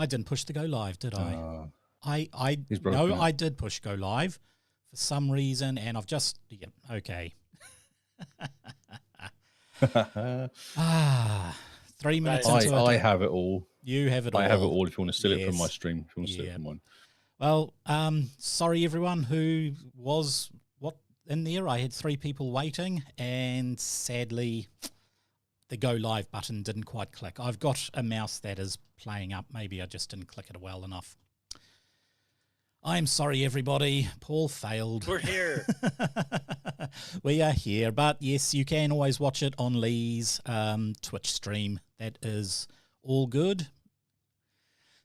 I didn't push the go live, did I? He's No, broken it. I did push go live for some reason, and I've just okay. 3 minutes into it. I have it all. You have it all. I have it all if you want to steal it from my Yes. stream. If you want to steal it from mine. Well, sorry everyone who was in there. I had 3 people waiting, and sadly, the go live button didn't quite click. I've got a mouse that is playing up. Maybe I just didn't click it well enough. I'm sorry, everybody. Paul failed. We're here. We are here. But yes, you can always watch it on Lee's Twitch stream. That is all good.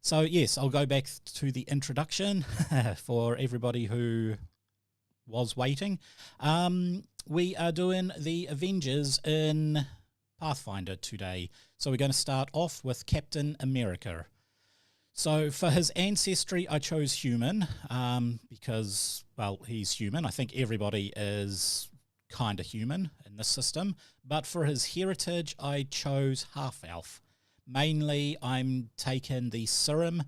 So yes, I'll go back to the introduction for everybody who was waiting. We are doing the Avengers in Pathfinder today. So we're going to start off with Captain America. So for his ancestry, I chose human because, well, he's human. I think everybody is kind of human in this system. But for his heritage, I chose half-elf. Mainly, I'm taking the serum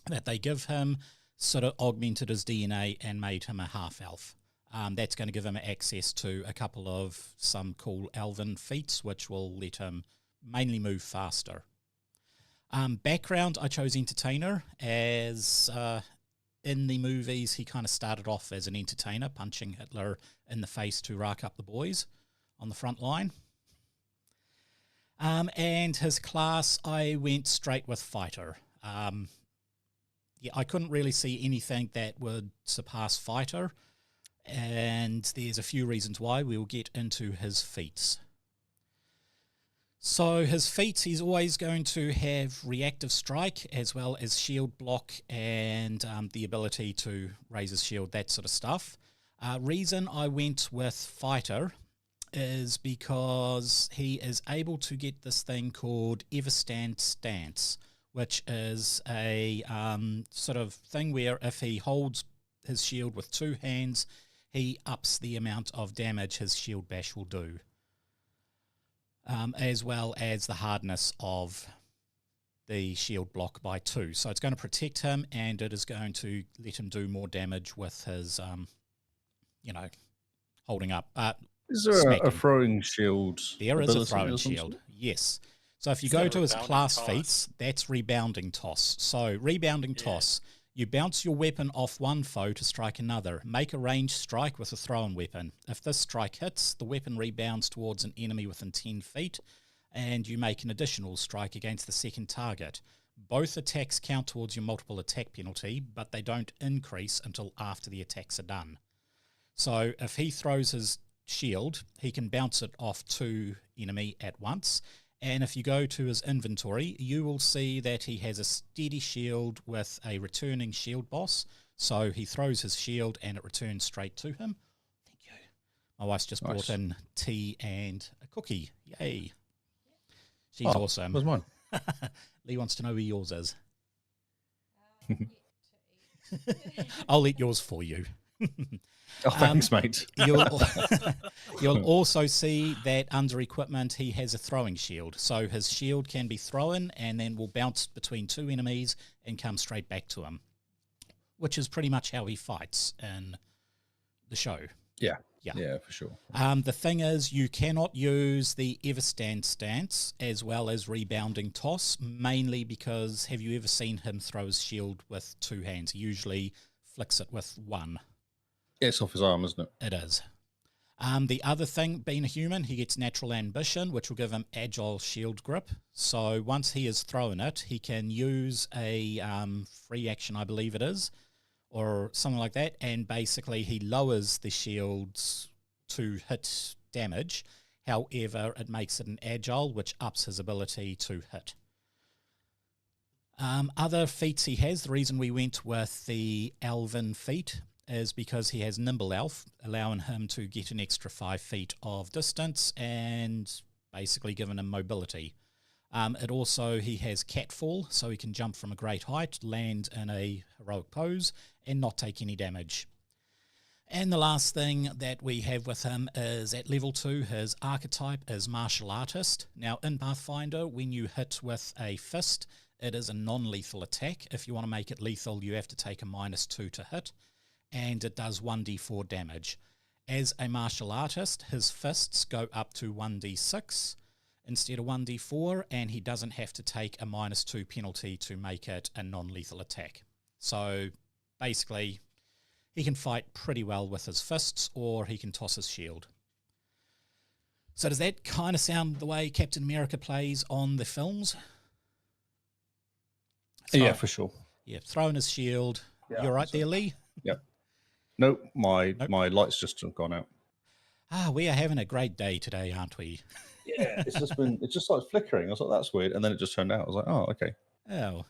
that they give him, sort of augmented his DNA and made him a half-elf. That's going to give him access to a couple of some cool elven feats, which will let him mainly move faster. Background, I chose entertainer, as in the movies he kind of started off as an entertainer, punching Hitler in the face to rack up the boys on the front line. And his class, I went straight with fighter. Yeah, I couldn't really see anything that would surpass fighter, and there's a few reasons why. We'll get into his feats. So his feats, he's always going to have reactive strike as well as shield block and the ability to raise his shield, that sort of stuff. Reason I went with fighter is because he is able to get this thing called Everstand Stance, which is a sort of thing where if he holds his shield with 2 hands, he ups the amount of damage his shield bash will do. As well as the hardness of the shield block by 2. So it's going to protect him, and it is going to let him do more damage with his, holding up. Is there a throwing shield? There is a throwing shield, yes. So if you go to his class feats, that's rebounding toss. So rebounding toss, you bounce your weapon off one foe to strike another. Make a ranged strike with a thrown weapon. If this strike hits, the weapon rebounds towards an enemy within 10 feet, and you make an additional strike against the second target. Both attacks count towards your multiple attack penalty, but they don't increase until after the attacks are done. So if he throws his shield, he can bounce it off 2 enemy at once. And if you go to his inventory, you will see that he has a steady shield with a returning shield boss. So he throws his shield and it returns straight to him. Thank you. My wife's just brought in tea and a cookie. Yay. She's awesome. Where's mine? Lee wants to know where yours is. I'll eat yours for you. Oh, thanks, mate. You'll also see that under equipment he has a throwing shield. So his shield can be thrown and then will bounce between 2 enemies and come straight back to him, which is pretty much how he fights in the show. Yeah, for sure. The thing is, you cannot use the Everstand Stance as well as rebounding toss, mainly because have you ever seen him throw his shield with 2 hands? He usually flicks it with 1. Yeah, it's off his arm, isn't it? It is. The other thing, being a human, he gets natural ambition, which will give him agile shield grip. So once he has thrown it, he can use a free action, I believe it is, or something like that, and basically he lowers the shields to hit damage. However, it makes it an agile, which ups his ability to hit. Other feats he has, the reason we went with the Elven feat is because he has Nimble Elf, allowing him to get an extra 5 feet of distance and basically giving him mobility. It also, he has Catfall, so he can jump from a great height, land in a heroic pose, and not take any damage. And the last thing that we have with him is at level 2, his archetype is Martial Artist. Now, in Pathfinder, when you hit with a fist, It is a non-lethal attack. If you want to make it lethal, you have to take a -2 to hit, and it does 1d4 damage. As a martial artist, his fists go up to 1d6 instead of 1d4, and he doesn't have to take a -2 penalty to make it a non-lethal attack. So basically, he can fight pretty well with his fists, or he can toss his shield. So does that kind of sound the way Captain America plays on the films? Yeah, for sure. Yeah, throwing his shield. Yeah, you're right there, Lee? Yep. Nope, my light's just gone out. We are having a great day today, aren't we? Yeah, it's just started flickering. I was like, that's weird. And then it just turned out. I was like, oh, okay. Oh,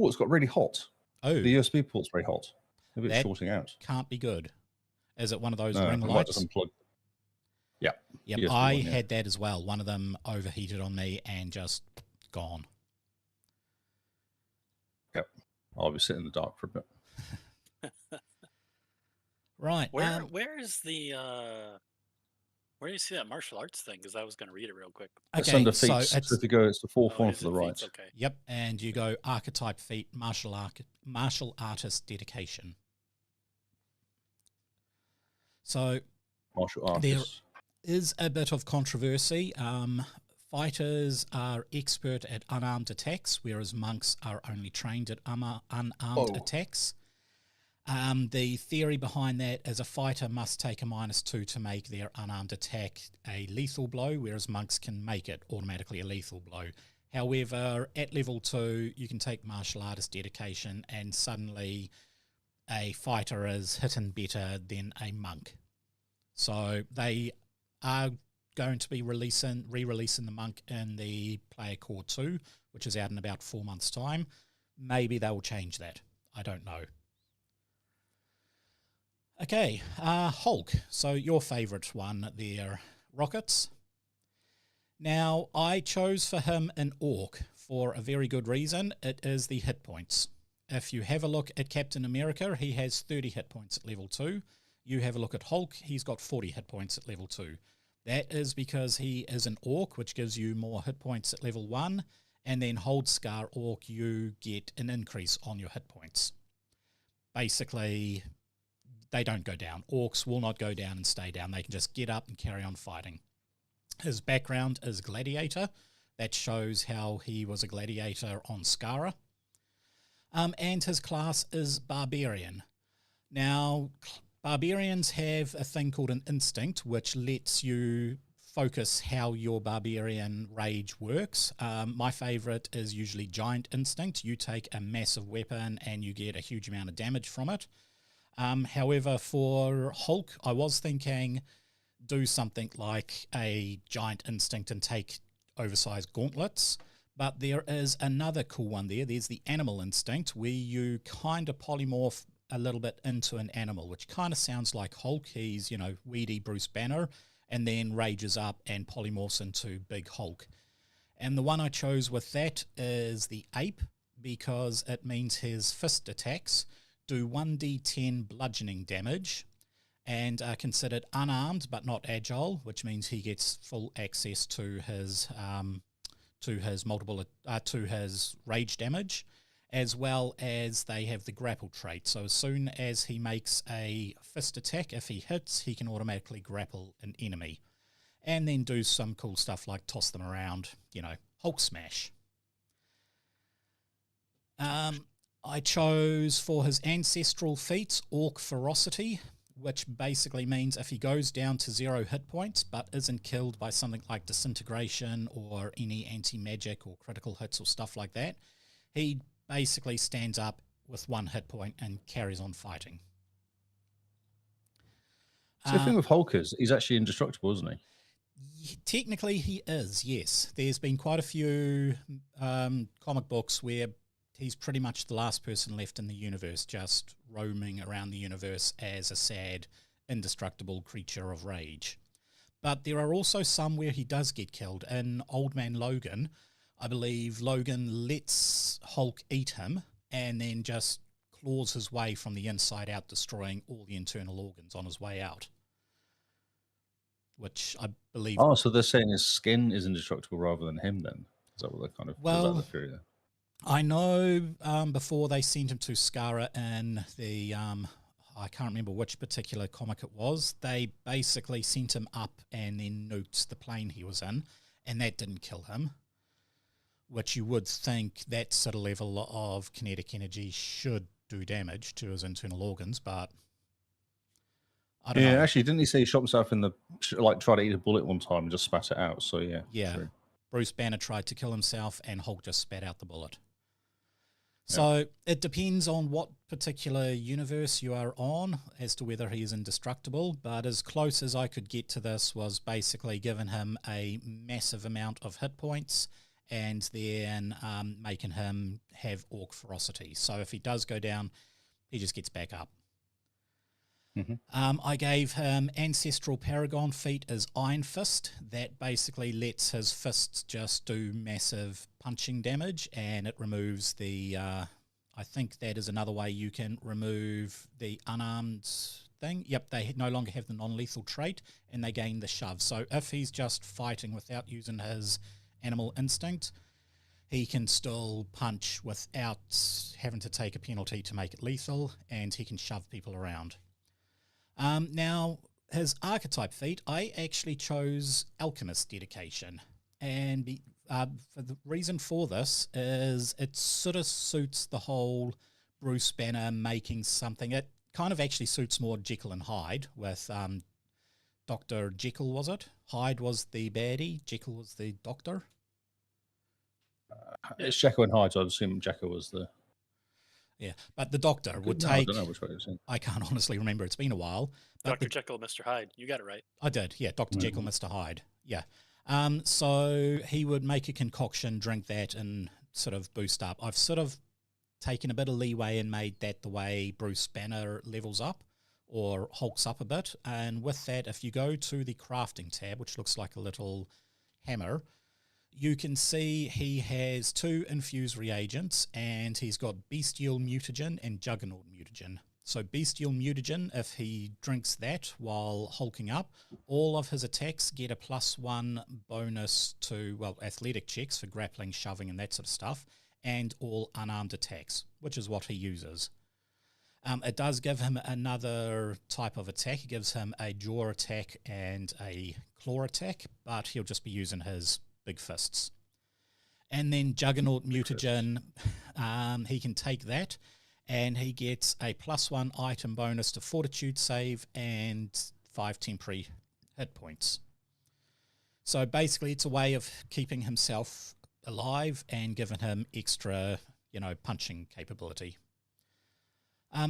it's got really hot. Oh. The USB port's very hot. Maybe it's shorting out. Can't be good. Is it one of those ring lights? Just unplug. Yeah. Yep, I had that as well. One of them overheated on me and just gone. Yep. I'll be sitting in the dark for a bit. Right. Where is the where do you see that martial arts thing? Because I was going to read it real quick. Okay, it's under feats. So if you go, it's the fourth one for the right. Feats? Okay. Yep, and you go archetype feat, martial artist dedication. So martial artist. There is a bit of controversy. Fighters are expert at unarmed attacks, whereas monks are only trained at unarmed attacks. The theory behind that is a fighter must take a -2 to make their unarmed attack a lethal blow, whereas monks can make it automatically a lethal blow. However, at level 2, you can take martial artist dedication and suddenly a fighter is hitting better than a monk. So they are going to be re-releasing the monk in the Player Core 2, which is out in about 4 months' time. Maybe they will change that. I don't know. Okay, Hulk. So your favourite one there, Rockets. Now, I chose for him an Orc for a very good reason. It is the hit points. If you have a look at Captain America, he has 30 hit points at level 2. You have a look at Hulk, he's got 40 hit points at level 2. That is because he is an Orc, which gives you more hit points at level 1, and then Hold Scar Orc, you get an increase on your hit points. Basically, they don't go down. Orcs will not go down and stay down. They can just get up and carry on fighting. His background is Gladiator. That shows how he was a gladiator on Skara. And his class is Barbarian. Now, Barbarians have a thing called an instinct, which lets you focus how your barbarian rage works. My favourite is usually Giant Instinct. You take a massive weapon and you get a huge amount of damage from it. However, for Hulk, I was thinking do something like a Giant Instinct and take oversized gauntlets. But there is another cool one there. There's the Animal Instinct, where you kind of polymorph a little bit into an animal, which kind of sounds like Hulk. He's, weedy Bruce Banner, and then rages up and polymorphs into Big Hulk. And the one I chose with that is the Ape, because it means his fist attacks do 1d10 bludgeoning damage and are considered unarmed but not agile, which means he gets full access to his rage damage, as well as they have the grapple trait. So as soon as he makes a fist attack, if he hits, he can automatically grapple an enemy, and then do some cool stuff like toss them around, Hulk smash. I chose for his ancestral feats Orc Ferocity, which basically means if he goes down to 0 hit points but isn't killed by something like disintegration or any anti-magic or critical hits or stuff like that, he basically stands up with 1 hit point and carries on fighting. So the thing with Hulk is he's actually indestructible, isn't he? Technically he is, yes. There's been quite a few comic books where he's pretty much the last person left in the universe, just roaming around the universe as a sad, indestructible creature of rage. But there are also some where he does get killed. In Old Man Logan, I believe Logan lets Hulk eat him and then just claws his way from the inside out, destroying all the internal organs on his way out. Which I believe... Oh, so they're saying his skin is indestructible rather than him then? Is that what they're kind of... is that the theory there? I know before they sent him to Skara in the, I can't remember which particular comic it was, they basically sent him up and then nuked the plane he was in, and that didn't kill him, which you would think that sort of level of kinetic energy should do damage to his internal organs, but I don't know. Actually, didn't he say he shot himself in the, like, tried to eat a bullet one time and just spat it out? So, yeah. True. Bruce Banner tried to kill himself and Hulk just spat out the bullet. So it depends on what particular universe you are on as to whether he is indestructible, but as close as I could get to this was basically giving him a massive amount of hit points and then making him have orc ferocity. So if he does go down, he just gets back up. I gave him Ancestral Paragon feat as Iron Fist. That basically lets his fists just do massive punching damage, and it removes the, I think that is another way you can remove the unarmed thing. Yep, they no longer have the non-lethal trait, and they gain the shove. So if he's just fighting without using his animal instinct, he can still punch without having to take a penalty to make it lethal, and he can shove people around. Now, his archetype feat, I actually chose Alchemist Dedication. And for the reason for this is it sort of suits the whole Bruce Banner making something. It kind of actually suits more Jekyll and Hyde with Dr. Jekyll, was it? Hyde was the baddie, Jekyll was the doctor. It's Jekyll and Hyde, so I'd assume Jekyll was the... Yeah, but the doctor would take... I don't know which way it's in. I can't honestly remember. It's been a while. Dr. Jekyll, Mr. Hyde. You got it right. I did, yeah. Dr. Jekyll, Mr. Hyde. Yeah. So he would make a concoction, drink that, and sort of boost up. I've sort of taken a bit of leeway and made that the way Bruce Banner levels up or hulks up a bit. And with that, if you go to the crafting tab, which looks like a little hammer, you can see he has 2 infused reagents, and he's got Bestial Mutagen and Juggernaut Mutagen. So Bestial Mutagen, if he drinks that while hulking up, all of his attacks get a +1 bonus to, well, athletic checks for grappling, shoving, and that sort of stuff, and all unarmed attacks, which is what he uses. It does give him another type of attack. It gives him a jaw attack and a claw attack, but he'll just be using his big fists. And then Juggernaut Mutagen, he can take that, and he gets a +1 item bonus to Fortitude save and 5 temporary hit points. So basically it's a way of keeping himself alive and giving him extra, punching capability.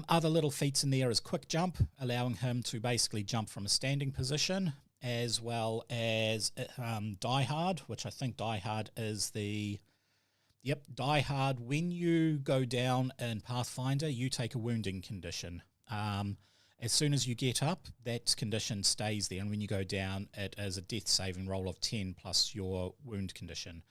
Other little feats in there is Quick Jump, allowing him to basically jump from a standing position, as well as Die Hard, which I think Die Hard is the... Yep, Die Hard, when you go down in Pathfinder, you take a wounding condition. As soon as you get up, that condition stays there, and when you go down, it is a death saving roll of 10 plus your wound condition.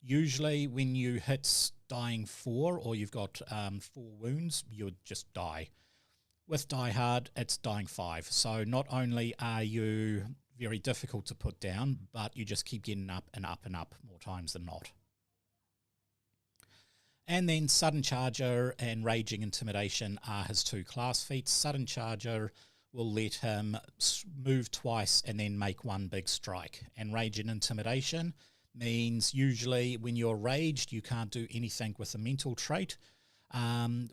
Usually when you hit dying 4, or you've got 4 wounds, you would just die. With Die Hard, it's dying 5. So not only are you very difficult to put down, but you just keep getting up and up and up more times than not. And then Sudden Charger and Raging Intimidation are his 2 class feats. Sudden Charger will let him move twice and then make 1 big strike. And Raging Intimidation means usually when you're raged, you can't do anything with a mental trait,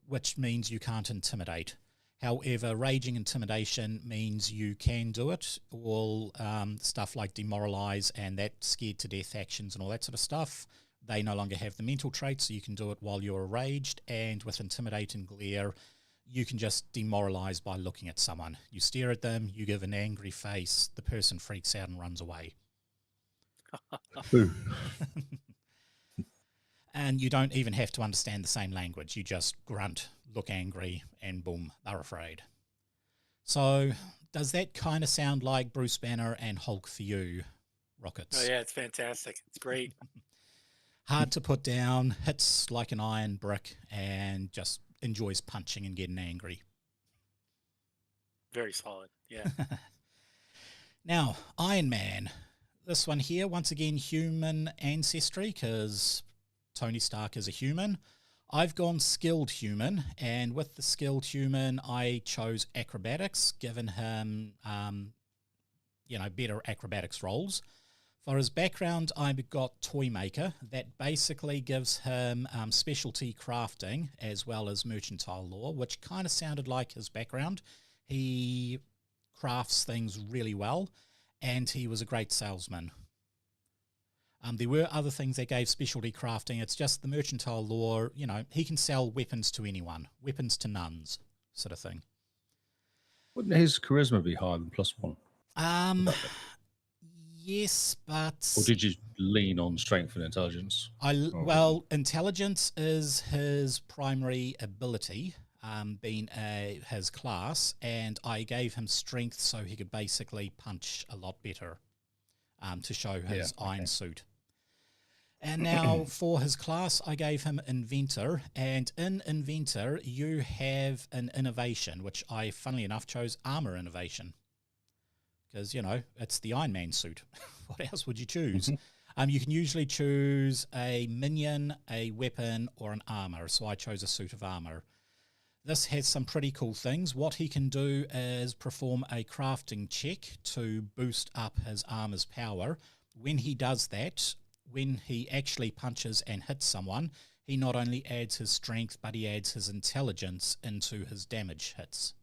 which means you can't intimidate. However, Raging Intimidation means you can do it. All stuff like Demoralize and that scared to death actions and all that sort of stuff, they no longer have the mental trait, so you can do it while you're raged. And with Intimidate and Glare, you can just demoralize by looking at someone. You stare at them, you give an angry face, the person freaks out and runs away. And you don't even have to understand the same language. You just grunt, look angry, and boom, they're afraid. So does that kind of sound like Bruce Banner and Hulk for you, Rockets? Oh, yeah, it's fantastic. It's great. Hard to put down, hits like an iron brick, and just enjoys punching and getting angry. Very solid, yeah. Now, Iron Man. This one here, once again, human ancestry, because Tony Stark is a human. I've gone skilled human, and with the skilled human, I chose acrobatics, given him, better acrobatics rolls. For his background, I've got toy maker. That basically gives him specialty crafting as well as mercantile lore, which kind of sounded like his background. He crafts things really well, and he was a great salesman. There were other things that gave specialty crafting. It's just the mercantile lore, he can sell weapons to anyone, weapons to nuns, sort of thing. Wouldn't his charisma be higher than +1? Yes, but... Or did you lean on strength and intelligence? Intelligence is his primary ability, being his class, and I gave him strength so he could basically punch a lot better to show his iron suit. And now for his class, I gave him Inventor. And in Inventor, you have an innovation, which I, funnily enough, chose Armor Innovation. Because, it's the Iron Man suit. What else would you choose? You can usually choose a minion, a weapon, or an armor. So I chose a suit of armor. This has some pretty cool things. What he can do is perform a crafting check to boost up his armor's power. When he does that, when he actually punches and hits someone, he not only adds his strength, but he adds his intelligence into his damage hits.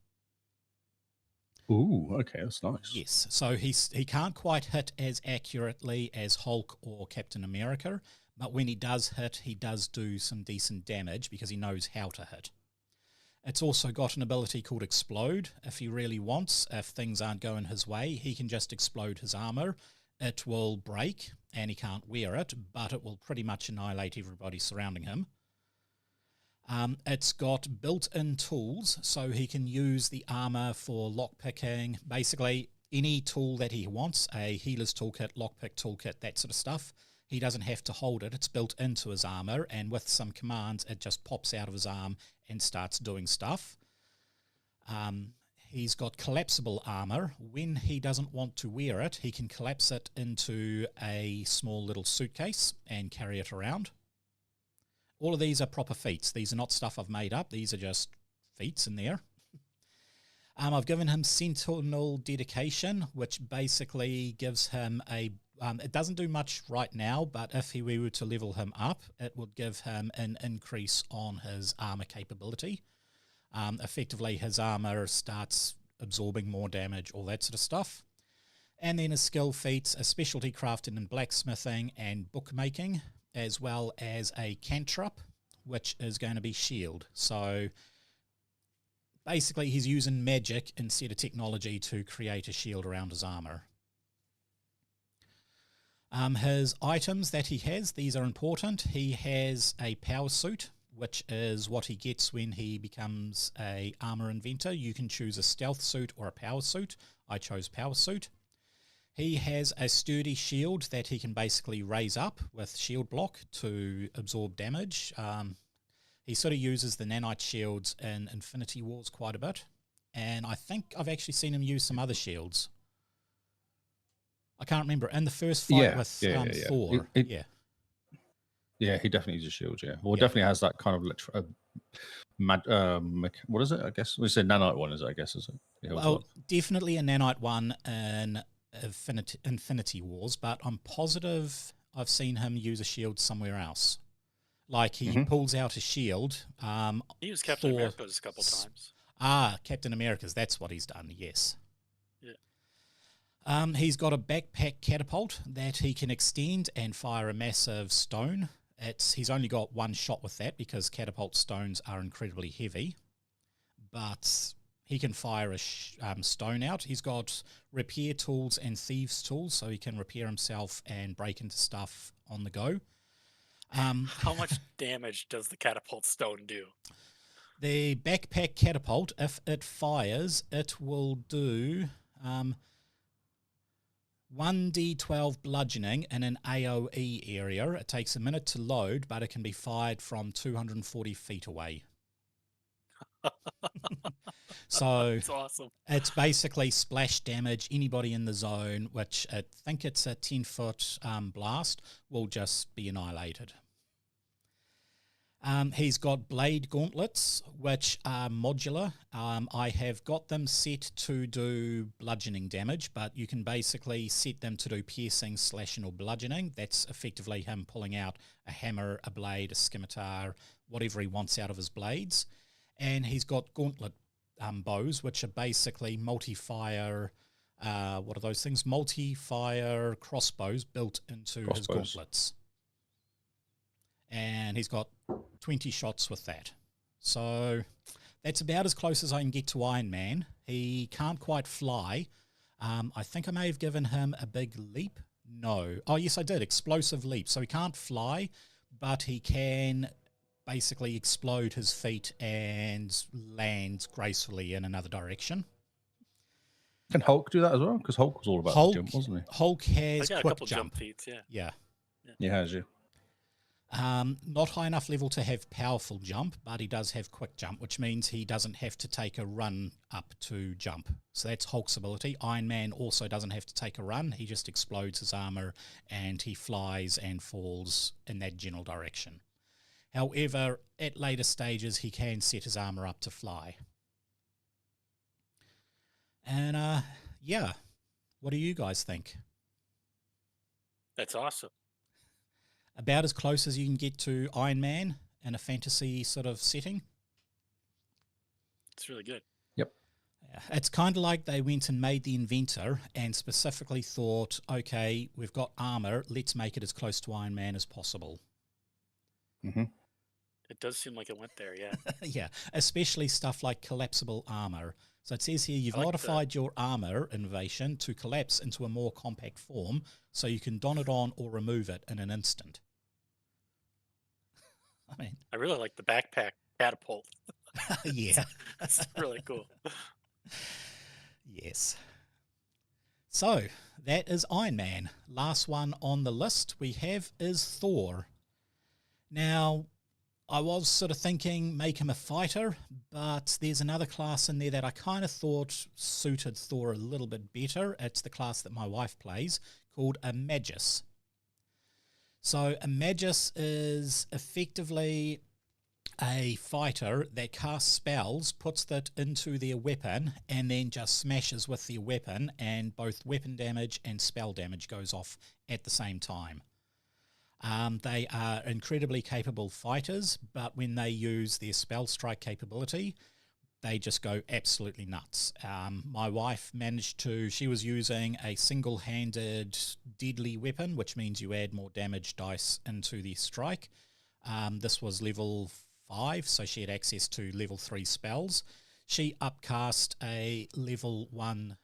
Ooh, okay, that's nice. Yes, so he can't quite hit as accurately as Hulk or Captain America, but when he does hit, he does do some decent damage because he knows how to hit. It's also got an ability called Explode. If he really wants, if things aren't going his way, he can just explode his armor. It will break, and he can't wear it, but it will pretty much annihilate everybody surrounding him. It's got built-in tools, so he can use the armor for lockpicking. Basically, any tool that he wants, a healer's toolkit, lockpick toolkit, that sort of stuff. He doesn't have to hold it. It's built into his armor, and with some commands, it just pops out of his arm and starts doing stuff. He's got collapsible armor. When he doesn't want to wear it, he can collapse it into a small little suitcase and carry it around. All of these are proper feats. These are not stuff I've made up. These are just feats in there. I've given him Sentinel Dedication, which basically gives him it doesn't do much right now, but if we were to level him up, it would give him an increase on his armor capability. Effectively, his armor starts absorbing more damage, all that sort of stuff. And then his skill feats, a specialty crafting in blacksmithing and bookmaking, as well as a cantrip, which is going to be shield. So basically, he's using magic instead of technology to create a shield around his armor. His items that he has, these are important. He has a power suit, which is what he gets when he becomes a armor inventor. You can choose a stealth suit or a power suit. I chose power suit. He has a sturdy shield that he can basically raise up with shield block to absorb damage. He sort of uses the nanite shields in Infinity Wars quite a bit. And I think I've actually seen him use some other shields. I can't remember. In the first fight with Thor. Yeah, he definitely uses shields, yeah. Well, definitely has that kind of what is it, I guess? We said nanite one, is it, I guess, is it? Well, definitely a nanite one in Infinity Wars, but I'm positive I've seen him use a shield somewhere else. Like he pulls out a shield. He used Captain America's a couple times. Captain America's, that's what he's done, yes. Yeah. He's got a backpack catapult that he can extend and fire a massive stone. He's only got one shot with that because catapult stones are incredibly heavy, but he can fire a stone out. He's got repair tools and thieves tools, so he can repair himself and break into stuff on the go. How much damage does the catapult stone do? The backpack catapult, if it fires, it will do 1d12 bludgeoning in an AoE area. It takes a minute to load, but it can be fired from 240 feet away. So that's awesome. It's basically splash damage. Anybody in the zone, which I think it's a 10-foot blast, will just be annihilated. He's got blade gauntlets, which are modular. I have got them set to do bludgeoning damage, but you can basically set them to do piercing, slashing, or bludgeoning. That's effectively him pulling out a hammer, a blade, a scimitar, whatever he wants out of his blades. And he's got gauntlet bows, which are basically multi-fire. What are those things? Multi-fire crossbows built into his gauntlets. And he's got 20 shots with that. So that's about as close as I can get to Iron Man. He can't quite fly. I think I may have given him a big leap. No. Oh, yes, I did. Explosive leap. So he can't fly, but he can basically explode his feet and land gracefully in another direction. Can Hulk do that as well? Because Hulk was all about the jump, wasn't he? Hulk has got quick a couple jump feats, yeah. Yeah. He has, you. Not high enough level to have powerful jump, but he does have quick jump, which means he doesn't have to take a run up to jump. So that's Hulk's ability. Iron Man also doesn't have to take a run. He just explodes his armor and he flies and falls in that general direction. However, at later stages, he can set his armor up to fly. And yeah, what do you guys think? That's awesome. About as close as you can get to Iron Man in a fantasy sort of setting. It's really good. Yep. It's kind of like they went and made the inventor and specifically thought, okay, we've got armor, let's make it as close to Iron Man as possible. Mm-hmm. It does seem like it went there, yeah. Yeah, especially stuff like collapsible armor. So it says here, you've modified your armor innovation to collapse into a more compact form so you can don it on or remove it in an instant. I really like the backpack catapult. Yeah. That's really cool. Yes. So that is Iron Man. Last one on the list we have is Thor. Now, I was sort of thinking make him a fighter, but there's another class in there that I kind of thought suited Thor a little bit better. It's the class that my wife plays called a magus. So a magus is effectively a fighter that casts spells, puts that into their weapon, and then just smashes with their weapon, and both weapon damage and spell damage goes off at the same time. They are incredibly capable fighters, but when they use their spell strike capability, they just go absolutely nuts. My wife she was using a single-handed deadly weapon, which means you add more damage dice into the strike. This was level 5, so she had access to level 3 spells. She upcast a level 1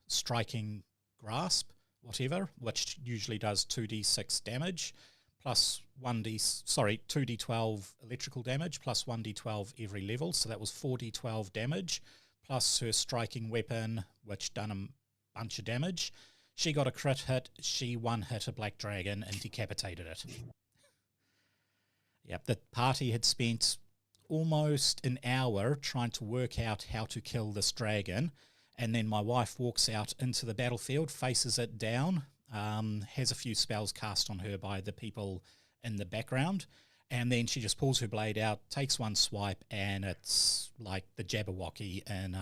striking grasp, whatever, which usually does 2d6 damage, plus 2d12 electrical damage, plus 1d12 every level, so that was 4d12 damage, plus her striking weapon, which done a bunch of damage. She got a crit hit, she one-hit a black dragon and decapitated it. Yep, the party had spent almost an hour trying to work out how to kill this dragon, and then my wife walks out into the battlefield, faces it down, has a few spells cast on her by the people in the background, and then she just pulls her blade out, takes one swipe, and it's like the Jabberwocky in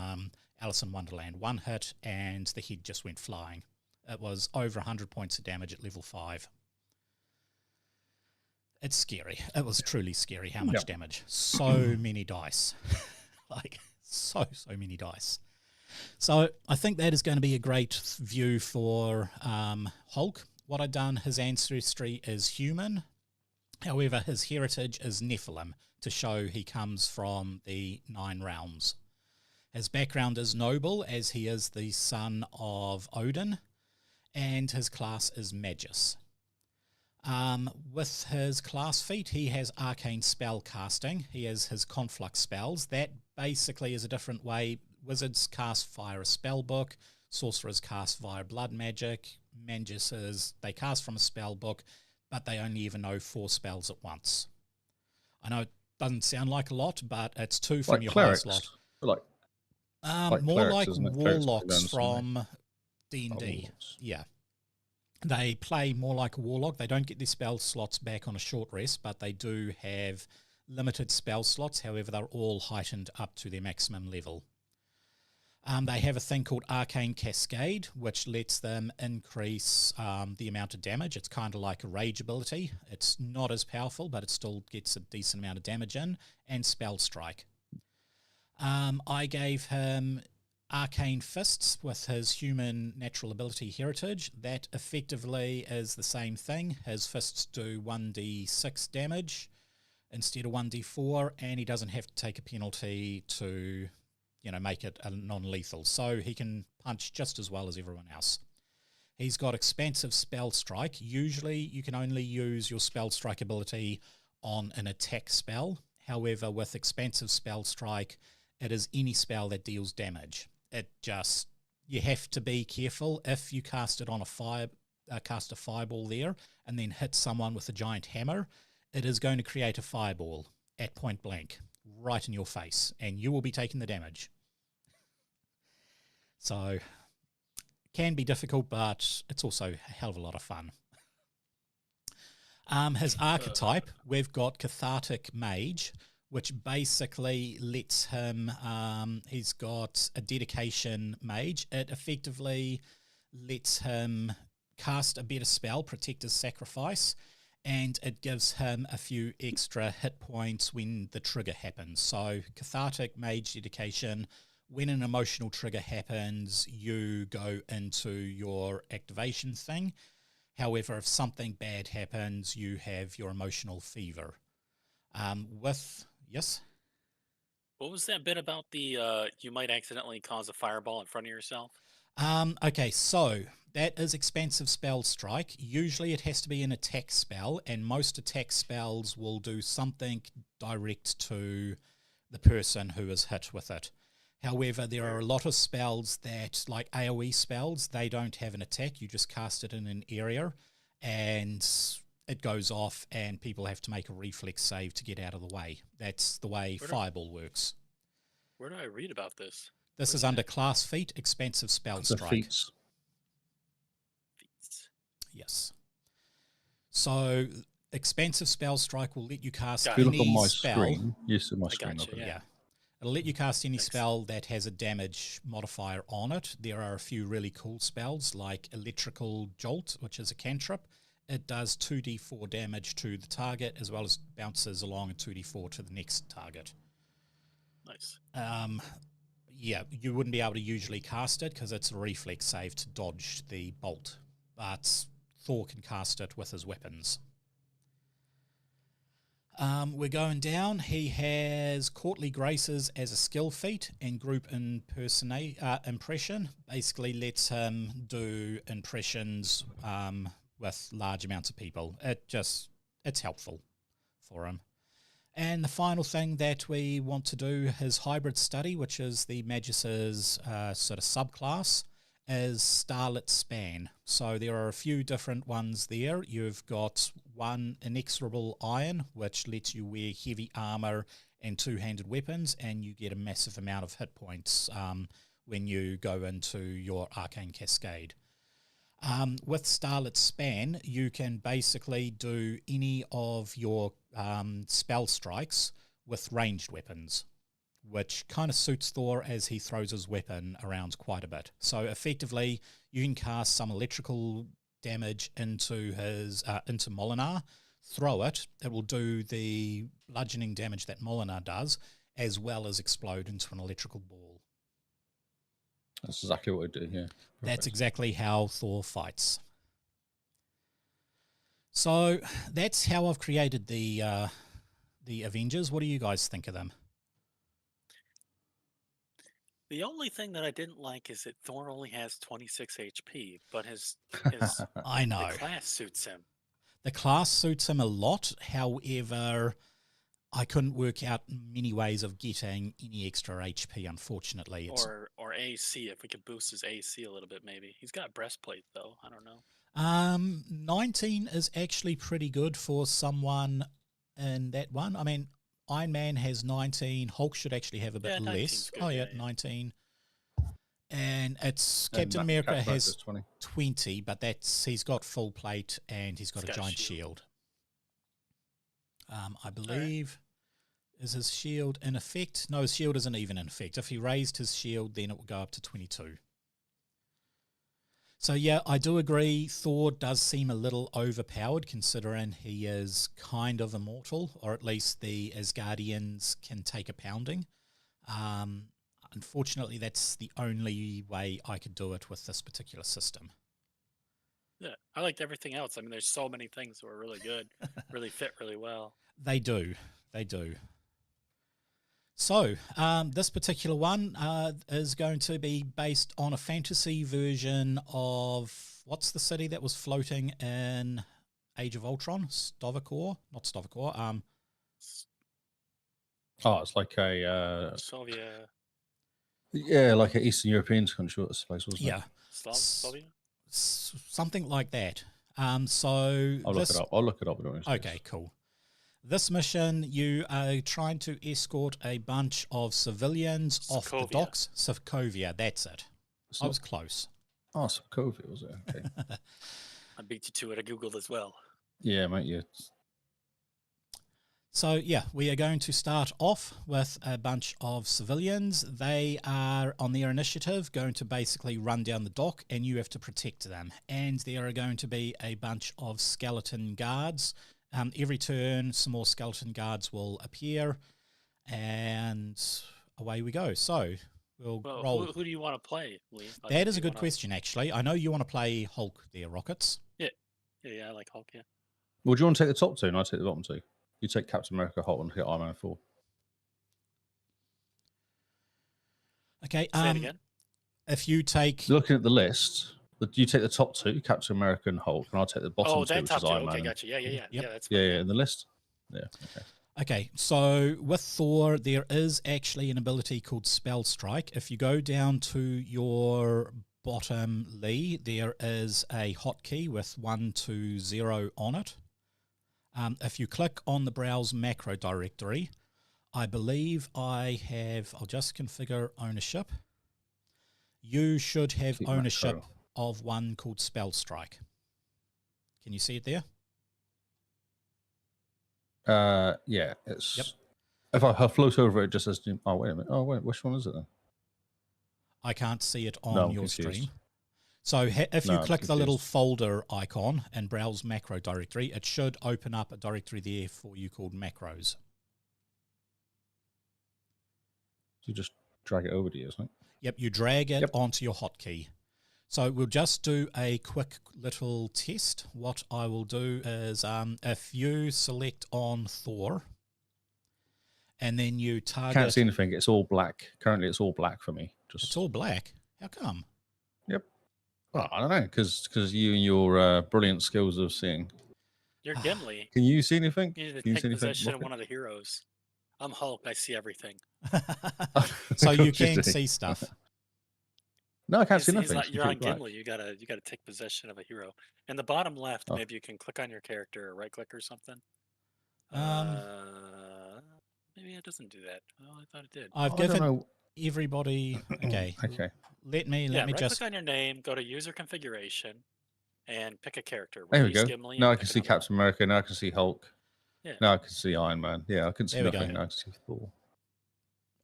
Alice in Wonderland. One hit, and the head just went flying. It was over 100 points of damage at level 5. It's scary. It was truly scary how much damage. So many dice. Like, so many dice. So I think that is going to be a great view for Hulk. What I've done, his ancestry is human. However, his heritage is Nephilim, to show he comes from the 9 realms. His background is noble, as he is the son of Odin, and his class is magus. With his class feat, he has arcane spell casting. He has his conflux spells. That basically is a different way. Wizards cast via a spell book. Sorcerers cast via blood magic. Maguses, they cast from a spell book, but they only ever know 4 spells at once. I know it doesn't sound like a lot, but it's 2 from like your clerics, highest lot. More clerics, like isn't it? warlocks Clerics from D&D. Yeah. They play more like a warlock. They don't get their spell slots back on a short rest, but they do have limited spell slots. However, they're all heightened up to their maximum level. They have a thing called Arcane Cascade, which lets them increase the amount of damage. It's kind of like a rage ability. It's not as powerful, but it still gets a decent amount of damage in. And Spell Strike. I gave him Arcane Fists with his human natural ability heritage. That effectively is the same thing. His fists do 1d6 damage instead of 1d4, and he doesn't have to take a penalty to make it a non-lethal, so he can punch just as well as everyone else. He's got Expansive Spell Strike. Usually you can only use your Spell Strike ability on an attack spell. However, with Expansive Spell Strike, it is any spell that deals damage. You have to be careful. If you cast it on cast a fireball there and then hit someone with a giant hammer, it is going to create a fireball at point blank, right in your face, and you will be taking the damage. So, can be difficult, but it's also a hell of a lot of fun. His archetype, we've got Cathartic Mage, which basically lets him, he's got a Dedication Mage. It effectively lets him cast a better spell, Protector's Sacrifice, and it gives him a few extra hit points when the trigger happens. So Cathartic Mage Dedication, when an emotional trigger happens, you go into your activation thing. However, if something bad happens, you have your emotional fever. Yes? What was that bit about the you might accidentally cause a fireball in front of yourself? Okay, so that is Expansive Spell Strike. Usually it has to be an attack spell, and most attack spells will do something direct to the person who is hit with it. However, there are a lot of spells that, like AoE spells, they don't have an attack. You just cast it in an area, and it goes off, and people have to make a reflex save to get out of the way. That's the way Fireball works. Where do I read about this? This is under Class Feat, Expansive Spell Strike. Feats. Yes. So, Expansive Spell Strike will let you cast If you look any on my spell. screen, you see my screen. Gotcha, Okay. Yeah. It'll let you cast any spell that has a damage modifier on it. There are a few really cool spells like Electrical Jolt, which is a cantrip. It does 2d4 damage to the target as well as bounces along a 2d4 to the next target. Nice. Yeah, you wouldn't be able to usually cast it because it's a reflex save to dodge the bolt, but Thor can cast it with his weapons. We're going down. He has Courtly Graces as a skill feat, and Group Impression basically lets him do impressions with large amounts of people. It's helpful for him. And the final thing that we want to do is Hybrid Study, which is the Magus's sort of subclass, is Starlit Span. So there are a few different ones there. You've got one Inexorable Iron, which lets you wear heavy armor and two-handed weapons, and you get a massive amount of hit points when you go into your Arcane Cascade. With Starlit Span, you can basically do any of your spell strikes with ranged weapons, which kind of suits Thor as he throws his weapon around quite a bit. So effectively, you can cast some electrical damage into Molinar, throw it, it will do the bludgeoning damage that Molinar does, as well as explode into an electrical ball. That's exactly what I do, yeah. That's exactly how Thor fights. So that's how I've created the Avengers. What do you guys think of them? The only thing that I didn't like is that Thor only has 26 HP, but his I know. the class suits him. The class suits him a lot. However, I couldn't work out many ways of getting any extra HP, unfortunately. Or AC, if we could boost his AC a little bit, maybe. He's got breastplate, though. I don't know. 19 is actually pretty good for someone in that one. I mean, Iron Man has 19. Hulk should actually have a bit less. Good, 19. And it's Captain America has 20, but he's got full plate and he's got a giant shield. I believe Is his shield in effect? No, his shield isn't even in effect. If he raised his shield, then it would go up to 22. So yeah, I do agree. Thor does seem a little overpowered considering he is kind of immortal, or at least the Asgardians can take a pounding. Unfortunately, that's the only way I could do it with this particular system. Yeah, I liked everything else. I mean, there's so many things that were really good, really fit really well. They do. So, this particular one is going to be based on a fantasy version of, what's the city that was floating in Age of Ultron? Stavakor? Not Stavakor. It's like a Sylvia. yeah, like an Eastern European country, I suppose, wasn't it? Yeah. Sylvia? Something like that. So I'll look it up. I'll look it up. Okay, cool. This mission, you are trying to escort a bunch of civilians off the docks. Sokovia, that's it. I was close. Oh, Sokovia, was it? Okay. I beat you to it. I Googled as well. Yeah, mate, yeah. So, yeah, we are going to start off with a bunch of civilians. They are, on their initiative, going to basically run down the dock, and you have to protect them. And there are going to be a bunch of skeleton guards. Every turn, some more skeleton guards will appear, and away we go. So, we'll roll. Who do you want to play, Lee? That is a good question, actually. I know you want to play Hulk there, Rockets. Yeah, I like Hulk, yeah. Well, do you want to take the top two, and I take the bottom two? You take Captain America, Hulk, and hit Iron Man 4. Okay. Say it again. If you take... Looking at the list... You take the top two, Captain America and Hulk, and I'll take the bottom two, which is Iron Man. Okay, gotcha. Yeah. Yep. Yeah, that's fine. Yeah, in the list. Yeah, okay. Okay, so with Thor, there is actually an ability called Spell Strike. If you go down to your bottom, Lee, there is a hotkey with 120 on it. If you click on the Browse Macro Directory, I believe I'll just configure ownership. You should have ownership of one called Spell Strike. Can you see it there? Yeah, it's... Yep. If I float over it, just says... Oh, wait a minute. Oh, wait, which one is it then? I can't see it on your stream. So if you click the little folder icon and Browse Macro Directory, it should open up a directory there for you called Macros. You just drag it over to you, isn't it? Yep, you drag it onto your hotkey. So we'll just do a quick little test. What I will do is if you select on Thor and then you target... Can't see anything. It's all black. Currently, it's all black for me. It's all black? How come? Yep. Well, I don't know, because you and your brilliant skills of seeing. You're Gimli. Can you see anything? You need to take possession of one of the heroes. I'm Hulk. I see everything. So you can see stuff. No, I can't see nothing. You're on Gimli. You gotta take possession of a hero. In the bottom left, maybe you can click on your character or right click or something. Maybe it doesn't do that. Oh, I thought it did. I've given everybody. Okay. Okay. Let me right just click on your name, go to user configuration, and pick a character. There we go. Now I can see Captain America. Now I can see Hulk. Yeah. Now I can see Iron Man. Yeah, I can see nothing. Now I can see Thor.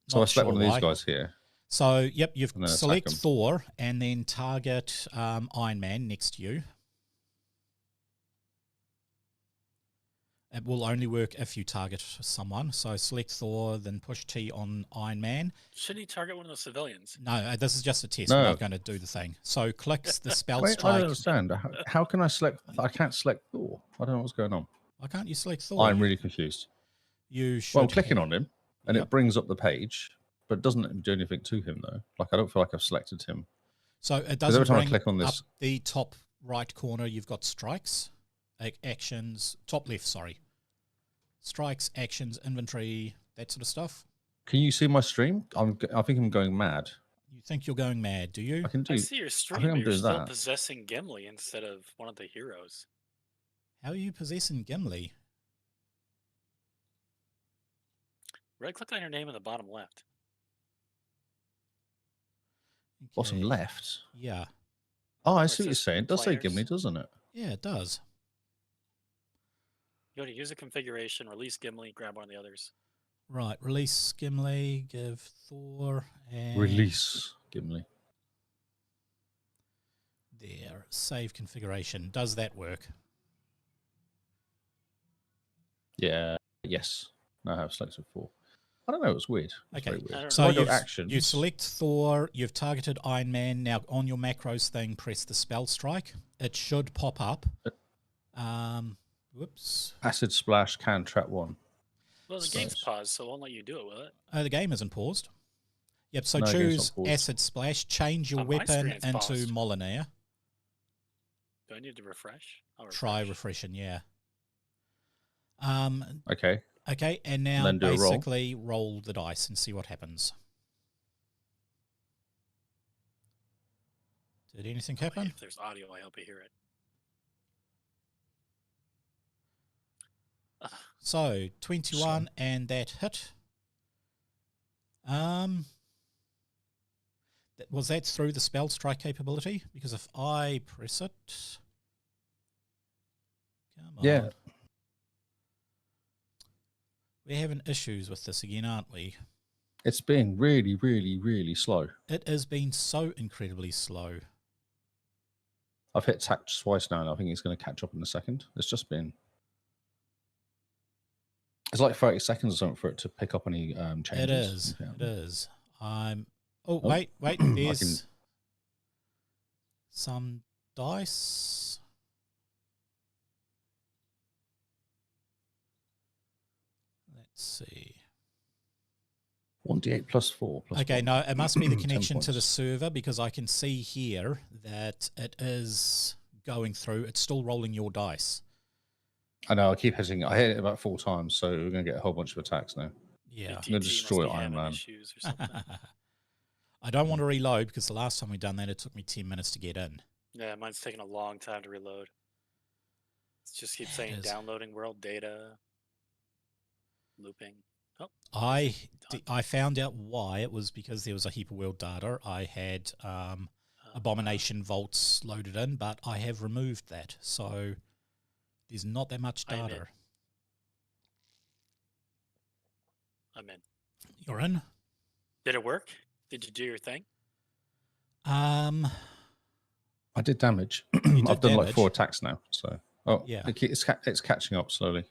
So I Not select sure one of these why. guys here. So, yep, you've And then select attack 'em. Thor and then target Iron Man next to you. It will only work if you target someone. So select Thor, then push T on Iron Man. Shouldn't he target one of the civilians? No, this is just a test. No. We're not going to do the thing. So click the spell Wait, I strike. don't understand. How can I select? I can't select Thor. I don't know what's going on. Why can't you select Thor? I'm really confused. You should. Well, I'm clicking on him, and Yep. it brings up the page, but it doesn't do anything to him, though. Like, I don't feel like I've selected him. So it Every doesn't time I bring click on up this... the top right corner. You've got strikes, actions, top left, sorry. Strikes, actions, inventory, that sort of stuff. Can you see my stream? I think I'm going mad. You think you're going mad, do you? I can do... I see your stream, think I'm but you're doing still that. possessing Gimli instead of one of the heroes. How are you possessing Gimli? Right click on your name in the bottom left. Bottom Okay. left? Yeah. Oh, I it see what you're says saying. It does say players. Gimli, doesn't it? Yeah, it does. You go to user configuration, release Gimli, grab one of the others. Right, release Gimli, give Thor, and Release Gimli. there. Save configuration. Does that work? Yeah. Yes. I have selected 4. I don't know. It's weird. It's Okay. very weird. So If I go you actions. select Thor. You've targeted Ironman. Now on your macros thing, press the spell strike. It should pop up. Whoops. Acid splash can trap 1. Well, the game's paused, so it won't let you do it, will it? Oh, the game isn't paused. Yep. So No, the game's not choose paused. acid splash. Change your On my weapon screen, it's into paused. Molineer. Do I need to refresh? I'll Try refresh. refreshing. Yeah. Okay. Okay, and now Then do a roll. basically roll the dice and see what happens. Did anything happen? If there's audio, I hope you hear it. So 21 and that hit. Was that through the spell strike capability? Because if I press it, come on. Yeah. We're having issues with this again, aren't we? It's being really, really, really slow. It has been so incredibly slow. I've hit tack twice now, and I think it's going to catch up in a second. It's just been... It's like 30 seconds or something for it to pick up any changes. It is. Yeah. It is. Oh, wait. There's some dice. Let's see. 1d8 plus 4. Plus Okay, 1. no, it must be the 10 connection to the points. server because I can see here that it is going through. It's still rolling your dice. I know, I keep hitting it. I hit it about 4 times, so we're going to get a whole bunch of attacks now. Yeah. DT I'm gonna destroy must be having Ironman. issues or something. I don't want to reload because the last time we done that, it took me 10 minutes to get in. Yeah, mine's taking a long time to reload. It just keeps It saying is. downloading world data, looping. Oh, I found out why. It was because there was a heap of world data. I had Abomination Vaults loaded in, but I have removed that. So there's not that much I'm in. data. I'm in. You're in? Did it work? Did you do your thing? I did damage. did I've done like damage. 4 attacks now. So, Yeah. it's catching up slowly.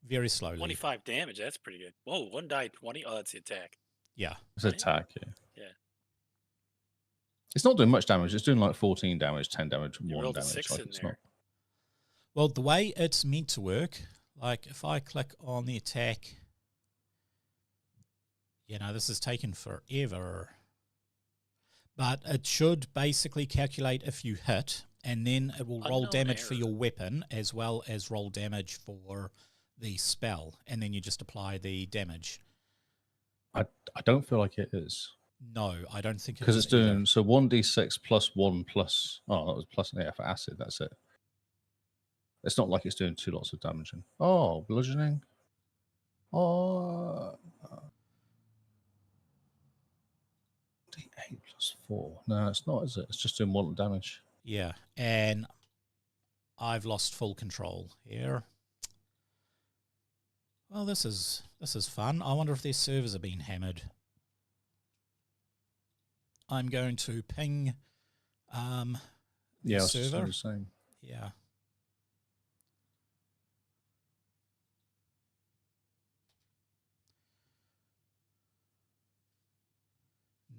Very slowly. 25 damage. That's pretty good. Whoa, 1 die 20. Oh, that's the attack. Yeah. It's an attack, yeah. Yeah. It's not doing much damage. It's doing like 14 damage, 10 damage, You 1 rolled a damage. 6 Like, in it's there. not... Well, the way it's meant to work, like if I click on the attack, this is taken forever. But it should basically calculate if you hit, and then it will roll Unknown damage for error. your weapon as well as roll damage for the spell, and then you just apply the damage. I don't feel like it is. No, I don't think it Because is it's doing, so 1d6 plus 1 plus... Oh, that was plus, yeah, for acid, that's it. It's not like it's doing 2 lots of damaging. Oh, bludgeoning. Oh... D8 plus 4. No, it's not, is it? It's just doing 1 damage. Yeah, and I've lost full control here. Well, this is fun. I wonder if their servers are being hammered. I'm going to ping Yeah, the it's server. the same. Yeah.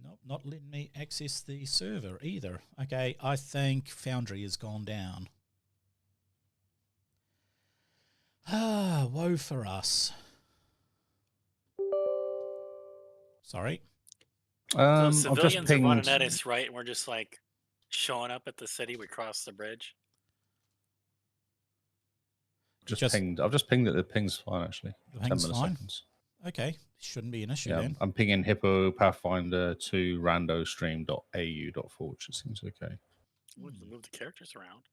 Nope, not letting me access the server either. Okay, I think Foundry has gone down. Ah, woe for us. Sorry. So I've just civilians are running pinged... at us, right? And we're just like showing up at the city. We cross the bridge. I've just pinged that the ping's fine, actually. The 10 ping's fine? milliseconds. Okay, shouldn't be an issue Yeah, then. I'm pinging Hippo Pathfinder to randostream.au.4, which seems okay. Move the characters around.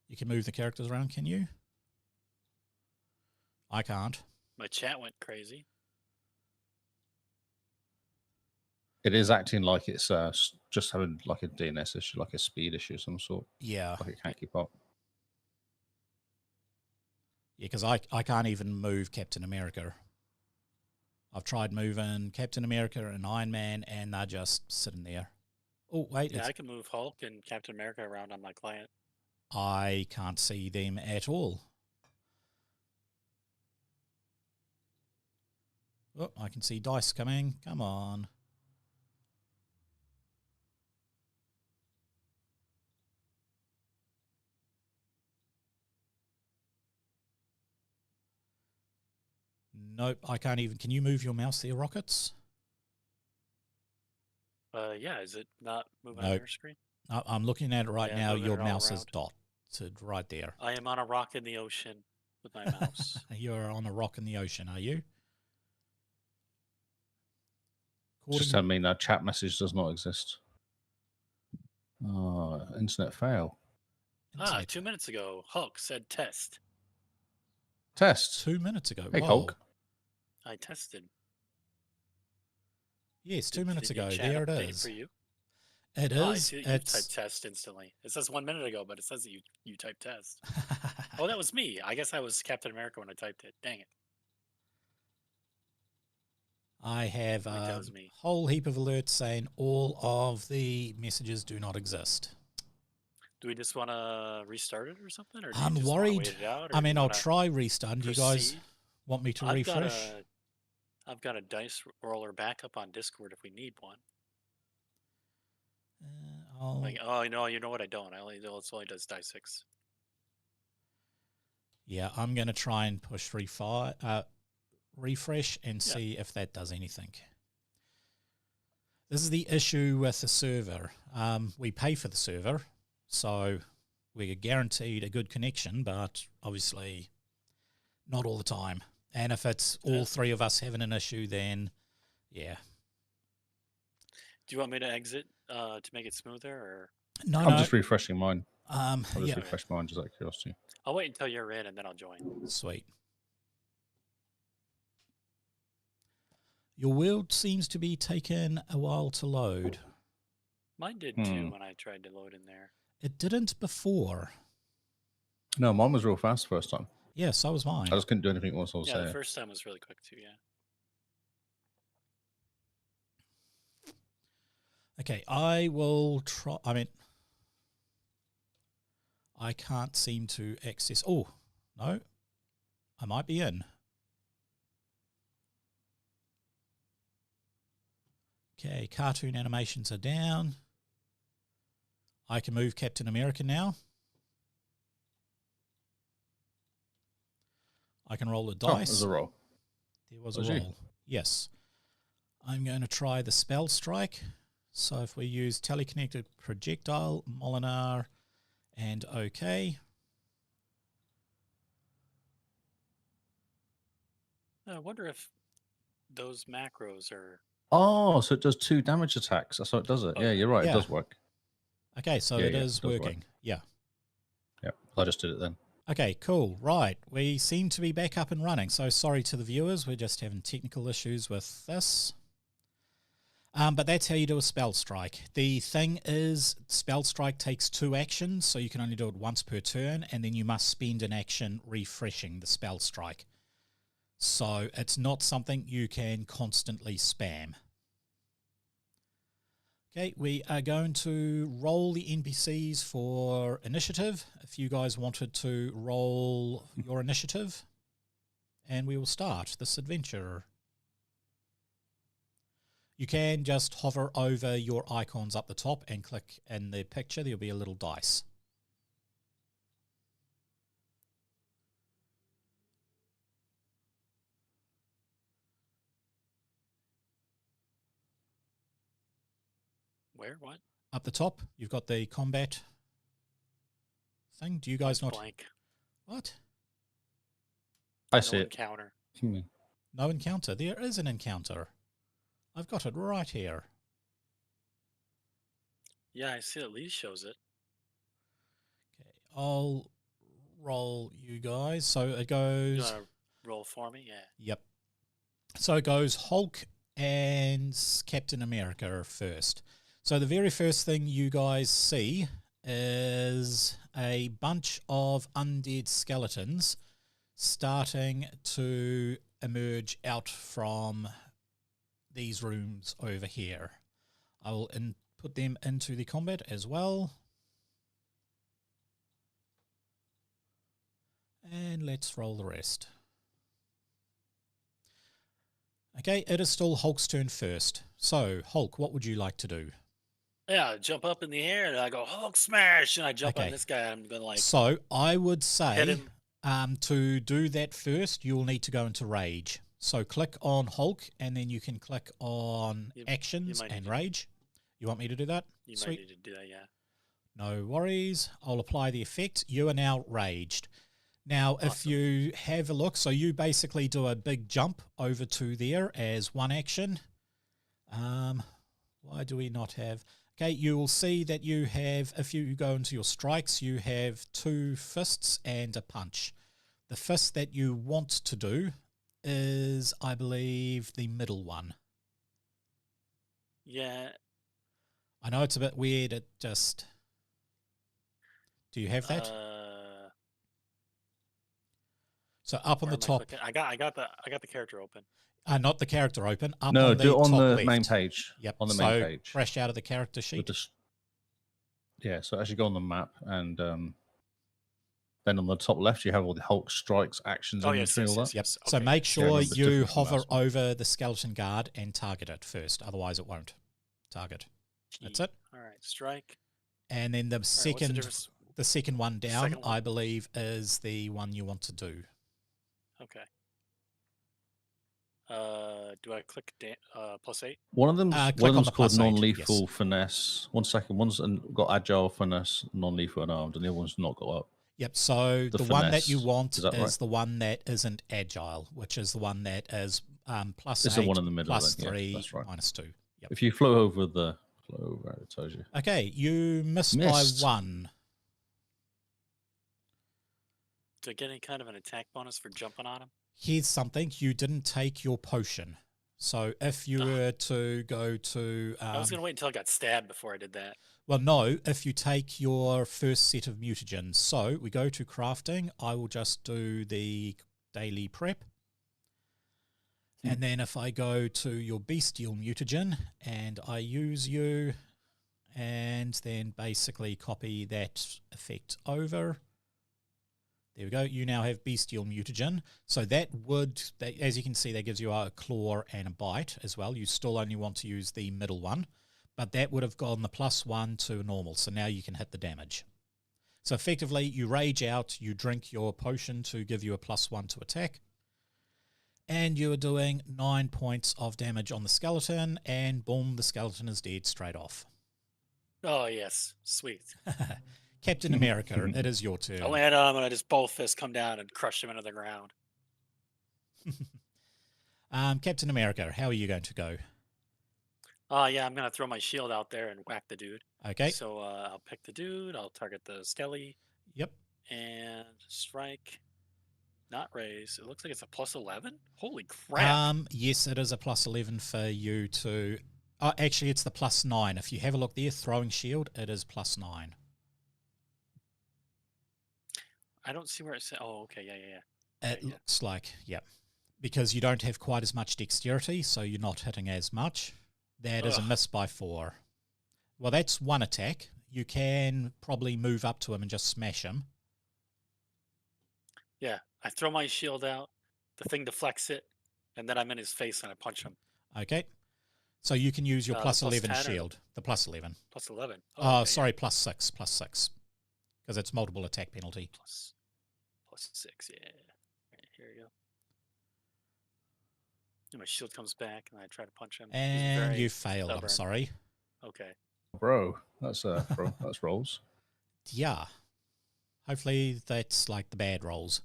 You can move the characters around, can you? I can't. My chat went crazy. It is acting like it's just having like a DNS issue, like a speed issue of some sort. Yeah. Like it can't keep up. Yeah, because I can't even move Captain America. I've tried moving Captain America and Iron Man, and they're just sitting there. Oh, wait. Yeah, I can move Hulk and Captain America around on my client. I can't see them at all. Oh, I can see dice coming. Come on. Nope, I can't even. Can you move your mouse there, Rockets? Yeah, is it not moving on Nope. your screen? I'm looking at it right Yeah, now. moving Your it all mouse is around. dotted right there. I am on a rock in the ocean with my mouse. You're on a rock in the ocean, are you? Just tell me that chat message does not exist. Oh, internet fail. 2 minutes ago, Hulk said test. Test. 2 minutes ago. Hey, Whoa. Hulk. I tested. Yes, 2 minutes Did your ago. chat there it update is. For you? It Oh, I is. see that you It's typed test instantly. It says 1 minute ago, but it says that you typed test. Oh, that was me. I guess I was Captain America when I typed it. Dang it. I have Like, that a was me. whole heap of alerts saying all of the messages do not exist. Do we just want to restart it or something? Or do I'm you just wanna worried. wait it out, or I do mean, you I'll wanna try restarting. Do you guys proceed? want me to I've refresh? got a dice roller backup on Discord if we need one. Like, oh, you know what? I don't. It only does die 6. Yeah, I'm going to try and push refresh and Yeah. see if that does anything. This is the issue with the server. We pay for the server, so we're guaranteed a good connection, but obviously not all the time. And if it's all three of us having an issue, then yeah. Do you want me to exit to make it smoother, or No, I'm just refreshing mine. I'll just yeah. refresh mine just out of curiosity. I'll wait until you're in and then I'll join. Sweet. Your world seems to be taking a while to load. Mine did too when I tried to load in there. It didn't before. No, mine was real fast first time. Yeah, so was mine. I just couldn't do anything once I was Yeah, the first time was really quick too, yeah. Okay, I will try. I mean, I can't seem to access. Oh, no. I might be in. Okay, cartoon animations are down. I can move Captain America now. I can roll a dice. Oh, there's a roll. There was a roll. Yes. I'm going to try the spell strike. So if we use teleconnected projectile, Molinar, and OK. I wonder if those macros are... Oh, so it does 2 damage attacks. That's how it does it. Yeah, you're right. Yeah. It does work. Okay, so it is working. Work. Yeah. Yep, I just did it then. Okay, cool. Right. We seem to be back up and running. So sorry to the viewers. We're just having technical issues with this. But that's how you do a spell strike. The thing is, spell strike takes 2 actions, so you can only do it once per turn, and then you must spend an action refreshing the spell strike. So it's not something you can constantly spam. Okay, we are going to roll the NPCs for initiative. If you guys wanted to roll your initiative, and we will start this adventure. You can just hover over your icons up the top and click in the picture. There'll be a little dice. Where? What? Up the top, you've got the combat thing. Do you guys not? Blank. What? I see it. Encounter. No encounter. There is an encounter. I've got it right here. Yeah, I see it. Lee shows it. Okay, I'll roll you guys. So it You goes... want to roll for me? Yeah. Yep. So it goes Hulk and Captain America first. So the very first thing you guys see is a bunch of undead skeletons starting to emerge out from these rooms over here. I will put them into the combat as well. And let's roll the rest. Okay, it is still Hulk's turn first. So, Hulk, what would you like to do? Yeah, jump up in the air and I go Hulk smash, and I jump on Okay. this guy. I'm gonna like So, I would hit say him. to do that first, you'll need to go into rage. So, click on Hulk, and then you can click on You actions might need and to- rage. You want me to do that? You Sweet. might need to do that, yeah. No worries. I'll apply the effect. You are now raged. Now, if Awesome. you have a look, so you basically do a big jump over to there as one action. Why do we not have... Okay, you will see that you have, if you go into your strikes, you have 2 fists and a punch. The fist that you want to do is, I believe, the middle one. Yeah. I know it's a bit weird. It just... Do you have that? So up on Where the am I top, clicking? I got the character open. not the character open. Up No, on the do it on top the left. main page. Yep. On the so main page. fresh out of the character sheet. With the yeah, so as you go on the map, and then on the top left, you have all the Hulk strikes, actions, Oh, and yes, all yes, that. Yep. yes. So Okay. make Yeah, sure remember, it's you different from hover last one. over the skeleton guard and target it first. Otherwise, it won't target. That's it. All right, strike. And then the All right, what's the second, difference? the second one down, second one? I believe, is the one you want to do. Okay. Do I click +8? One of them's Click one of on them's the called +8, non-lethal yes. finesse. One second, one's got agile finesse, non-lethal unarmed, and the other one's not got up. Yep. So The the one that you finesse, want is that right? the one that isn't agile, which is the one that is +8, It's the one in the middle. +3, Yeah, that's right. -2. Yep. If you flew over it tells you. Okay, you missed Missed. by 1. Do I get any kind of an attack bonus for jumping on him? Here's something. You didn't take your potion. So if you were to go to... I was going to wait until I got stabbed before I did that. well, no, if you take your first set of mutagens. So we go to crafting. I will just do the daily prep. And then if I go to your bestial mutagen and I use you and then basically copy that effect over. There we go. You now have bestial mutagen. So that would, as you can see, that gives you a claw and a bite as well. You still only want to use the middle one, but that would have gone the +1 to normal. So now you can hit the damage. So effectively, you rage out, you drink your potion to give you a +1 to attack, and you are doing 9 points of damage on the skeleton, and boom, the skeleton is dead straight off. Oh, yes. Sweet. Captain America, it is your turn. I land on him and I just both fists come down and crush him into the ground. Captain America, how are you going to go? Yeah, I'm going to throw my shield out there and whack the dude. Okay. So I'll pick the dude. I'll target the skelly. Yep. And strike. Not raise. It looks like it's a +11. Holy crap. Yes, it is a +11 for you to... actually, it's the +9. If you have a look there, throwing shield, it is +9. I don't see where it says. Oh, okay. Yeah. It looks like, yep. Because you don't have quite as much dexterity, so you're not hitting as much. That is a miss by 4. Well, that's one attack. You can probably move up to him and just smash him. Yeah. I throw my shield out. The thing deflects it. And then I'm in his face and I punch him. Okay. So you can use your The +11 +10 or- shield. The +11. +11. Oh, okay, sorry, +6. +6. Because it's multiple attack penalty. +6. Yeah. Right, here we go. And my shield comes back and I try to punch him. He's And very you failed, I'm stubborn. sorry. Okay. Bro, that's that's rolls. Yeah. Hopefully that's like the bad rolls.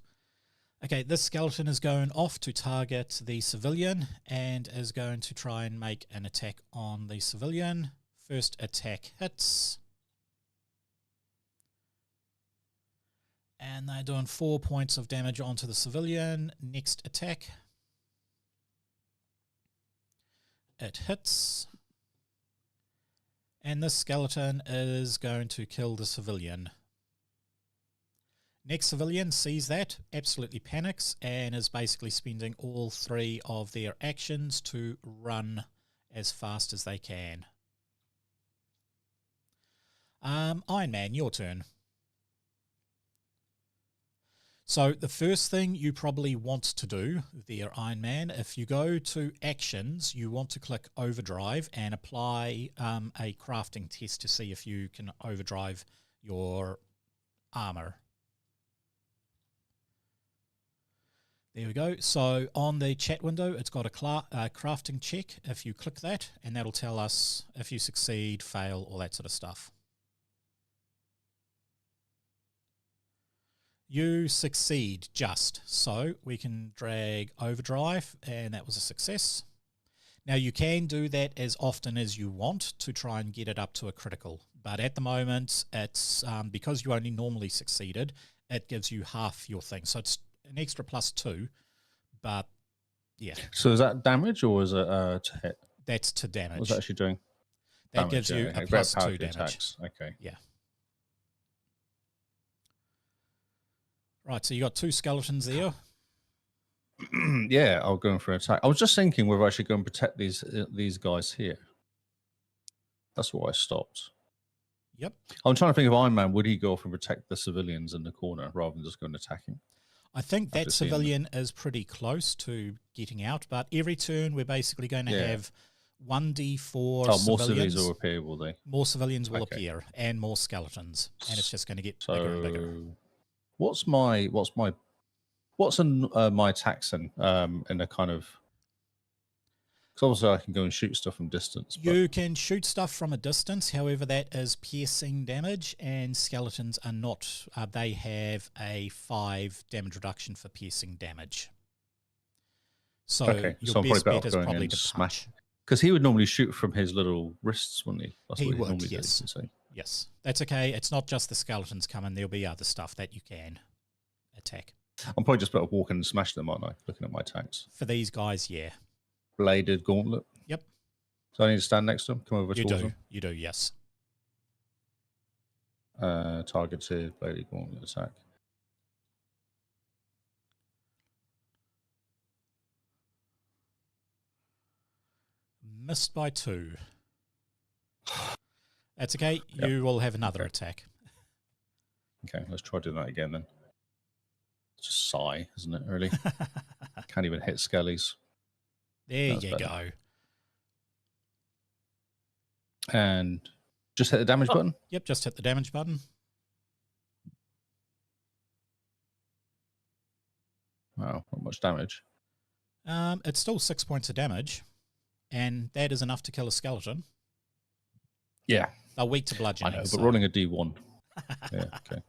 Okay, this skeleton is going off to target the civilian and is going to try and make an attack on the civilian. First attack hits. And they're doing 4 points of damage onto the civilian. Next attack. It hits. And this skeleton is going to kill the civilian. Next civilian sees that, absolutely panics, and is basically spending all 3 of their actions to run as fast as they can. Iron Man, your turn. So the first thing you probably want to do there, Iron Man, if you go to actions, you want to click overdrive and apply a crafting test to see if you can overdrive your armor. There we go. So on the chat window, it's got a crafting check. If you click that, and that'll tell us if you succeed, fail, all that sort of stuff. You succeed just. So we can drag overdrive, and that was a success. Now you can do that as often as you want to try and get it up to a critical. But at the moment, it's because you only normally succeeded, it gives you half your thing. So it's an extra +2, but yeah. So is that damage or is it to hit? That's to damage. What's that actually doing? That Damage, gives you yeah, a very +2 powerful damage. attacks. Okay. Yeah. Right, so you got 2 skeletons there. Yeah, I'll go in for an attack. I was just thinking whether I should go and protect these guys here. That's why I stopped. Yep. I'm trying to think of Iron Man. Would he go off and protect the civilians in the corner rather than just go and attacking? I think that civilian is pretty close to getting out, but every turn we're basically going to have 1d4 more civilians. civilians will appear, will they? More civilians will appear, and more skeletons, and it's just going to get bigger and bigger. What's my attacks in a kind of? Because obviously I can go and shoot stuff from distance. You can shoot stuff from a distance. However, that is piercing damage, and skeletons are not. They have a 5 damage reduction for piercing damage. So your best bet is probably to punch. Because he would normally shoot from his little wrists, wouldn't he? That's he what would, normally yes. does, Yes, that's okay. It's not just the skeletons coming. There'll be other stuff that you can attack. I'm probably just better walking and smash them, aren't I? Looking at my attacks. For these guys, yeah. Bladed gauntlet. Yep. So I need to stand next to them? Come over towards them? You do, yes. Targeted bladed gauntlet attack. Missed by 2. That's okay. Yep. You will have another attack. Okay, let's try doing that again then. It's just sigh, isn't it, really? Can't even hit skellies. There you go. And just hit the damage button? Yep, just hit the damage button. Wow, not much damage. It's still 6 points of damage, and that is enough to kill a skeleton. Yeah. They're weak to bludgeoning. I know, but rolling a D1. Yeah, okay.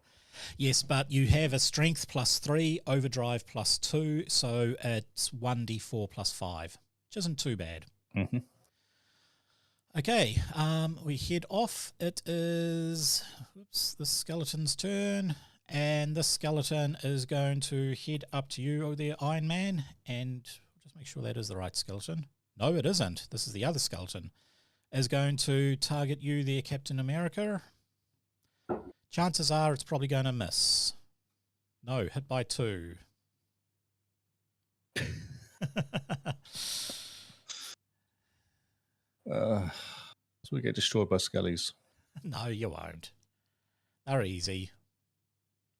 Yes, but you have a strength +3, overdrive +2, so it's 1d4 +5, which isn't too bad. Mm-hmm. Okay, we head off. It is the skeleton's turn, and this skeleton is going to head up to you, oh there, Iron Man, and just make sure that is the right skeleton. No, it isn't. This is the other skeleton. Is going to target you there, Captain America. Chances are it's probably going to miss. No, hit by 2. So we get destroyed by skellies. No, you won't. They're easy.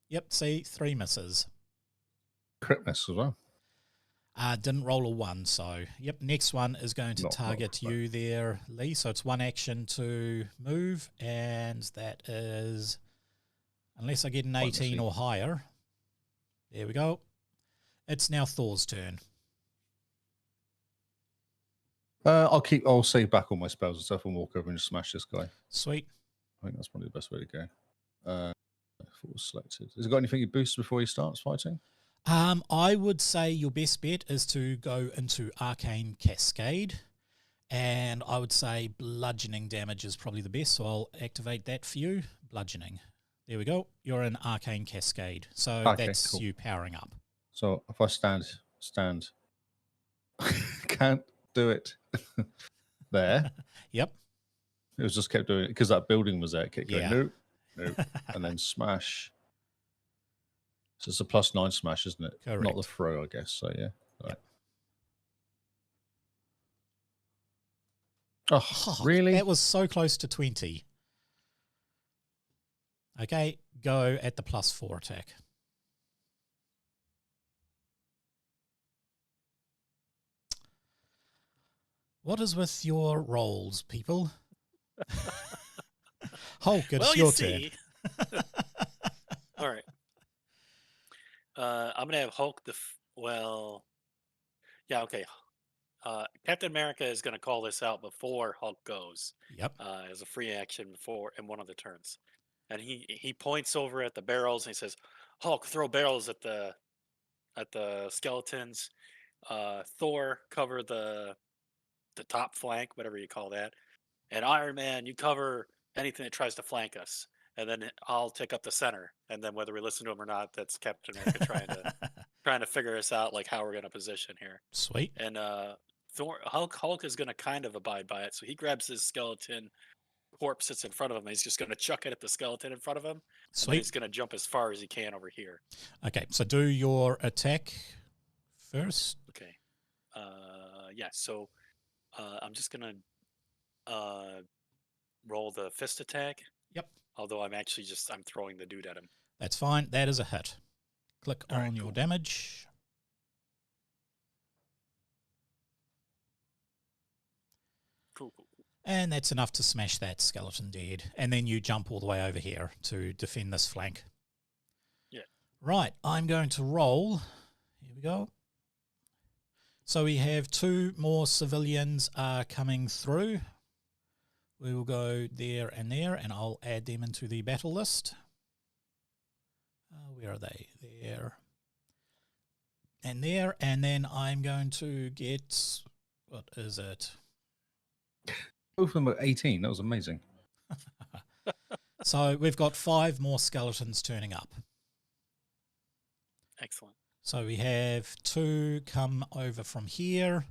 Yep, see, 3 misses. Crit miss as well. Didn't roll a 1, so yep. Next one is going to target you there, Lee. So it's 1 action to move, and that is, unless I get an 18 or higher. There we go. It's now Thor's turn. I'll save back all my spells and stuff and walk over and just smash this guy. Sweet. I think that's probably the best way to go. If it was selected. Has it got anything you boost before he starts fighting? I would say your best bet is to go into Arcane Cascade, and I would say bludgeoning damage is probably the best, so I'll activate that for you. Bludgeoning. There we go. You're in Arcane Cascade, so okay, that's cool. you powering up. So if I stand, can't do it there. Yep. It was just kept doing it because that building was there. It kept going, Yeah. nope, and then smash. So it's a +9 smash, isn't it? Correct. Not the throw, I guess. So yeah. Right. Yep. Oh, Oh, really? That was so close to 20. Okay, go at the +4 attack. What is with your rolls, people? Hulk, it's Well, you your turn. see. All right. I'm gonna have Hulk. Yeah, okay. Captain America is gonna call this out before Hulk goes, Yep. as a free action before in one of the turns, and he points over at the barrels and he says, "Hulk, throw barrels at the skeletons. Thor, cover the top flank, whatever you call that, and Iron Man, you cover anything that tries to flank us." And then I'll take up the center. And then whether we listen to him or not, that's Captain America trying to figure us out, like how we're going to position here. Sweet. And Hulk is going to kind of abide by it. So he grabs his skeleton corpse that's in front of him. And he's just going to chuck it at the skeleton in front of him. And then Sweet. he's going to jump as far as he can over here. Okay, so do your attack first. Okay. Yeah. So I'm just going to roll the fist attack. Yep. Although I'm throwing the dude at him. That's fine. That is a hit. Click All on right, your cool. damage. Cool. And that's enough to smash that skeleton dead. And then you jump all the way over here to defend this flank. Yeah. Right, I'm going to roll. Here we go. So we have 2 more civilians coming through. We will go there, and I'll add them into the battle list. Where are they? There. And there, and then I'm going to get, what is it? Both of them are 18. That was amazing. So we've got 5 more skeletons turning up. Excellent. So we have 2 come over from here,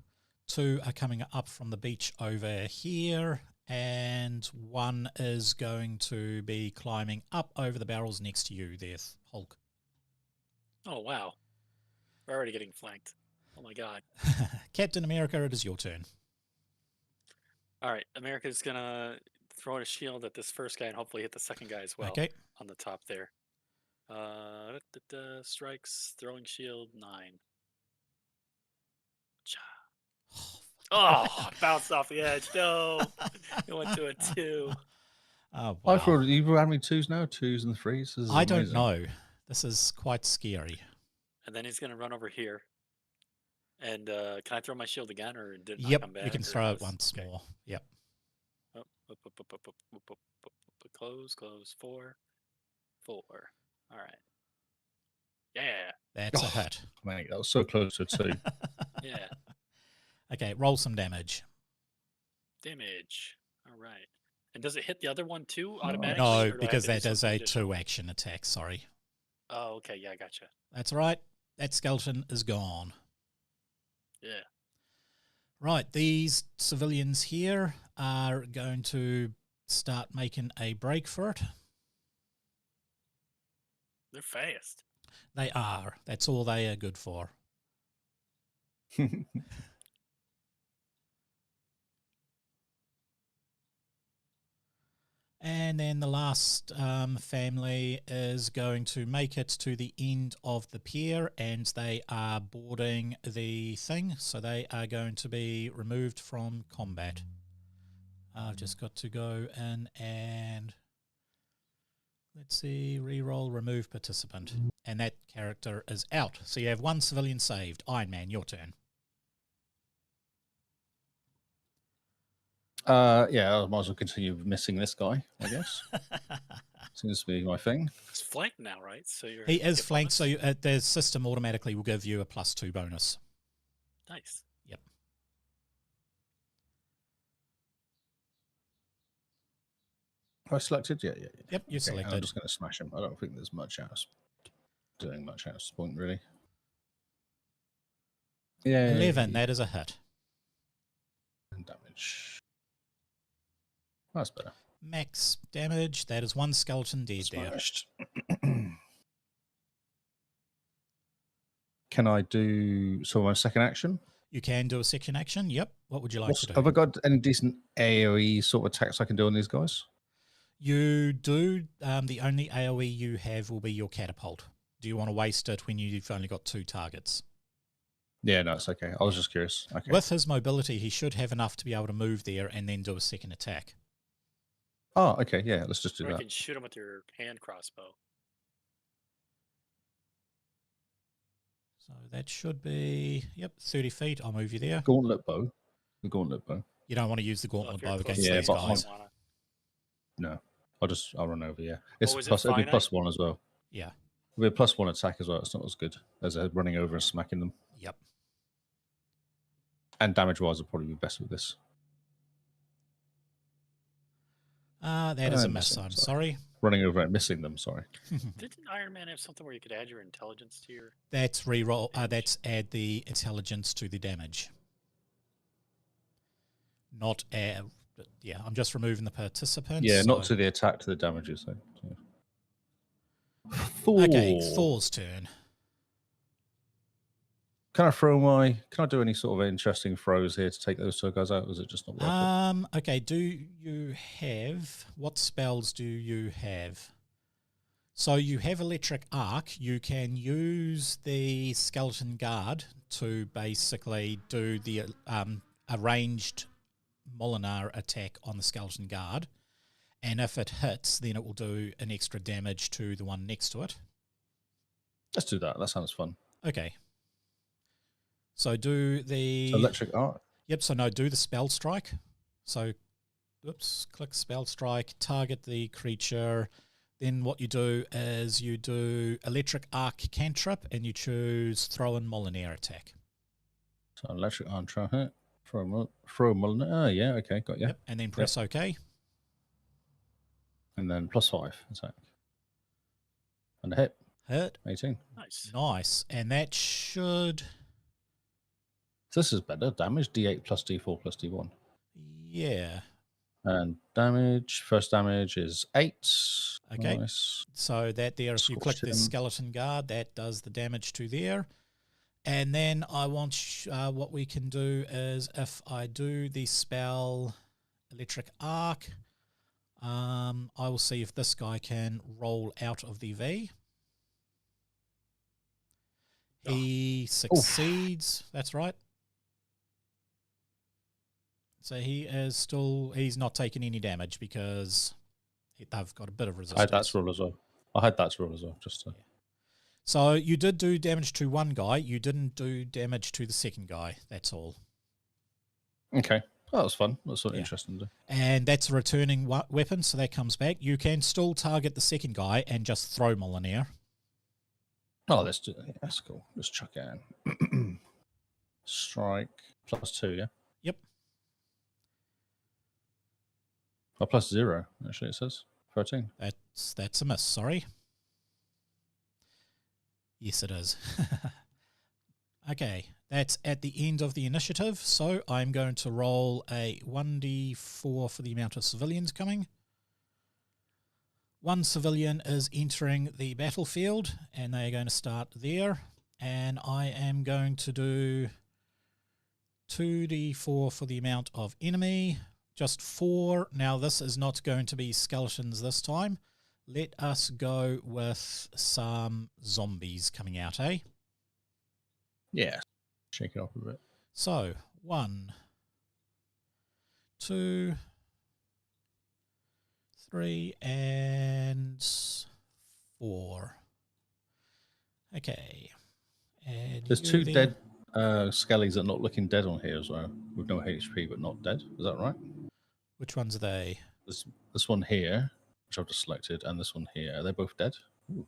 2 are coming up from the beach over here, and 1 is going to be climbing up over the barrels next to you there, Hulk. Oh, wow. We're already getting flanked. Oh, my God. Captain America, it is your turn. All right. America's going to throw in a shield at this first guy and hopefully hit the second guy as well. Okay. On the top there. Strikes, throwing shield, 9. Oh, bounced off the edge. No. It went to a 2. Oh, I wow. thought you were having 2s now, 2s and 3s. This is I don't amazing. know. This is quite scary. And then he's going to run over here. And can I throw my shield again, or did it Yep, come back? you can or throw it was- once okay. more. Yep. Close. 4. All right. Yeah. That's a Oh. hit. Mate, that was so close to a 2. Yeah. Okay, roll some damage. Damage. All right. And does it hit the other one too automatically? No, or do I have because to do that is something a additional? 2-action attack, sorry. Oh, okay. Yeah, I gotcha. That's all right. That skeleton is gone. Yeah. Right, these civilians here are going to start making a break for it. They're fast. They are. That's all they are good for. And then the last family is going to make it to the end of the pier, and they are boarding the thing, so they are going to be removed from combat. I've just got to go in and, let's see, reroll, remove participant. And that character is out. So you have 1 civilian saved. Iron Man, your turn. Yeah, I might as well continue missing this guy, I guess. Seems to be my thing. It's flanked now, right? So you're. He is get flanked, so bonus? the system automatically will give you a +2 bonus. Nice. Yep. Have I selected? Yeah. Yep, you Okay, selected. I'm just going to smash him. I don't think there's much else doing much out of this point, really. Yeah. 11, that is a hit. Damage. That's better. Max damage, that is 1 skeleton dead there. Smashed. Can I do my second action? You can do a second action. Yep. What would you like to do? Have I got any decent AoE sort of attacks I can do on these guys? You do. The only AoE you have will be your catapult. Do you want to waste it when you've only got 2 targets? Yeah, no, it's okay. I was just curious. Okay. With his mobility, he should have enough to be able to move there and then do a second attack. Oh, okay. Yeah, let's just do Or you that. can shoot him with your hand crossbow. So that should be, 30 feet. I'll move you there. Gauntlet bow. The gauntlet bow. You don't want to use the Well, gauntlet if you're bow close against to Yeah, these it, but you guys. might wanna- No, I'll run over. Yeah, it's was it, plus. It'll be finite? +1 as well. Yeah. It'll be a +1 attack as well. It's not as good as running over and smacking them. Yep. And damage-wise, will probably be best with this. That is a I'm miss. missing, I'm sorry. sorry. Running over and missing them. Sorry. Didn't Iron Man have something where you could add your intelligence to your? That's reroll. That's add the intelligence to the damage. Not add. Yeah, I'm just removing the participants. Yeah, not so- to the attack, to the damages. So. Thor. Okay, Thor's turn. Can I do any sort of interesting throws here to take those 2 guys out? Or is it just not worth it? Okay, what spells do you have? So you have electric arc. You can use the skeleton guard to basically do the arranged Molinar attack on the skeleton guard. And if it hits, then it will do an extra damage to the one next to it. Let's do that. That sounds fun. Okay. So do the... Electric arc. Yep, so no, do the spell strike. So, click spell strike, target the creature. Then what you do is you do electric arc cantrip and you choose throw in Molinar attack. So electric arc, try hit. Throw Molinar. Oh, yeah, okay, got you. Yep, and then press OK. And then +5 attack. And a hit. Hit. 18. Nice. Nice. And that should... So this is better. Damage, D8 plus D4 plus D1. Yeah. And damage, first damage is 8. Okay. Nice. So that there, if you click Scorched the him. skeleton guard, that does the damage to there. And then I want, what we can do is if I do the spell electric arc, I will see if this guy can roll out of the V. He succeeds. That's right. So he's not taking any damage because they've got a bit of I resistance. had that to roll as well. Just to... So you did do damage to one guy. You didn't do damage to the second guy. That's all. Okay. Oh, that was fun. That's sort of Yeah. interesting to do. And that's a returning weapon, so that comes back. You can still target the second guy and just throw Molinar. Oh, let's do that. Yeah, that's cool. Let's chuck it in. Strike +2, yeah? Yep. Oh, +0, actually, it says. 13. That's a miss, sorry. Yes, it is. Okay, that's at the end of the initiative, so I'm going to roll a 1d4 for the amount of civilians coming. 1 civilian is entering the battlefield, and they are going to start there. And I am going to do 2d4 for the amount of enemy, just 4. Now, this is not going to be skeletons this time. Let us go with some zombies coming out, eh? Yeah. Shake it up a bit. So, 1, 2, 3, and 4. Okay. And There's you 2 then- dead skellies that are not looking dead on here as well, with no HP but not dead. Is that right? Which ones are they? This one here, which I've just selected, and this one here. Are they both dead? Ooh.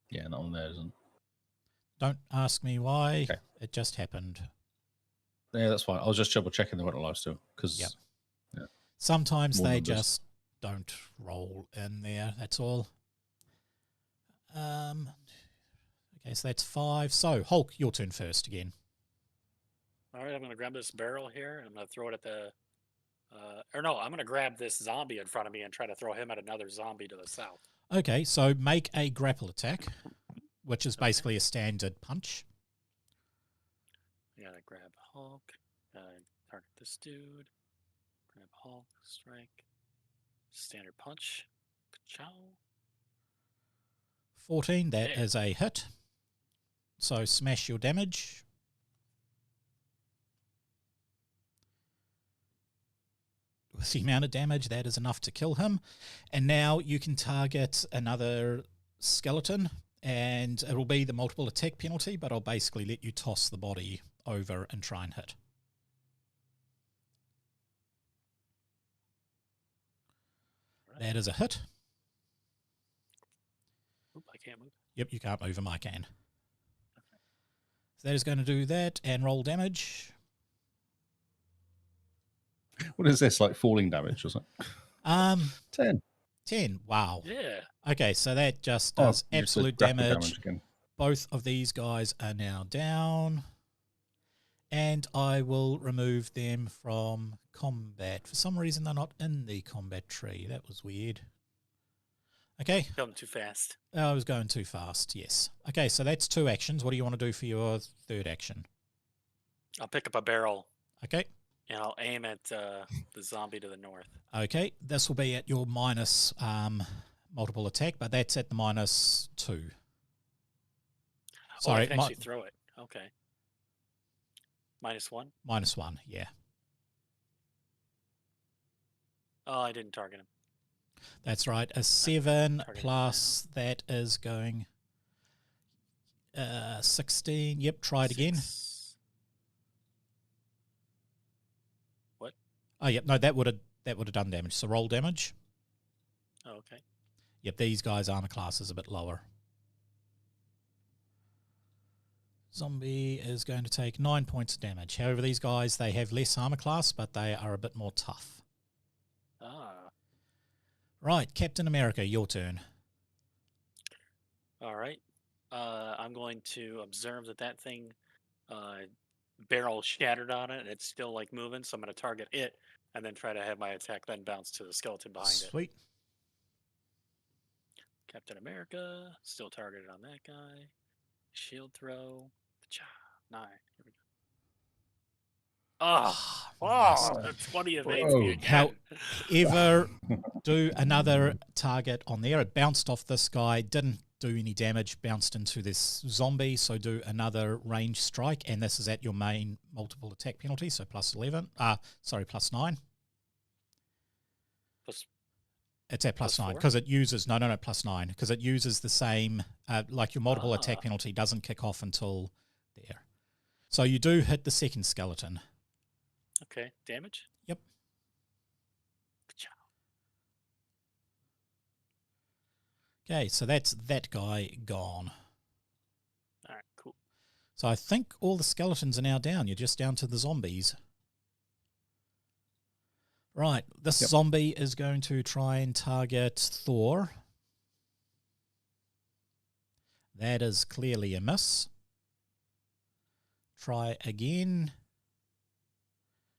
Yeah, that one there isn't. Don't ask me why. Okay. It just happened. Yeah, that's fine. I was just double checking they weren't alive still, because Yep. Sometimes More they numbers. just don't roll in there. That's all. Okay, so that's 5. So, Hulk, your turn first again. All right, I'm going to grab this barrel here and I'm going to throw it at the. I'm going to grab this zombie in front of me and try to throw him at another zombie to the south. Okay, so make a grapple attack, which is basically a standard punch. Gotta grab Hulk. Gotta target this dude. Grab Hulk. Strike. Standard punch. Ciao. 14, that There. is a hit. So smash your damage. With the amount of damage, that is enough to kill him. And now you can target another skeleton, and it'll be the multiple attack penalty, but I'll basically let you toss the body over and try and hit. That is a hit. Oop, I can't move. Yep, you can't move him, I can. So that is going to do that and roll damage. What is this, like falling damage or something? 10. 10. Wow. Yeah. Okay, so that just does you said absolute grapple damage. again. Both of these guys are now down. And I will remove them from combat. For some reason, they're not in the combat tree. That was weird. Okay. Going too fast. I was going too fast, yes. Okay, so that's 2 actions. What do you want to do for your third action? I'll pick up a barrel Okay. and I'll aim at the zombie to the north. Okay, this will be at your minus multiple attack, but that's at the -2. Oh, I Sorry, can actually throw it. Okay. -1? -1, yeah. Oh, I didn't target him. That's right. A 7 Target plus that is going 16. Yep, try it again. 6. What? Oh, yep. No, that would have done damage. So roll damage. Oh, okay. Yep, these guys' armor class is a bit lower. Zombie is going to take 9 points of damage. However, these guys, they have less armor class, but they are a bit more tough. Ah. Right, Captain America, your turn. All right. I'm going to observe that thing barrel shattered on it and it's still like moving, so I'm going to target it and then try to have my attack then bounce to the skeleton behind it. Sweet. Captain America, still targeted on that guy. Shield throw. 9. Here we go. Oh, that's 20 evades me again. However, do another target on there. It bounced off this guy, didn't do any damage, bounced into this zombie, so do another range strike, and this is at your main multiple attack penalty, so +11. Plus 9. It's at plus 9 because it uses plus 9 because it uses the same like your multiple attack penalty doesn't kick off until there. So you do hit the second skeleton. Okay, damage? Yep. Okay, so that's that guy gone. All right, cool. So I think all the skeletons are now down. You're just down to the zombies. Right, this zombie is going to try and target Thor. That is clearly a miss. Try again.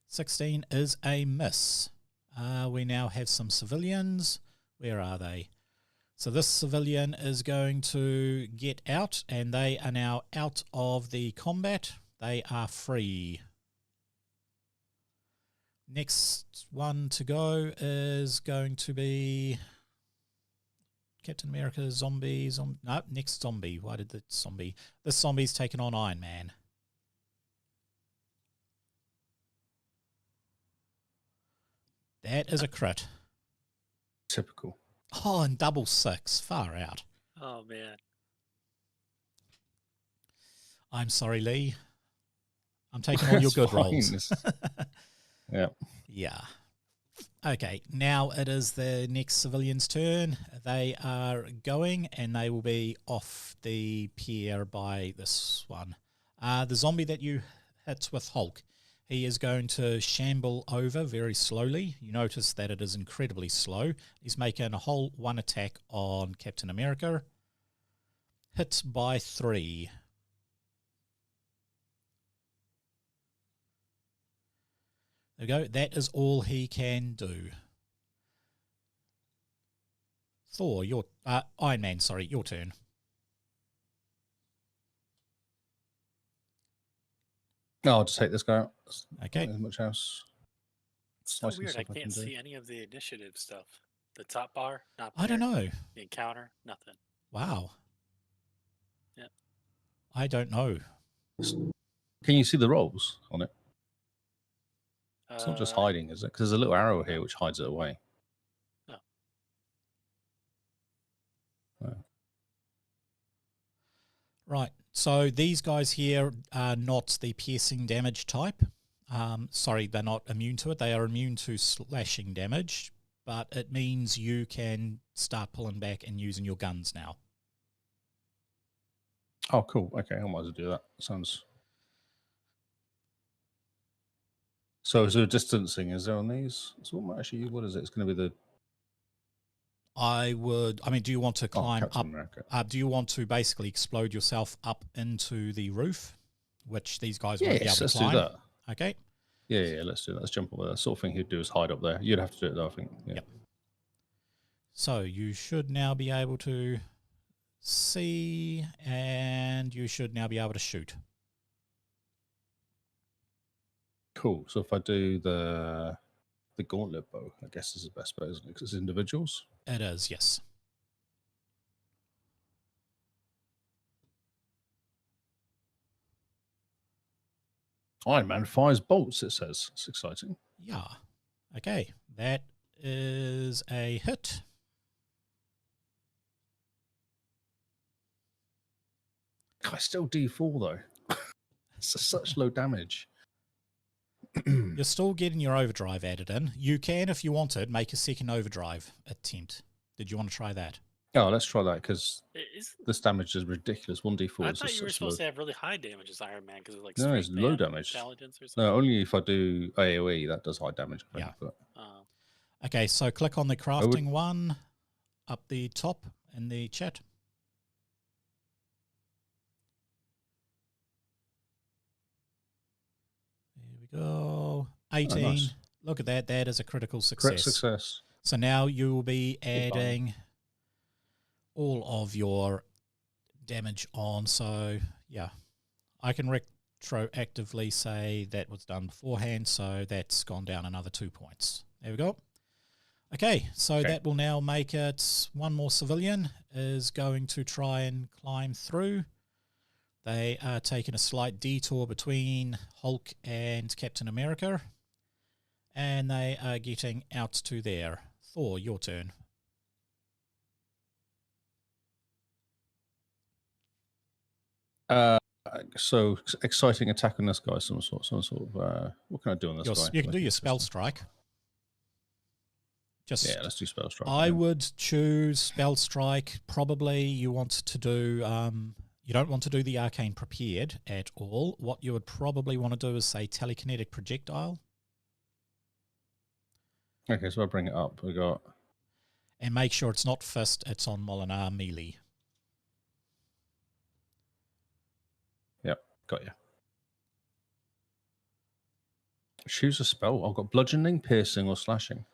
16 is a miss. We now have some civilians. Where are they? So this civilian is going to get out, and they are now out of the combat. They are free. Next one to go is going to be Captain America zombie. No, next zombie. Why did the zombie? This zombie's taken on Iron Man. That is a crit. Typical. Oh, and double 6. Far out. Oh, man. I'm sorry, Lee. I'm taking all your good rolls. Yeah. Yeah. Okay, now it is the next civilian's turn. They are going, and they will be off the pier by this one. The zombie that you hit with Hulk, he is going to shamble over very slowly. You notice that it is incredibly slow. He's making a whole 1 attack on Captain America. Hit by 3. There we go. That is all he can do. Thor, your Iron Man, sorry, your turn. No, I'll just take this guy out. Okay. As much else. It's so slicing weird. I stuff I can't can do. see any of the initiative stuff. The top bar, not I don't there. know. The encounter, nothing. Wow. Yeah. I don't know. Can you see the rolls on it? It's not just Uh, hiding, is it? Because there's a little arrow here which hides it away. No. Oh. Right. So these guys here are not the piercing damage type. Sorry, they're not immune to it. They are immune to slashing damage, but it means you can start pulling back and using your guns now. Oh, cool. Okay, I might as well do that. Sounds. So is there distancing? Is there on these? So what is it? It's going to be the. Do you want to climb Captain up? America. Do you want to basically explode yourself up into the roof, which these guys won't be able to let's climb? do that. Okay. Yeah, let's do that. Let's jump over there. Sort of thing he'd do is hide up there. You'd have to do it though, I think. Yeah. Yep. So you should now be able to see, and you should now be able to shoot. Cool. So if I do the gauntlet bow, I guess is the best bow, isn't it? Because it's individuals. It is, yes. Iron Man fires bolts, it says. It's exciting. Yeah. Okay. That is a hit. God, still D4 though. It's such low damage. You're still getting your overdrive added in. You can, if you wanted, make a second overdrive attempt. Did you want to try that? Oh, let's try that because Isn't- this damage is ridiculous. 1d4 I is thought just you were such supposed low. to have really high damage as Iron Man because of like No, it's strength low and damage. intelligence or something. No, only if I do AoE, that does high damage. I think, Yeah. But Okay, so click on the crafting one up the top in the chat. There we go. 18. Oh, nice. Look at that. That is a critical success. Correct success. So now you will be Good fun. adding all of your damage on. So, yeah, I can retroactively say that was done beforehand. So that's gone down another 2 points. There we go. Okay, so that will now make it one more civilian is going to try and climb through. They are taking a slight detour between Hulk and Captain America. And they are getting out to there. Thor, your turn. So exciting attack on this guy. Some sort of. What can I do on this guy? You can do your spell strike. Yeah, let's do spell strike. I would choose spell strike. Probably you want to do. You don't want to do the arcane prepared at all. What you would probably want to do is say telekinetic projectile. Okay, so I bring it up. We got. And make sure it's not fist, it's on Molinar melee. Yep, got you. Choose a spell. I've got bludgeoning, piercing, or slashing.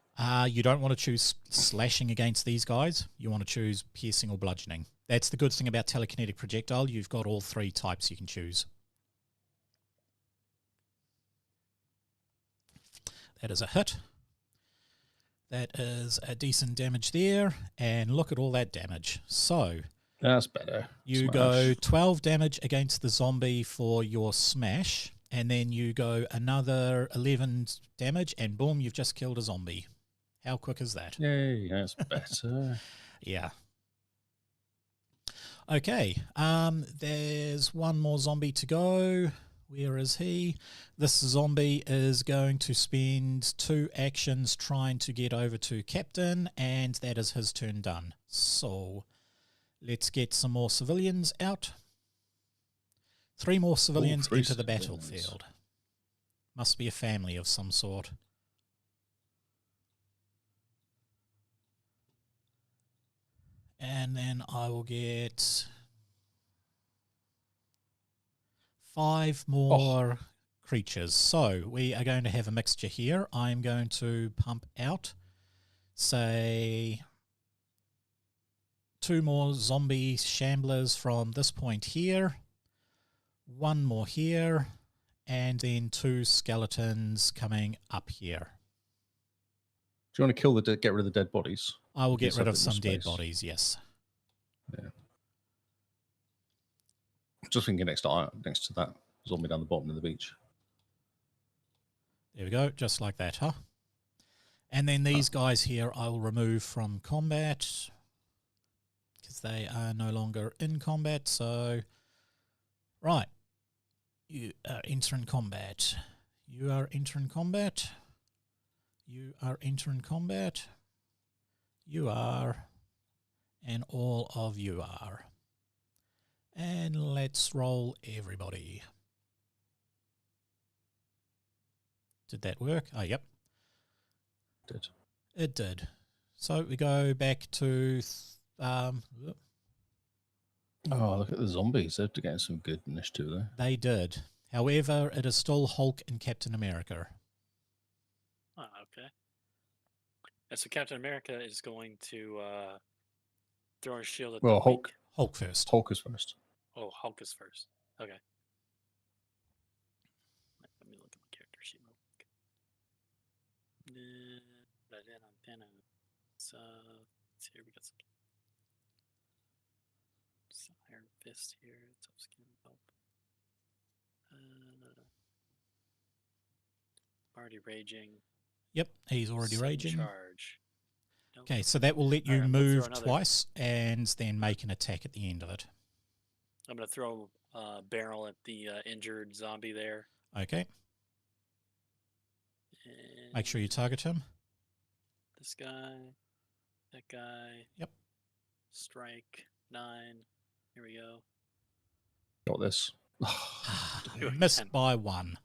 You don't want to choose slashing against these guys. You want to choose piercing or bludgeoning. That's the good thing about telekinetic projectile. You've got all three types you can choose. That is a hit. That is a decent damage there. And look at all that damage. So That's better. you Smash. go 12 damage against the zombie for your smash. And then you go another 11 damage. And boom, you've just killed a zombie. How quick is that? Yay, that's better. Yeah. Okay. There's one more zombie to go. Where is he? This zombie is going to spend 2 actions trying to get over to Captain, and that is his turn done. So let's get some more civilians out. 3 more civilians Ooh, 3 into the civilians. battlefield. Must be a family of some sort. And then I will get 5 more creatures. So we are going to have a mixture here. I'm going to pump out, say, 2 more zombie shamblers from this point here, 1 more here, and then 2 skeletons coming up here. Do you want to get rid of the dead bodies? I will Give get rid of yourself a some bit more dead space. bodies, yes. Yeah. Just thinking next to that zombie down the bottom of the beach. There we go, just like that, huh? And then these guys here I will remove from combat because they are no longer in combat. So, right, you are entering combat. You are entering combat. You are entering combat. You are, and all of you are. And let's roll everybody. Did that work? Oh, yep. It did. So we go back to... Oh, look at the zombies. They're getting some good initiative there. They did. However, it is still Hulk and Captain America. Oh, okay. And so Captain America is going to throw his shield at the Well, Hulk. weak. Hulk first. Hulk is first. Oh, Hulk is first. Okay. Let me look at my character sheet real quick. So, let's see here. We got some Iron Fist here. Tough skin help. Already raging. Yep, he's already Sudden raging. Charge. Nope. Okay, so that will let you Alright, I'm gonna throw move another- twice and then make an attack at the end of it. I'm going to throw a barrel at the injured zombie there. Okay, make sure you And target him. This guy. That guy. Yep. Strike. 9. Here we go. Got this. You Dude, missed 10. by 1.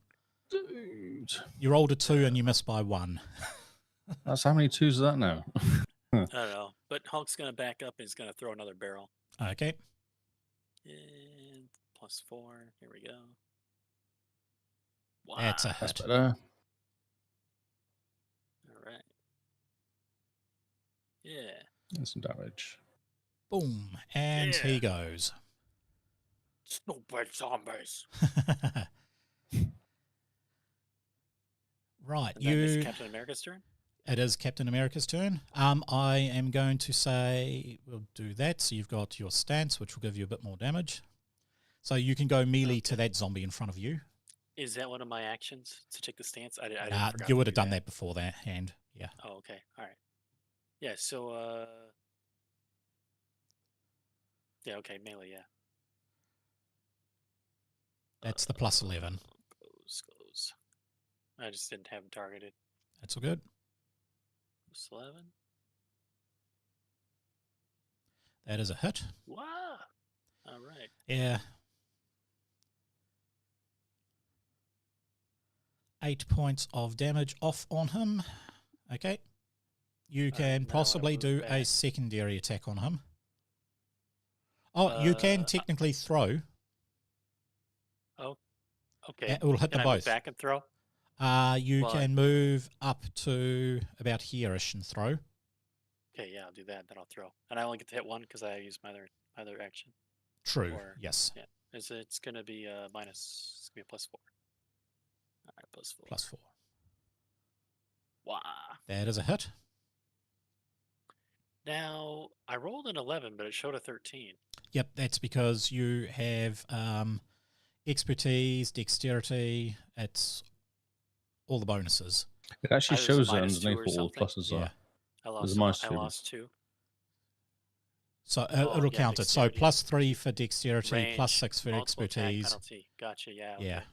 Dude. You rolled a 2 and you missed by 1. That's how many 2s is that now? I don't know. But Hulk's going to back up and he's going to throw another barrel. Okay, And +4. Here we go. Wow. that's a That's hit. better. All right. Yeah. That's some damage. Boom, and Yeah. he goes. Stupid zombies. Right, And then it's you. Captain America's turn? It is Captain America's turn. I am going to say we'll do that. So you've got your stance, which will give you a bit more damage. So you can go melee to that zombie in front of you. Is that one of my actions to take the stance? I forgot You to would have do done that before that hand. Yeah. Oh, okay. All right. Yeah, so yeah, okay, melee, yeah. That's the +11. Goes. I just didn't have him targeted. That's all good. +11. That is a hit. Wow. All right. Yeah. 8 points of damage off on him. Okay. You right, can now I wanna possibly move do a back. secondary attack on him. Oh, you can technically throw. Okay. It will hit Can the I move both. back and throw? You Well, can move up to about here-ish and throw. Okay, yeah, I'll do that. Then I'll throw. And I only get to hit one because I use my other action. True. Or- Yes. Yeah. It's going to be minus. It's going to be a +4. All right, +4. +4. Wow. That is a hit. Now, I rolled an 11, but it showed a 13. Yep, that's because you have expertise, dexterity. It's all the bonuses. It actually There's a shows it -2 underneath or what all the something. pluses Yeah. are. I There's lost, a I -2. lost 2. So Oh, it'll yeah, count it. So dexterity. +3 for dexterity, Range, +6 for multiple attack expertise. penalty. Gotcha, yeah. Yeah.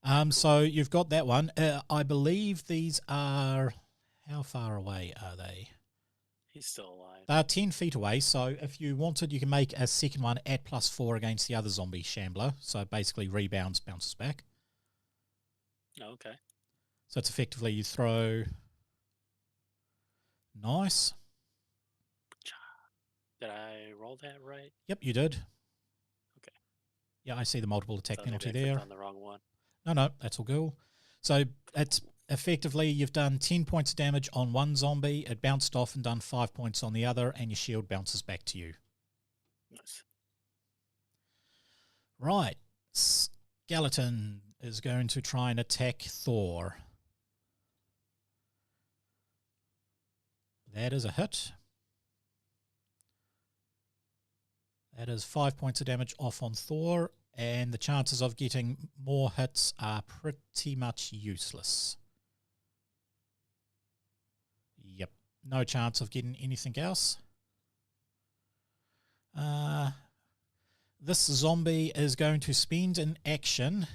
okay. So you've got that one. I believe these are... How far away are they? He's still alive. They're 10 feet away, so if you wanted, you can make a second one at +4 against the other zombie shambler. So basically rebounds, bounces back. Oh, okay. So it's effectively you throw... Nice. Did I roll that right? Yep, you did. Okay. Yeah, I see the multiple attack Thought maybe penalty I clicked there. on the wrong one. No, that's all cool. So it's effectively you've done 10 points of damage on one zombie, it bounced off and done 5 points on the other, and your shield bounces back to you. Nice. Right. Skeleton. is going to try and attack Thor. That is a hit. That is 5 points of damage off on Thor, and the chances of getting more hits are pretty much useless. Yep, no chance of getting anything else. This zombie is going to spend an action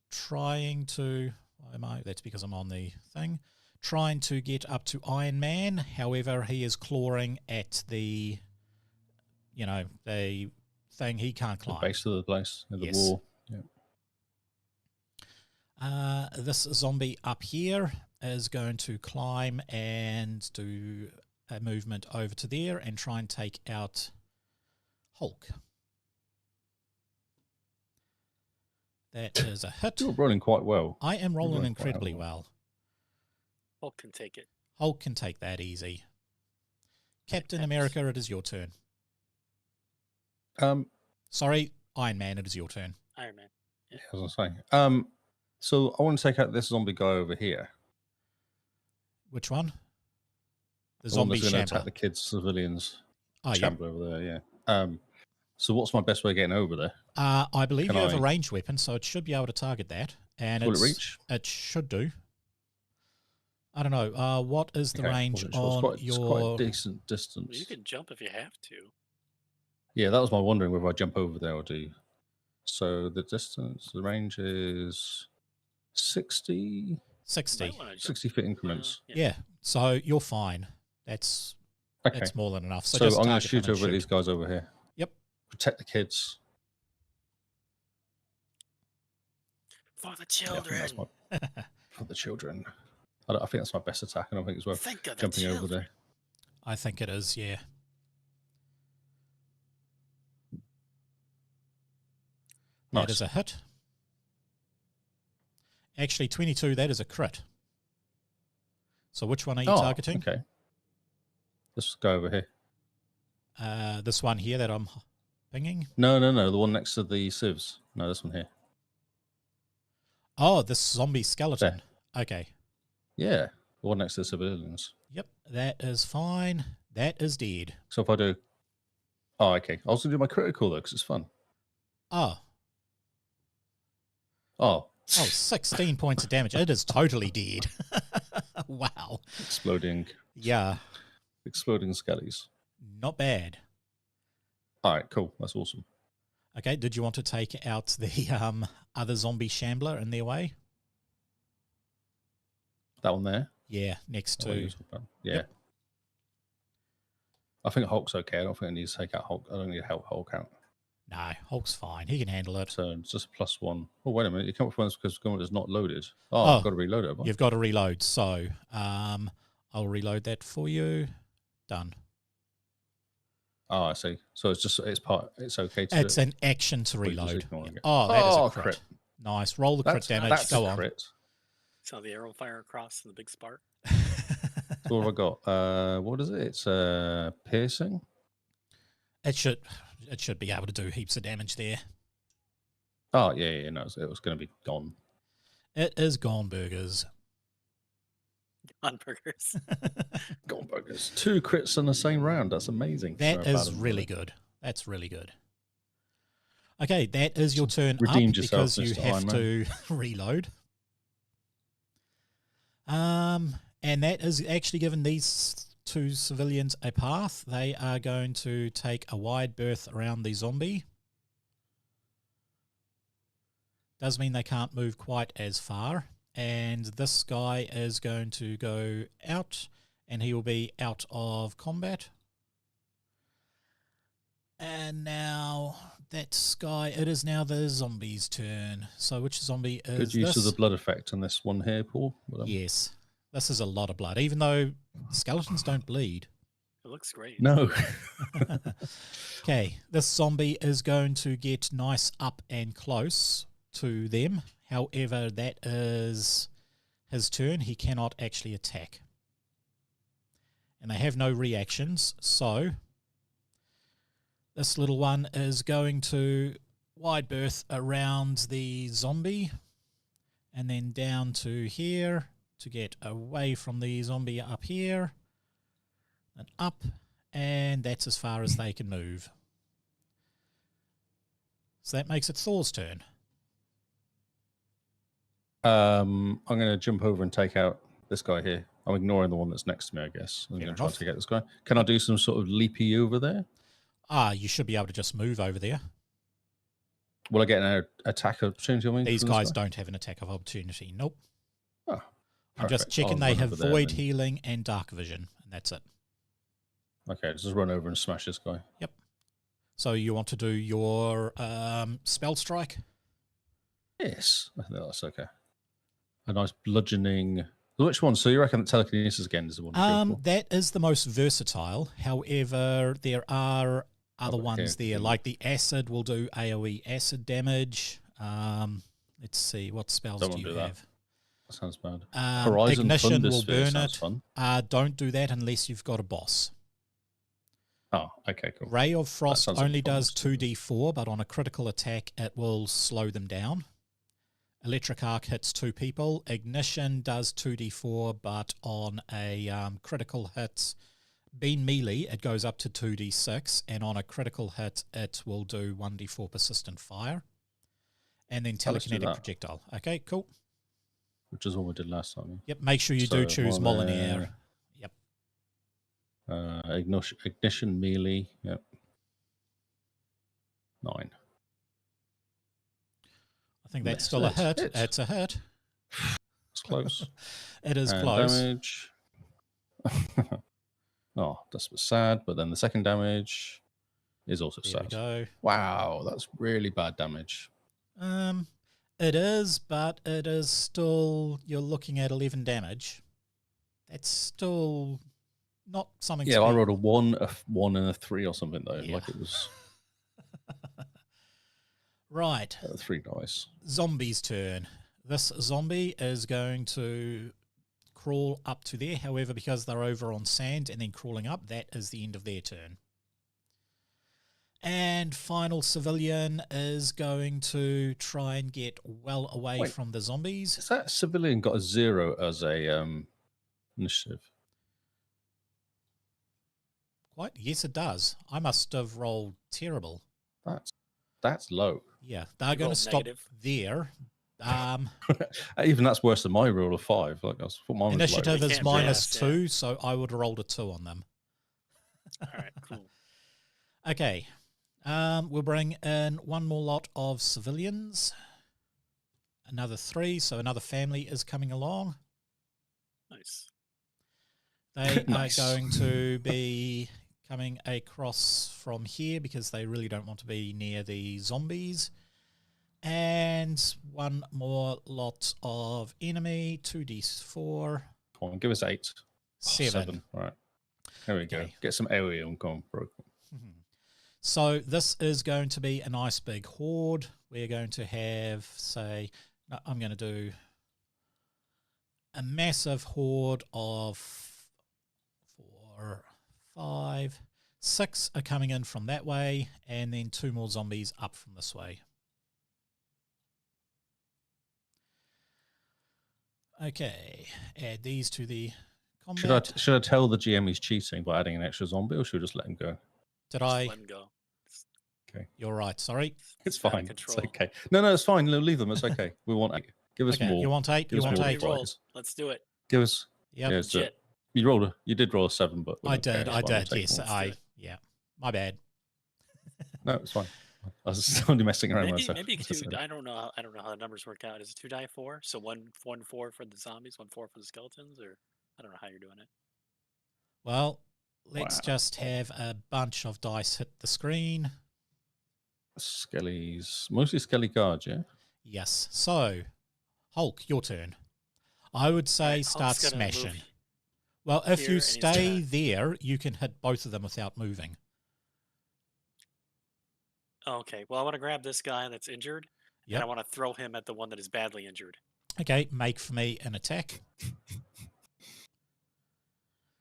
trying to... Why am I? That's because I'm on the thing. Trying to get up to Ironman. However, he is clawing at the... the thing he can't climb. The base of the place, the wall. Yeah. This zombie up here is going to climb and do a movement over to there and try and take out Hulk. That is a hit. You're rolling quite well. I am rolling incredibly well. Hulk can take it. Hulk can take that easy. Captain America, it is your turn. Sorry, Iron Man, it is your turn. Iron Man. Yeah, I was going to say. So I want to take out this zombie guy over here. Which one? The The one zombie that's going to shambler. attack the kids, civilians. Oh, yeah. Shambler over there, yeah. So what's my best way of getting over there? I believe Can you have I- a ranged weapon, so it should be able to target that. And Will it reach? It should do. I don't know. What is the Okay, range wasn't sure. on It's quite your... a decent distance. Well, you can jump if you have to. Yeah, that was my wondering whether I jump over there or do. So the distance, the range is 60 60. Might wanna jump. 60 foot increments. Yeah, so you're fine. That's Okay. more than enough. So just I'm going target to him shoot and over these guys over here. Yep. Protect the kids. For the Yeah, I think children. that's my, for the children. I think that's my best attack. I don't think it's worth Think of the jumping over children. there. I think it is, yeah. That Nice. is a hit. Actually, 22, that is a crit. So which one are you targeting? Okay. Let's go over here. This one here that I'm pinging? No. The one next to the civs. No, this one here. Oh, this zombie skeleton. Okay. Yeah. The one next to the civilians. Yep, that is fine. That is dead. So if I do... Oh, okay. I was going to do my critical, though, because it's fun. Oh, Oh. 16 points of damage. It is totally dead. Wow. Exploding Yeah, skellies. not bad. All right, cool. That's awesome. Okay, did you want to take out the other zombie shambler in their way? That one there. Yeah, next That one you to... were talking about. Yeah. Yep. I think Hulk's okay. I don't think I need to take out Hulk. I don't need to help Hulk out. No, Hulk's fine. He can handle it. So it's just a +1. Oh, wait a minute. You come up with one because it's not loaded. Oh, Oh, I've got to reload it. have I? You've got to reload. So I'll reload that for you. Done. Oh, I see. So it's okay to It's an action to Or you just reload. ignore it. Oh, that is Oh, a crit. crit. Nice. Roll the crit damage. That's Go a on. crit. Saw the arrow fire across the big spark. So what have I got? What is it? It's piercing. It should be able to do heaps of damage there. Oh, yeah. No, it was going to be gone. It is gone burgers. On burgers. Gone burgers. 2 crits in the same round. That's amazing. That Sorry, is bad really ability. good. That's really good. Okay, that is your turn Redeemed up yourself, because you Mr. have Iron to reload. And that is actually given these 2 civilians a path. They are going to take a wide berth around the zombie. Does mean they can't move quite as far. And this guy is going to go out, and he will be out of combat. And now that guy, it is now the zombie's turn. So which zombie is Good use this? of the blood effect on this one here, Paul. Well done. Yes. This is a lot of blood, even though skeletons don't bleed. It looks great. No. Okay, this zombie is going to get nice up and close to them. However, that is his turn. He cannot actually attack. And they have no reactions, so this little one is going to wide berth around the zombie And then down to here to get away from the zombie up here. And up. And that's as far as they can move. So that makes it Thor's turn. I'm going to jump over and take out this guy here. I'm ignoring the one that's next to me, I guess. I'm Fair going to try enough. to take out this guy. Can I do some sort of leapy over there? You should be able to just move over there. Will I get an attack opportunity on me? These from this guys guy? don't have an attack of opportunity. Nope. Oh, I'm just perfect. checking I'll they run have over there void then. healing and dark vision, and that's it. Okay, just run over and smash this guy. Yep. So you want to do your spell strike? Yes, I think that's okay. A nice bludgeoning. Which one? So you reckon that telekinesis again is the one? To go for? That is the most versatile. However, there are other Okay, ones there, okay. like the acid will do AoE acid damage. Let's see, what spells Don't do want you to do that. have? That sounds bad. Horizon Ignition Thunder will Sphere burn sounds it. fun. Don't do that unless you've got a boss. Oh, okay, cool. Ray of Frost sounds like only fun does to do. 2d4, but on a critical attack, it will slow them down. Electric Arc hits 2 people. Ignition does 2d4, but on a critical hit, being melee, it goes up to 2d6, and on a critical hit, it will do 1d4 persistent fire. And then Oh, let's do telekinetic that. projectile. Okay, cool. Which is what we did last time. Yep, make sure you So, do choose one Molyneux. there. Yep. Ignition melee. Yep. 9. I think that's still a hit. Hit. It's a hit. It's close. It is And close. damage. Oh, that's sad. But then the second damage is also There we sad. go. Wow, that's really bad damage. It is, but it is still, you're looking at 11 damage. That's still not something Yeah, to I be- rolled a 1, a 1, and a 3 or something though. Yeah. Like it was Right. 3 dice. Zombie's turn. This zombie is going to crawl up to there. However, because they're over on sand and then crawling up, that is the end of their turn. And final civilian is going to try and get well away Wait. from the zombies. Has that civilian got a 0 as a initiative? Quite? Yes, it does. I must have rolled terrible. That's low. Yeah, they're You going to rolled stop negative. there. Even that's worse than my roll of 5. Like I thought mine was Initiative low. is can't minus pass, 2, so I would have rolled a 2 on them. All right, cool. Okay. We'll bring in one more lot of civilians. Another 3, so another family is coming along. Nice. They Nice. are going to be coming across from here because they really don't want to be near the zombies. And one more lot of enemy, 2d4, Come on, give us 8. 7. Right. There we go. Okay. Get some area and go on broken. So this is going to be a nice big horde. We're going to have, say, no, I'm going to do a massive horde of 4, 5, 6 are coming in from that way, and then 2 more zombies up from this way. Okay, add these to the combat. Should I tell the GM he's cheating by adding an extra zombie, or should we just let him go? Did Just I? let him go. You're right, sorry. It's out of fine. It's control. okay. No, it's fine. Leave them. It's okay. We want 8. Give us Okay, more. you want 8? Give You us want more. 8? Roll. Roll. Let's do it. Give us. Yep. Yeah, so Legit. you did roll a 7, but we I don't care. did, It's I fine. We'll did, take yes. more. Yeah, my bad. No, it's fine. I was only messing around Maybe, myself. maybe you could Just do. saying. I don't know. I don't know how the numbers work out. Is it 2 die 4? So 1 4 for the zombies, 1 4 for the skeletons, or I don't know how you're doing it. Well, let's Wow. just have a bunch of dice hit the screen. Skellies, mostly Skelly guards, yeah. Yes. So, Hulk, your turn. I would say Alright, start Hulk's gonna move smashing. Well, if here you and he's stay gonna- there, you can hit both of them without moving. Okay. Well, I want to grab this guy that's injured, and I Yep. want to throw him at the one that is badly injured. Okay, make for me an attack.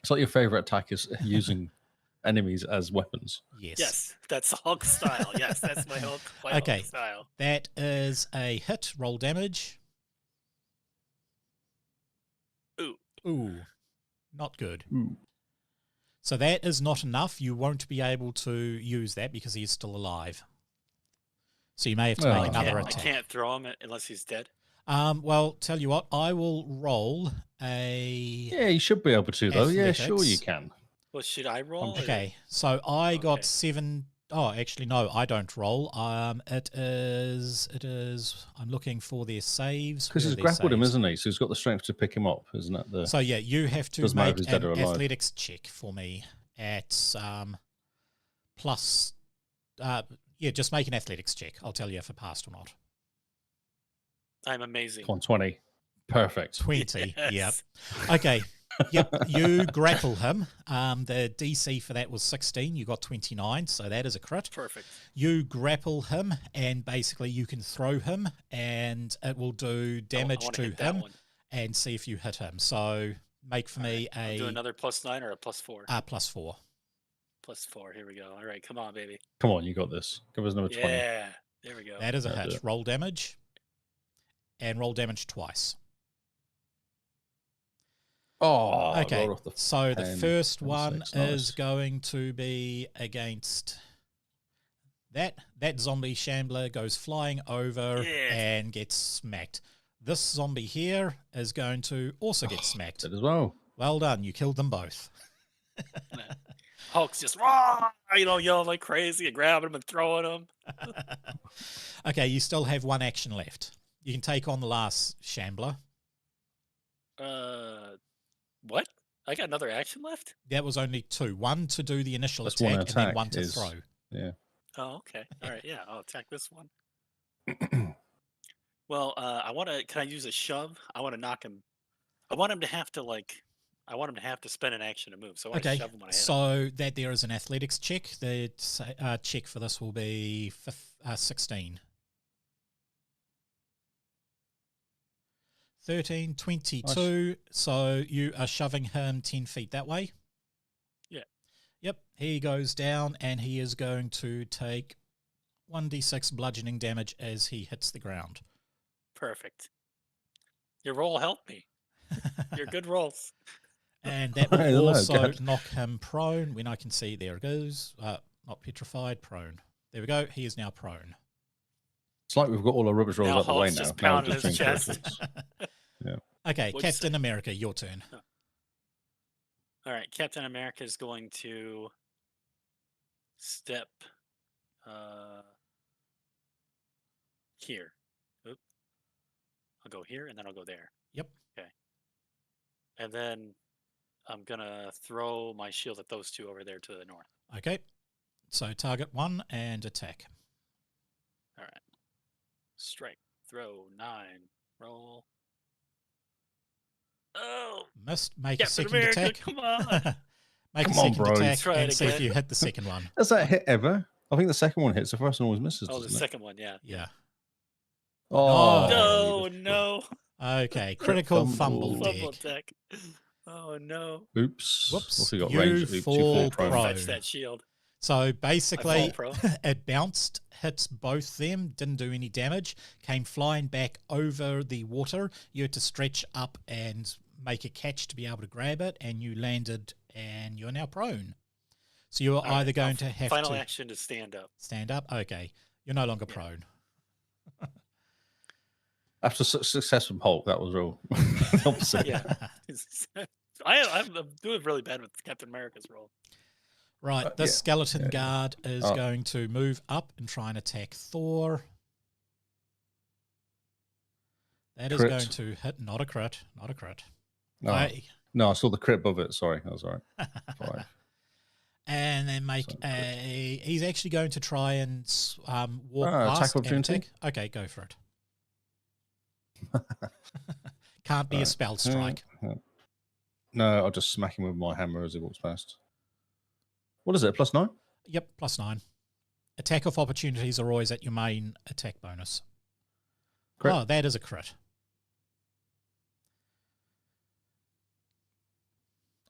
It's like your favorite attack is using enemies as weapons. Yes. Yes, that's Hulk style. Yes, that's my Hulk Okay. style. That is a hit. Roll damage. Ooh. Ooh, not good. Ooh. So that is not enough. You won't be able to use that because he is still alive. So you may have to Oh. make another I attack. can't throw him unless he's dead. Well, tell you what, I will roll a Yeah, you should be able to, though. Yeah, sure you Athletics. can. Well, should I roll? Okay, so I got Okay. 7. Oh, actually, no, I don't roll. It is. I'm looking for their saves. Because Where he's are their grappled him, saves? isn't he? So he's got the strength to pick him up, isn't that the... So yeah, you have to Doesn't matter if make he's dead an or alive. athletics check for me at plus. Yeah, just make an athletics check. I'll tell you if it passed or not. I'm amazing. Come on, 20. Perfect. 20. Yep. Yes. Okay. Yep. You grapple him. The DC for that was 16. You got 29, so that is a crit. Perfect. You grapple him, and basically you can throw him, and it will do damage I wanna to hit that him, one. and see if you hit him. So make for me I'll do a another +9 or a +4. +4. +4. Here we go. All right, come on, baby. Come on, you got this. Give us number 20. Yeah. There we go. That is a That'll do hit. it. Roll damage, and roll damage twice. Oh, Okay, rolled off the so the 10, first 26, one nice. is going to be against that zombie shambler goes flying over Yeah. and gets smacked. This zombie here is going to also get smacked. Did as well. Well done, you killed them both. Hulk's just yelling like crazy and grabbing him and throwing him. Okay, you still have one action left. You can take on the last shambler. What? I got another action left? That was only 2. One to do the initial That's attack, one and then attack one to is- throw. Yeah. Oh, okay. All right, yeah, I'll attack this one. Well, can I use a shove? I want to knock him. I want him to have to spend an action to move. So I want to Okay, shove him when I hit him. so that there is an athletics check. The check for this will be 16. 13, 22. So you are shoving him 10 feet that way? Yeah. Yep. He goes down, and he is going to take 1d6 bludgeoning damage as he hits the ground. Perfect. Your roll helped me. Your good rolls. And that I will don't know, also God. knock him prone. When I can see, there it goes. Not petrified, prone. There we go. He is now prone. It's like we've got all our rubbish rolls Now out the way Hulk's now. just Now we're pounding his doing chest. critics. Okay, What'd you Captain say? America, your turn. All right, Captain America is going to step here. Oop. I'll go here, and then I'll go there. Yep. Okay. And then I'm going to throw my shield at those two over there to the north. Okay. So target 1 and attack. All right. Strike. Throw. 9. Roll. Oh! Missed. Make Captain a second America, attack. come on! Make Come a on, second bro. attack Try it and see if again. you hit the second one. Does that hit ever? I think the second one hits. The first one always misses. Oh, the doesn't it? second one, yeah. Yeah. Oh, No, you no. Okay. Critical fumble Fumble. Fumble deck. attack. Oh, no. Oops. Whoops. What's he got? You Range. You fall prone. prone. Fetch that shield. So basically, prone. it bounced, hits both them, didn't do any damage, came flying back over the water. You had to stretch up and make a catch to be able to grab it, and you landed, and you're now prone. So you're All right, either going to have Final to action to stand up. stand up. Okay, you're no longer Yeah. prone. After success from Hulk, that was real. The opposite. Yeah. I'm doing really bad with Captain America's role. Right, this yeah. skeleton Yeah. guard is Oh. going to move up and try and attack Thor. That is Crit. going to hit, not a crit, not a crit. No, no, I saw the crit above it. Sorry, that was all right. 5. And then make So a. He's actually going to try and walk attack past. and opportunity? attack. Okay, go for it. Can't be a Right. spell strike. No, I'll just smack him with my hammer as he walks past. What is it? +9? Yep, +9. Attack of opportunities are always at your main attack bonus. Crit. Oh, that is a crit.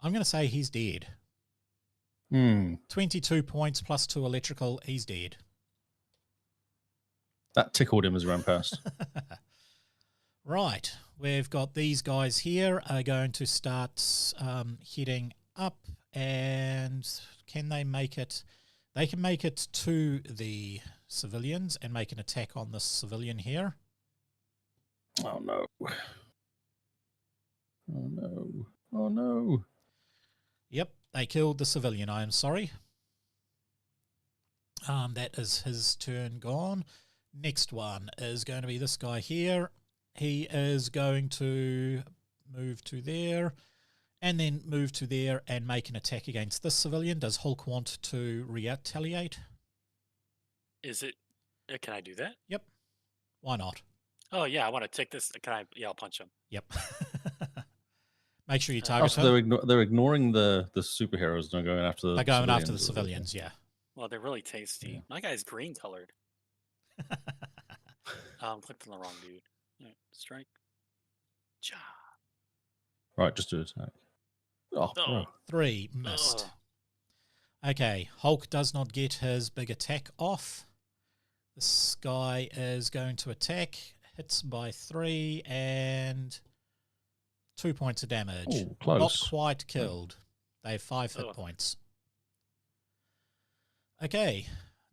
I'm going to say he's dead. 22 points +2 electrical. He's dead. That tickled him as he ran past. Right, we've got these guys here are going to start heading up, and can they make it? They can make it to the civilians and make an attack on this civilian here. Oh no. Oh no. Oh no. Yep, they killed the civilian, I am sorry. That is his turn gone. Next one is going to be this guy here. He is going to move to there and then move to there and make an attack against this civilian. Does Hulk want to retaliate? Is it? Can I do that? Yep. Why not? Oh yeah, I want to take this. Can I? Yeah, I'll punch him. Yep. Make sure you Oh, target So him. they're ignoring the superheroes. They're going after the They're going after the or something. civilians, yeah. Well, they're really tasty. Yeah. My guy's green colored. Clicked on the wrong dude. Right, strike. Cha. Right, just do attack. Oh, Oh. bro. 3 missed. Okay, Hulk does not get his big attack off. This guy is going to attack, hits by 3 and 2 points of damage. Oh, close. Not quite killed. They have 5 hit points. Okay,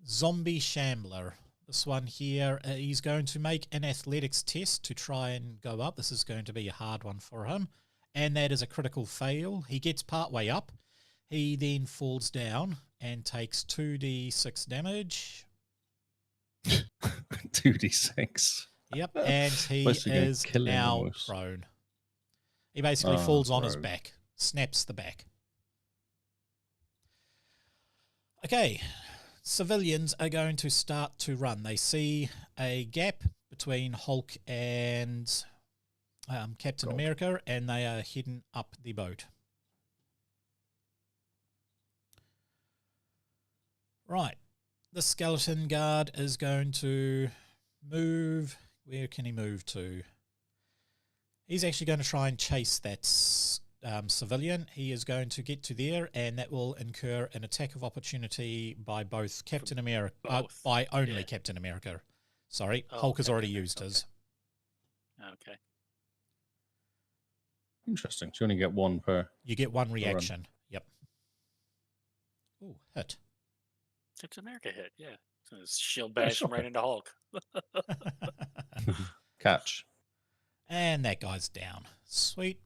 Zombie Shambler. This one here, he's going to make an athletics test to try and go up. This is going to be a hard one for him. And that is a critical fail. He gets partway up. He then falls down and takes 2d6 damage. 2d6. Yep, and he Basically gonna is kill him now almost. prone. He basically Oh, falls on his prone. back, snaps the back. Okay, civilians are going to start to run. They see a gap between Hulk and Captain America, and they are heading up the boat. Right, the skeleton guard is going to move. Where can he move to? He's actually going to try and chase that civilian. He is going to get to there, and that will incur an attack of opportunity by both Captain America, by only Captain America. Sorry, Hulk has already used his. Okay. Interesting. So you only get one per. You get one reaction. Yep. Ooh, hit. Captain America hit. Yeah. So his shield bash him right into Hulk. Catch. And that guy's down. Sweet.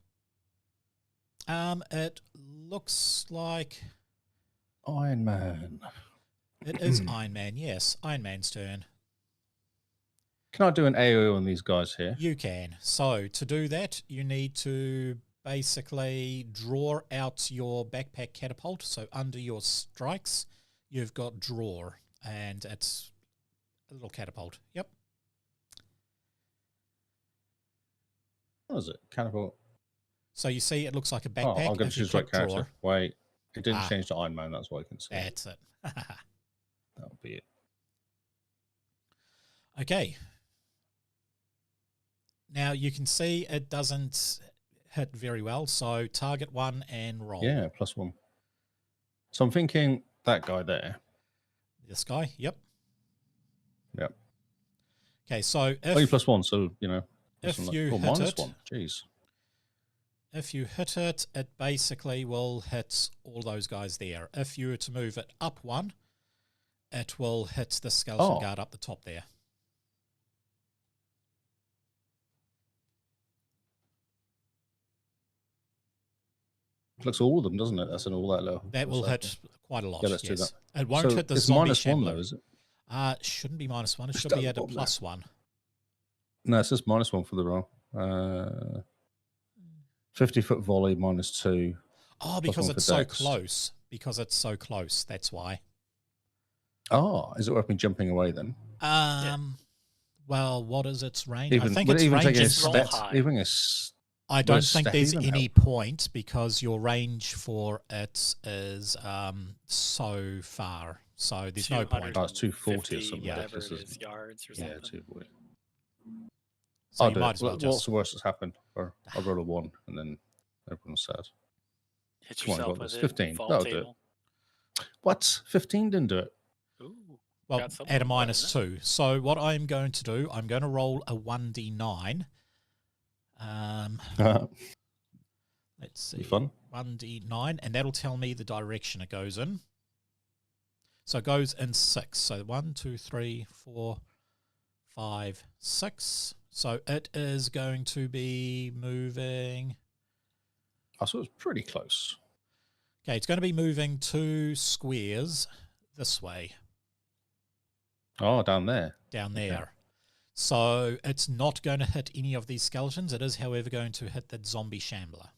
It looks like Iron Man. it is Iron Man. Yes, Iron Man's turn. Can I do an AOE on these guys here? You can. So to do that, you need to basically draw out your backpack catapult. So under your strikes, you've got draw, and it's a little catapult. Yep. What is it? Catapult. So you see, it looks like a Oh, backpack. I'm going If to you choose right click draw, character. Wait, it didn't change to Iron Man. That's what I can see. that's it. That'll be it. Okay. Now you can see it doesn't hit very well. So target one and roll. Yeah, +1. So I'm thinking that guy there. This guy. Yep. Yep. Okay. So Only if +1, so if this one, you hit it, -1. Jeez. if you hit it, it basically will hit all those guys there. If you were to move it up one, it will hit the skeleton guard up the top there. Looks all of them, doesn't it? That's an all that low. That will hit quite a lot. Yeah, let's do yes. that. It won't So hit the it's zombie -1 shambler. though, is it? It shouldn't be -1. It should Just be at a double that. +1. No, it says -1 for the roll. 50-foot volley -2. Oh, because +1 for it's so dex. close. Because it's so close. That's why. Oh, is it worth me jumping away then? Well, what is its range? Even, I think would its it even range taking a is roll step, high. even a s- I would a don't think step there's even any help? point because your range for it is so far. So there's no point. Oh, it's 240 or 50, something whatever ridiculous, it is, isn't it? yards or Yeah, something. 240. So I'll you do might it. as well What's just the worst that's happened? Or I'll roll a 1 and then everyone's sad. Hit Come on, yourself got with this. it. 15, Fall that'll do it. table. What? 15 didn't do it. Ooh. well got some at a more, isn't -2. So what I'm going to do, I'm going to roll a 1d9. Let's see. Be fun. 1d9, and that'll tell me the direction it goes in. So it goes in 6. So 1, 2, 3, 4, 5, 6. So it is going to be moving. I saw it was pretty close. Okay, it's going to be moving 2 squares this way. Oh, down there. Down Okay. there. So it's not going to hit any of these skeletons. It is, however, going to hit the zombie shambler.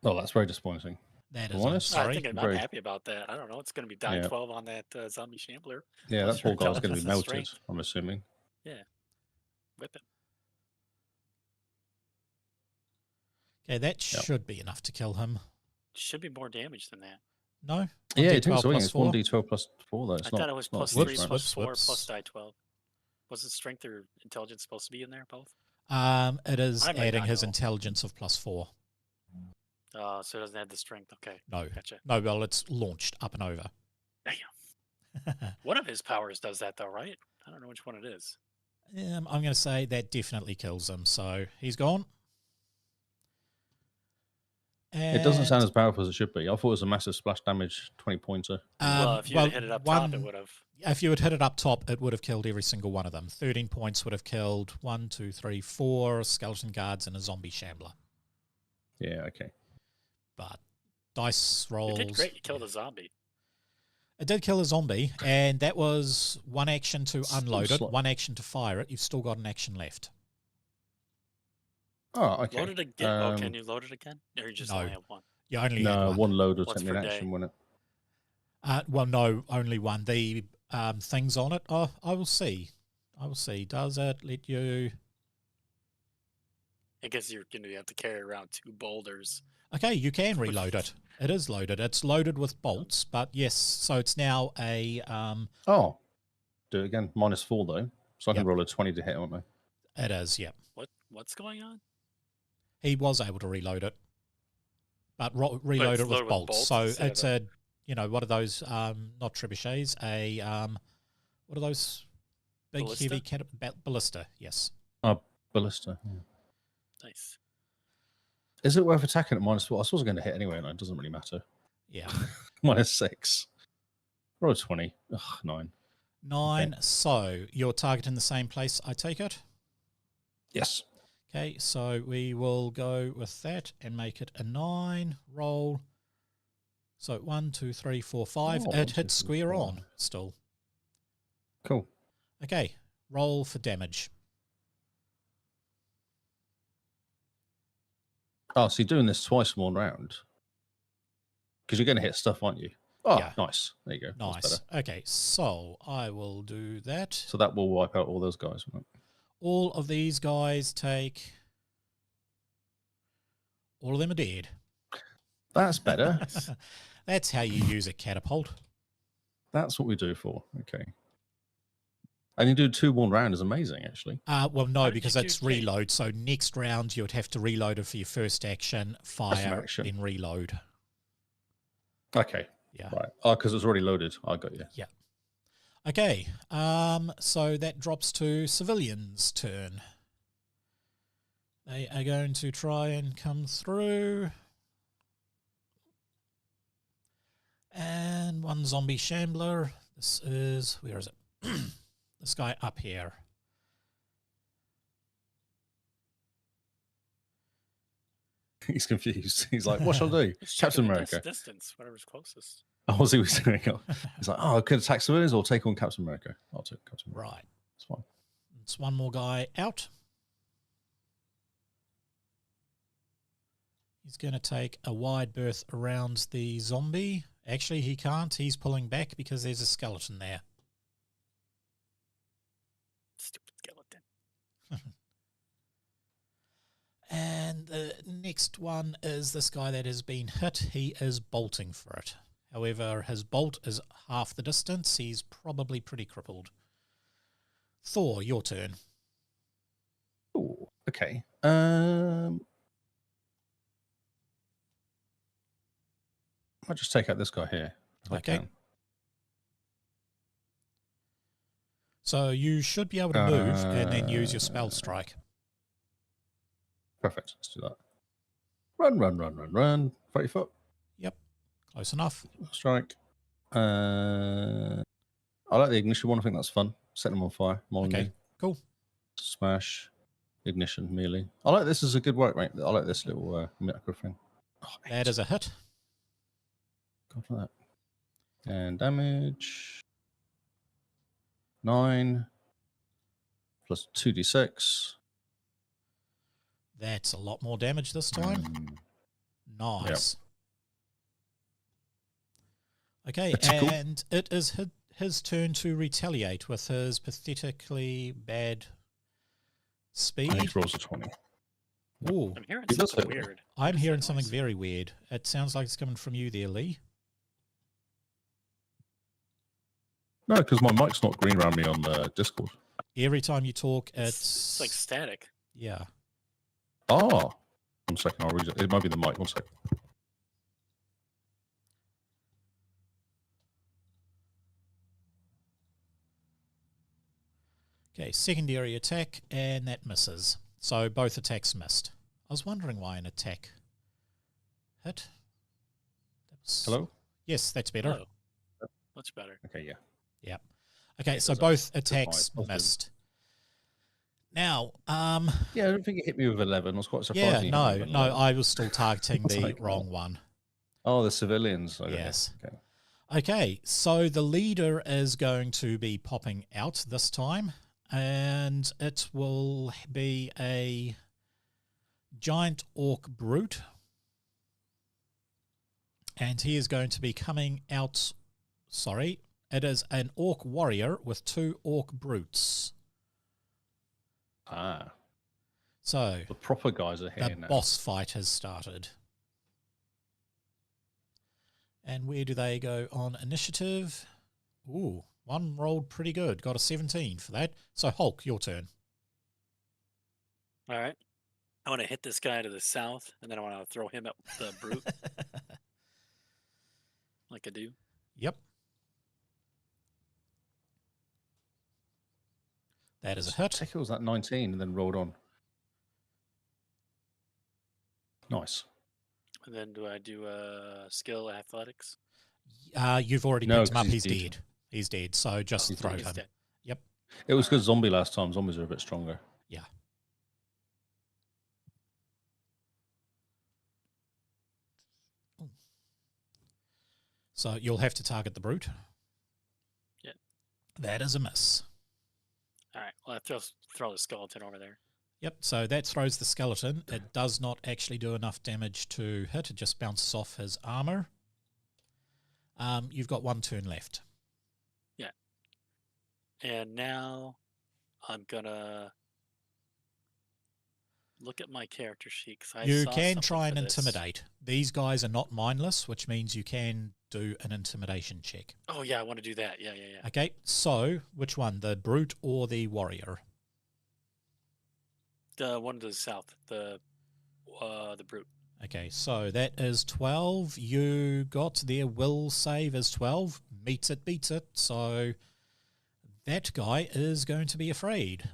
Oh, that's very disappointing. That I'm is, I'm honest, I sorry. think I'm Very- happy about that. I don't know. It's going to be die Yeah. 12 on that zombie shambler. Yeah, Plus that poor your guy's going to be intelligence and melted, strength. I'm assuming. Whip him. Okay, that should be enough to kill him. Should be more damage than that. No? Yeah, 1d12 it takes away. plus It's 4. 1d12 plus 4, though. It's I not, thought it was not plus huge 3 amount. plus 4 whoops. plus die 12. Wasn't strength or intelligence supposed to be in there both? It is I might adding not his know. intelligence of plus 4. So it doesn't have the strength. Okay, No. gotcha. No, well, it's launched up and over. Damn. One of his powers does that though, right? I don't know which one it is. I'm going to say that definitely kills him. So he's gone. It doesn't And, sound as powerful as it should be. I thought it was a massive splash damage 20-pointer. Well, if you had hit it up top, it would have. If you had hit it up top, it would have killed every single one of them. 13 points would have killed 1, 2, 3, 4 skeleton guards and a zombie shambler. Yeah, okay. But dice You rolls. did great. You killed a zombie. It did kill a zombie, and that was one action to Still unload it, slow. one action to fire it. You've still got an action left. Oh, okay. Load it again. Can you load it again? Or you just No. only have one? You only No, had one load will What's take me an per day? action, wouldn't it? well, no, only one. The things on it. Oh, I will see. Does it let you? I guess you're going to have to carry around 2 boulders. Okay, you can reload it. It is loaded. It's loaded with bolts, but yes. So it's now a. Oh, do it again. -4, though. So I can Yep. roll a 20 to hit, won't I? It is. Yep. What's going on? He was able to reload it, but reload it's it with loaded with bolts. bolts So instead it's of- what are those? Not trebuchets. What are those? Big Ballista? heavy ballista. Yes. Ballista. Yeah. Nice. Is it worth attacking at -4? I was going to hit anyway, and it doesn't really matter. Yeah. -6. Roll a 20. Ugh, 9. 9. So you're targeting the same place, I take it. Yes. Okay, so we will go with that and make it a 9 roll. So 1, 2, 3, 4, 5. Oh, It 1, 2, hits 3, square 4. on still. Cool. Okay, roll for damage. Oh, so you're doing this twice in one round? Because you're going to hit stuff, aren't you? Oh, Yeah. nice. There you go. That's Nice. better. Okay, so I will do that. So that will wipe out all those guys, won't it? All of these guys take. All of them are dead. That's better. That's how you use a catapult. That's what we do for. Okay. And you do 2 1 round is amazing, actually. Well, no, How did because you do it's that? reload. So next round, you'd have to reload it for your first action, fire, action. then reload. Okay. Yeah. Right. Oh, because it's already loaded. I got you. Okay. So that drops to civilians' turn. They are going to try and come through. And one zombie shambler. This is, where is it? This guy up here. He's confused. He's like, what shall I do? Just Captain checking the America. Distance, whatever's closest. Oh, see what he's doing. He's like, oh, I could attack civilians or take on Captain America. I'll take Captain America. Right. It's fine. It's one more guy out. He's going to take a wide berth around the zombie. Actually, he can't. He's pulling back because there's a skeleton there. Stupid skeleton. And the next one is this guy that has been hit. He is bolting for it. However, his bolt is half the distance. He's probably pretty crippled. Thor, your turn. Oh, okay. I'll just take out this guy here. If I Okay. can. So you should be able to move and then use your spell strike. Perfect. Let's do that. Run. 30 foot. Yep. Close enough. Strike. I like the ignition one. I think that's fun. Set them on fire. Okay. Cool. Smash. Ignition. Melee. I like this as a good work rate. I like this little micro thing. Oh, That is a hit. Go for that. And damage. 9. Plus 2d6. That's a lot more damage this time. Nice. Yep. Okay, and it is his turn to retaliate with his pathetically bad speed. And he rolls a 20. Ooh. I'm hearing He does something hit. weird. I'm What is hearing that something noise? very weird. It sounds like it's coming from you there, Lee. No, because my mic's not green around me on the Discord. Every time you talk, It's like static. yeah. Ah. 1 second, I'll read it. It might be the mic. 1 second. Okay, secondary attack, and that misses. So both attacks missed. I was wondering why an attack hit. That was... Hello? Yes, that's better. Oh, much better. Okay, yeah. Yep. Okay, so was a both good attacks fight. missed. Now, Yeah, I don't think it hit me with 11. I was quite surprised. yeah, you hit me no, with no, 11. I was still targeting It's the like, wrong one. Oh, the civilians. Okay. Yes. Okay. Okay, so the leader is going to be popping out this time, and it will be a giant orc brute. And he is going to be coming out, sorry, it is an orc warrior with 2 orc brutes. Ah. So The proper guys are here the now. boss fight has started. And where do they go on initiative? Ooh, one rolled pretty good. Got a 17 for that. So Hulk, your turn. All right. I want to hit this guy to the south, and then I want to throw him at the brute like I do. Yep. That is a hit. Take it was that 19 and then rolled on. Nice. And then do I do skill athletics? You've already No, picked him up. 'cause He's he's dead. He's dead. So just He's throw dead. He's him. dead. Yep. It was good zombie last time. Zombies are a bit stronger. Yeah. So you'll have to target the brute. Yeah. That is a miss. All right. Well, I throw the skeleton over there. Yep, so that throws the skeleton. It does not actually do enough damage to hit. It just bounces off his armor. You've got 1 turn left. Yeah. And now I'm going to look at my character sheet. 'Cause I You saw can something try and for this. intimidate. These guys are not mindless, which means you can do an intimidation check. Oh, yeah. I want to do that. Yeah. Okay, so which one? The brute or the warrior? The one to the south. The brute. Okay, so that is 12. You got their will save is 12. Meets it, beats it. So that guy is going to be afraid.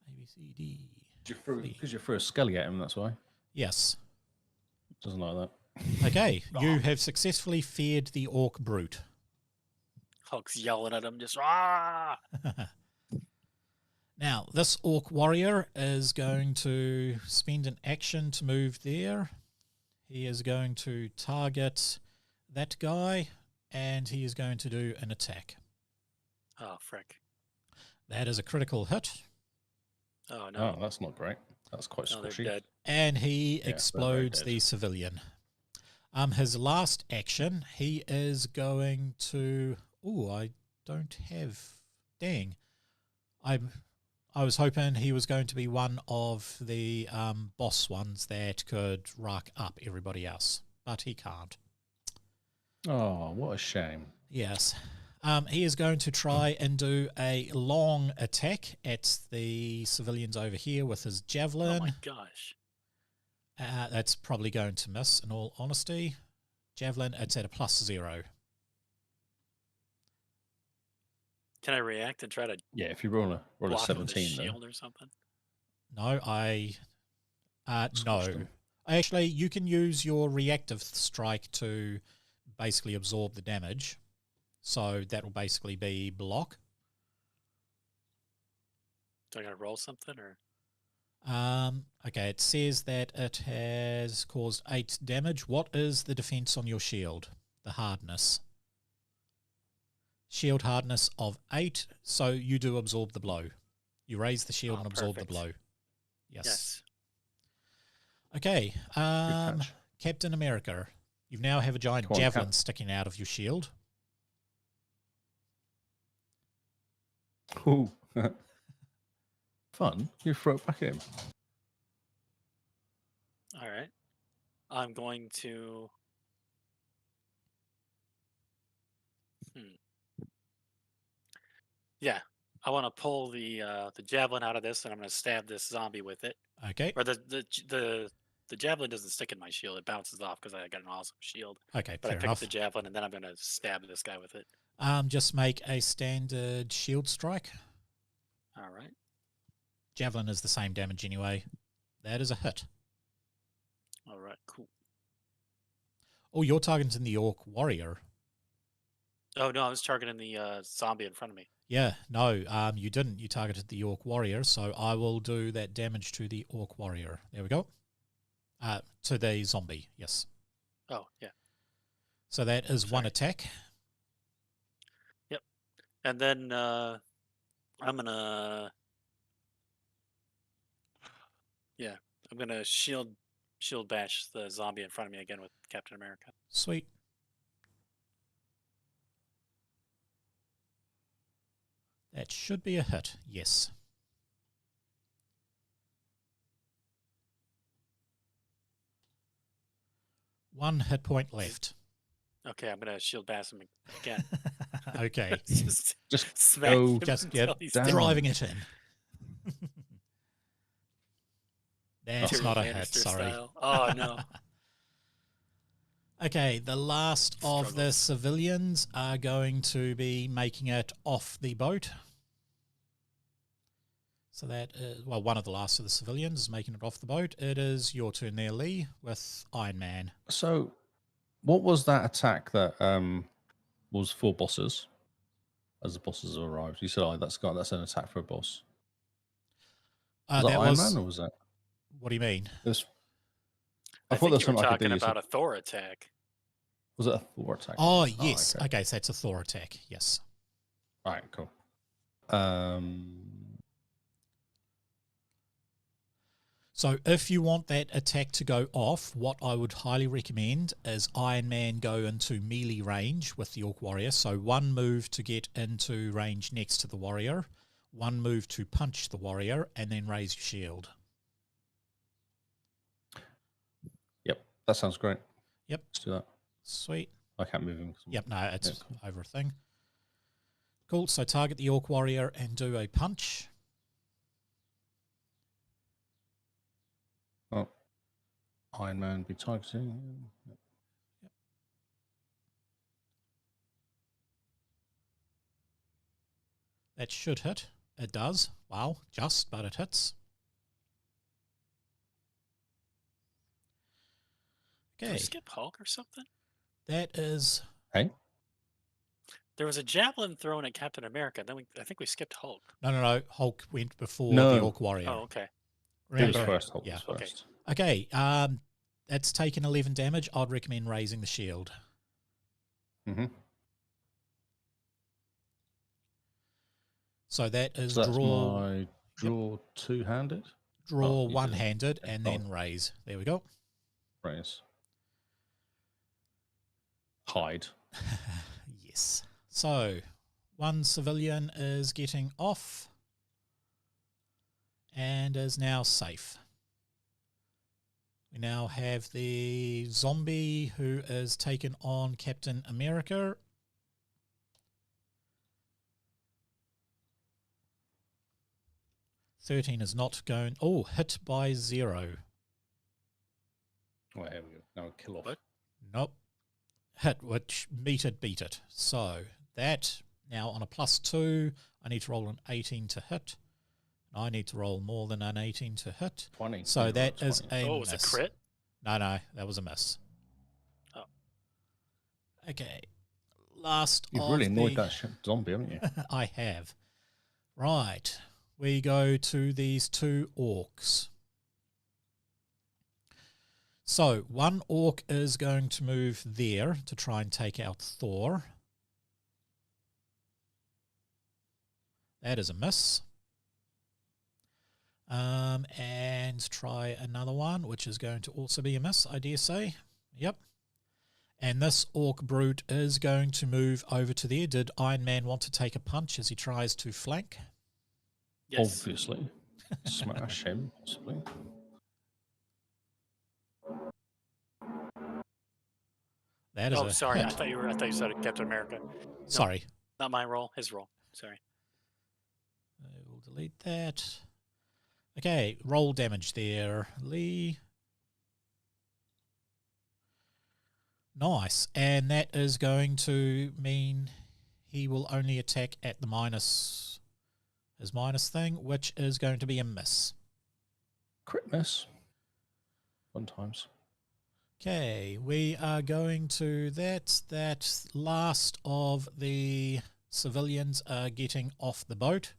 A, B, C, D. Because you threw a skelly at him, that's why. Yes. Doesn't like that. Okay, you have successfully feared the orc brute. Hulk's yelling at him, just ah. Now, this orc warrior is going to spend an action to move there. He is going to target that guy, and he is going to do an attack. Oh, frick. That is a critical hit, Oh, no. Oh, that's not great. That's quite No, they're squishy. dead. and he Yeah, they're explodes dead. the civilian. His last action, he is going to... Oh, I don't have... Dang. I was hoping he was going to be one of the boss ones that could rack up everybody else, but he can't. Oh, what a shame. Yes. He is going to try and do a long attack at the civilians over here with his javelin. Oh, my gosh. That's probably going to miss, in all honesty. Javelin, it's at a +0. Can I react and try to Yeah, if you roll a block him with a 17, though. shield or something? No, no. Squashed him. Actually, you can use your reactive strike to basically absorb the damage. So that will basically be block. Do I gotta roll something or? Okay, it says that it has caused 8 damage. What is the defense on your shield? The hardness. Shield hardness of 8, so you do absorb the blow. You raise the shield and absorb the Perfect. blow. Yes. Okay, Good catch. Captain America. You now have a giant Come on, javelin sticking out of your shield. Ooh. Fun. You throw it back at him. All right. I'm going to. Yeah, I want to pull the javelin out of this, and I'm going to stab this zombie with it. Okay. Or the javelin doesn't stick in my shield; it bounces off because I got an awesome shield. Okay, But I fair pick enough. up the javelin, and then I'm going to stab this guy with it. Just make a standard shield strike. All right. Javelin is the same damage anyway. That is a hit. All right. Cool. Oh, you're targeting the orc warrior. Oh no, I was targeting the zombie in front of me. Yeah, no, you didn't. You targeted the orc warrior, so I will do that damage to the orc warrior. There we go. To the zombie, yes. Oh yeah. So that is one Sorry. attack. Yep. And then I'm gonna. Yeah, I'm gonna shield bash the zombie in front of me again with Captain America. Sweet. That should be a hit, yes. One hit point left. Okay, I'm gonna shield bash him again. Okay. Just smack go him Just until he's down. dead. driving it in. That's Tyrion not a hit, Lannister sorry. style. Oh no. Okay, the last of the Struggles. civilians are going to be making it off the boat. So that is, well, one of the last of the civilians is making it off the boat. It is your turn there, Lee, with Ironman. So, what was that attack that was for bosses? As the bosses arrived, you said, "Oh, that's an attack for a boss." Was that That Iron was, Man, or was that? what do you mean? This, I thought think there you were was something I could talking do. about a Thor attack. Was it a Thor attack? Oh, yes. okay. Okay, so it's a Thor attack, yes. All right, cool. So if you want that attack to go off, what I would highly recommend is Iron Man go into melee range with the Orc Warrior. So one move to get into range next to the warrior, one move to punch the warrior, and then raise your shield. Yep, that sounds great. Yep. Let's do that. Sweet. I can't move him. 'cause I'm- Yep, no, it's Yeah, cool. over a thing. Cool, so target the Orc Warrior and do a punch. Oh, Iron Man be targeting. Yep. That should hit. It does. Wow, just, but it hits. Did Okay, we skip Hulk or something? that is... Hey, There was a javelin thrown at Captain America. Then I think we skipped Hulk. No. Hulk went before No. the Orc Warrior. Oh, okay. it was Remember? first. Hulk Yeah. was Okay. first. Okay, that's taken 11 damage. I'd recommend raising the shield. Mm-hmm. So that is So that's draw my draw two-handed. draw Oh, you did it. one-handed Okay. and then raise. There we go. Raise. Hide. Yes. So one civilian is getting off and is now safe. We now have the zombie who is taken on Captain America. $13 is not going. Oh, hit by 0. Oh, here we go. Now kill off. What? Nope. Hit, which beat it. So that now on a +2, I need to roll an 18 to hit. I need to roll more than an 18 to hit. 20. So You that rolled is 20. a Oh, miss. it's a crit? No, that was a miss. Oh. Okay. Last You've of really annoyed the... that zombie, haven't you? I have. Right. We go to these two orcs. So one orc is going to move there to try and take out Thor. That is a miss. And try another one, which is going to also be a miss, I dare say. Yep. And this orc brute is going to move over to there. Did Iron Man want to take a punch as he tries to flank? Yes. Obviously. Smash him, possibly. That is Oh, a sorry. hit. I thought you said Captain America. Sorry. Not my roll. His roll. Sorry. We'll delete that. Okay, roll damage there, Lee. Nice. And that is going to mean he will only attack at the his minus thing, which is going to be a miss. Crit miss. Fun times. Okay, we are going to that last of the civilians are getting off the boat.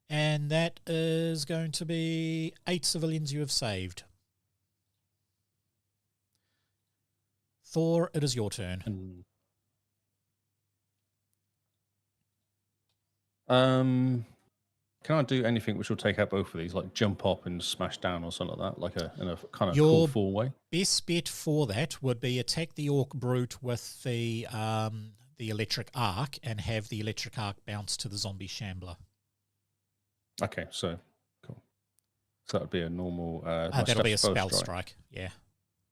And that is going to be 8 civilians you have saved. Thor, it is your turn. Can I do anything which will take out both of these, like jump up and smash down or something like that, like in a kind of cool full way? Best bet for that would be attack the orc brute with the electric arc and have the electric arc bounce to the zombie shambler. Okay, so cool. So that would be a normal. That'll be a spell strike. Yeah.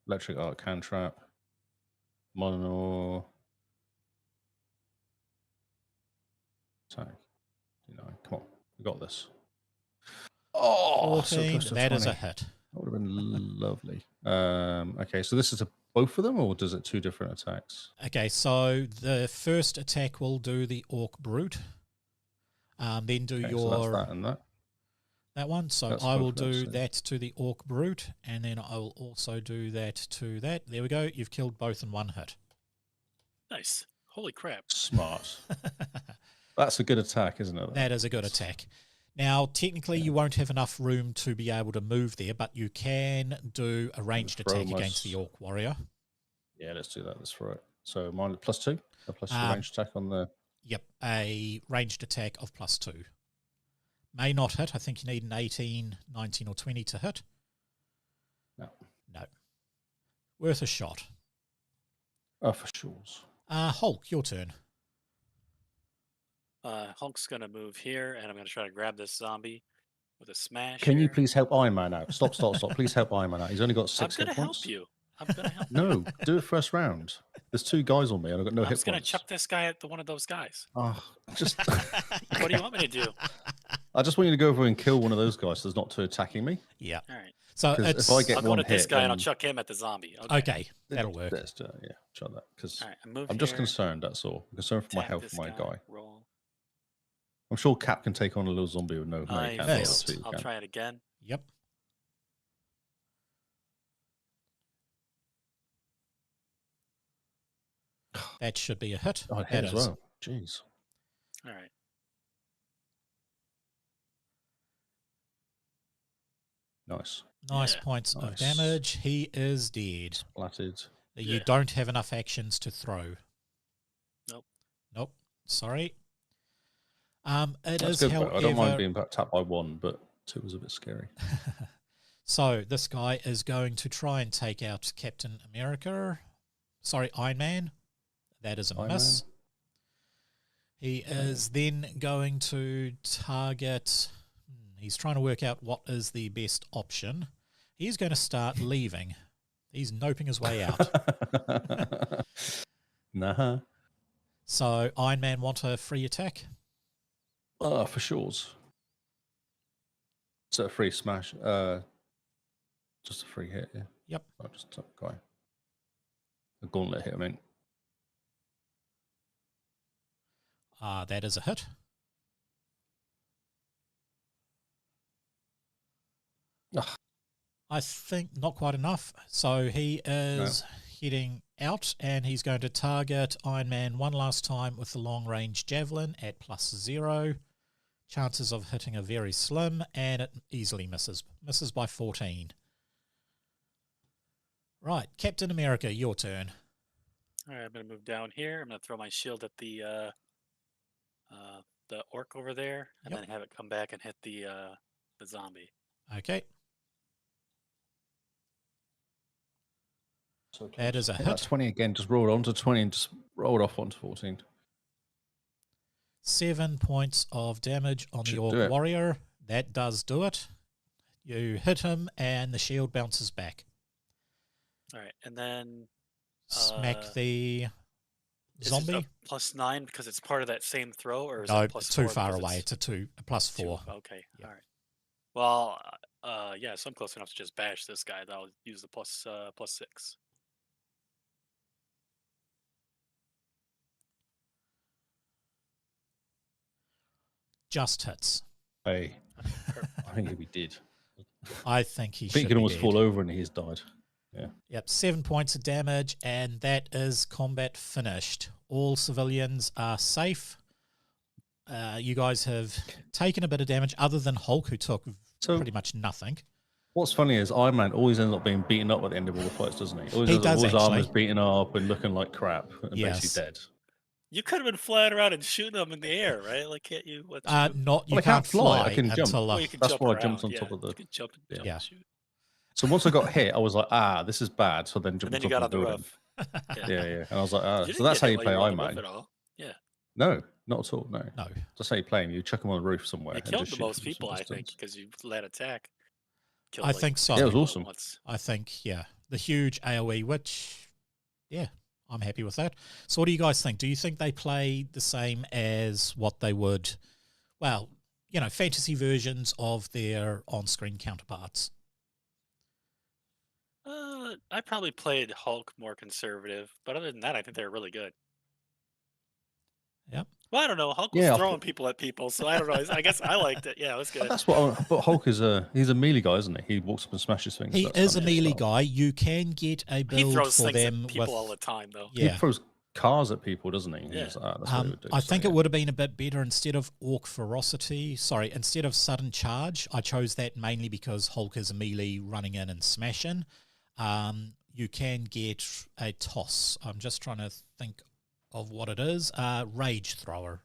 Electric arc cantrip. Mono. Attack. Come on, we got this. Oh, 14. So that 20. is a hit. That would have been lovely. Okay, so this is both of them, or does it 2 different attacks? Okay, so the first attack will do the orc brute. Then do your... So that's that and that. That one. So That's I will both of them, do so- that to the orc brute, and then I will also do that to that. There we go. You've killed both in one hit. Nice. Holy crap. Smart. That's a good attack, isn't it? That is a good attack. Now, technically, you won't have enough room to be able to move there, but you can do a ranged throw attack against the orc warrior. Yeah, let's do that. Let's throw it. So mine +2, a +2 ranged attack on the. Yep, a ranged attack of +2. May not hit. I think you need an 18, 19, or 20 to hit. No. Worth a shot. Oh, for sure. Hulk, your turn. Hulk's going to move here, and I'm going to try to grab this zombie with a smash. Can you here. please help Iron Man out? Stop. Please help Iron Man out. He's only got 6 I'm hit going to help points. you. I'm going to help you. No, do it first round. There's 2 guys on me, and I've got no I'm hit just going to points. chuck this guy at one of those guys. Oh, just. What do you want me to do? I just want you to go over and kill one of those guys so there's not 2 attacking me. Yeah. All right. So if I get I'll go one to this hit, guy and I'll then- chuck him at the zombie. Okay, that'll work. Let's do it, yeah, try that. Because All right, I move I'm just here, concerned, that's all. I'm concerned for my attack health this of my guy. Roll. I'm sure Cap can take on a little zombie with no he I can't. failed. Obviously, he I'll can. try it again. Yep. That should be a hit. Oh, it That hit as is. well. Jeez. All right. Nice. Nice Yeah. points of Nice. damage. He is dead. Splatted. You Yeah. don't have enough actions to throw. Nope. Sorry. It That's is, good, though. I don't mind however, being tapped by 1, but 2 was a bit scary. so this guy is going to try and take out Captain America. Sorry, Iron Man. That is a Iron miss. He is then going to target... He's trying to work out what is the best option. He's going to start leaving. He's noping his way out. Nah. So Iron Man want a free attack? Oh, for sure. So a free smash. Just a free hit, yeah. Yep. Oh, just a guy. A gauntlet hit, I mean. That is a hit. I think not quite enough. So he is heading out, and he's going to target Iron Man one last time with the long-range javelin at +0. Chances of hitting are very slim, and it easily misses. Misses by 14. Right, Captain America, your turn. All right, I'm going to move down here. I'm going to throw my shield at the orc over there, and Yep. then have it come back and hit the zombie. Okay, So that is a hit that hit. 20 again. Just roll it onto 20 and just roll it off onto 14. 7 points of damage on the Should orc do it. warrior. That does do it. You hit him, and the shield bounces back. All right, and then Smack the is zombie. it a +9 because it's part of that same throw, or is No, it it's +4 too far because away. it's It's a +4. Okay, Yep. all right. Well, yeah, so I'm close enough to just bash this guy. I'll use the +6. Just hits. Hey, I think he did. I think he I think should he be can almost dead. fall over and he's died. Yep, 7 points of damage, and that is combat finished. All civilians are safe. You guys have taken a bit of damage, other than Hulk, who took So pretty much nothing. what's funny is Iron Man always ends up being beaten up at the end of all the fights, doesn't he? Always He ends up- does, all his armor's actually. beaten up and looking like crap and Yes. basically dead. You could have been flying around and shooting them in the air, right? Like, can't you? What, Not you Well, I can't can't fly, I fly can jump. until well, you can That's jump why I around. jumped on yeah. top of the- You can jump Yeah. and shoot. So once I got hit, I was like, this is bad. So then And jumped then you on got top on of the building. roof. Yeah. And I was like, You so didn't that's get how hit you while play were on Iron the roof Man. at all. Yeah. No, not at all. No. no. That's how you play him. You chuck him on the roof somewhere. You and killed just the shoot most from some people, I think, distance. because you let attack. Killed, I like, think so. six Yeah, it was people at awesome. once. I think, the huge AoE, which, I'm happy with that. So what do you guys think? Do you think they play the same as what they would, fantasy versions of their on-screen counterparts? I probably played Hulk more conservative, but other than that, I think they're really good. Yep. Well, I don't know. Hulk was Yeah, throwing people at people, so I don't know. I guess I liked it. Yeah, it was good. That's what. But Hulk is he's a melee guy, isn't he? He walks up and smashes things. He That's is a kind of his melee style. guy. You can get a He build throws for things them at people with, all the time, though. He throws cars at people, doesn't he? Yeah. That's what he would do. I So, think yeah. it would have been a bit better instead of instead of sudden charge. I chose that mainly because Hulk is a melee running in and smashing. You can get a toss. I'm just trying to think of what it is. Rage thrower.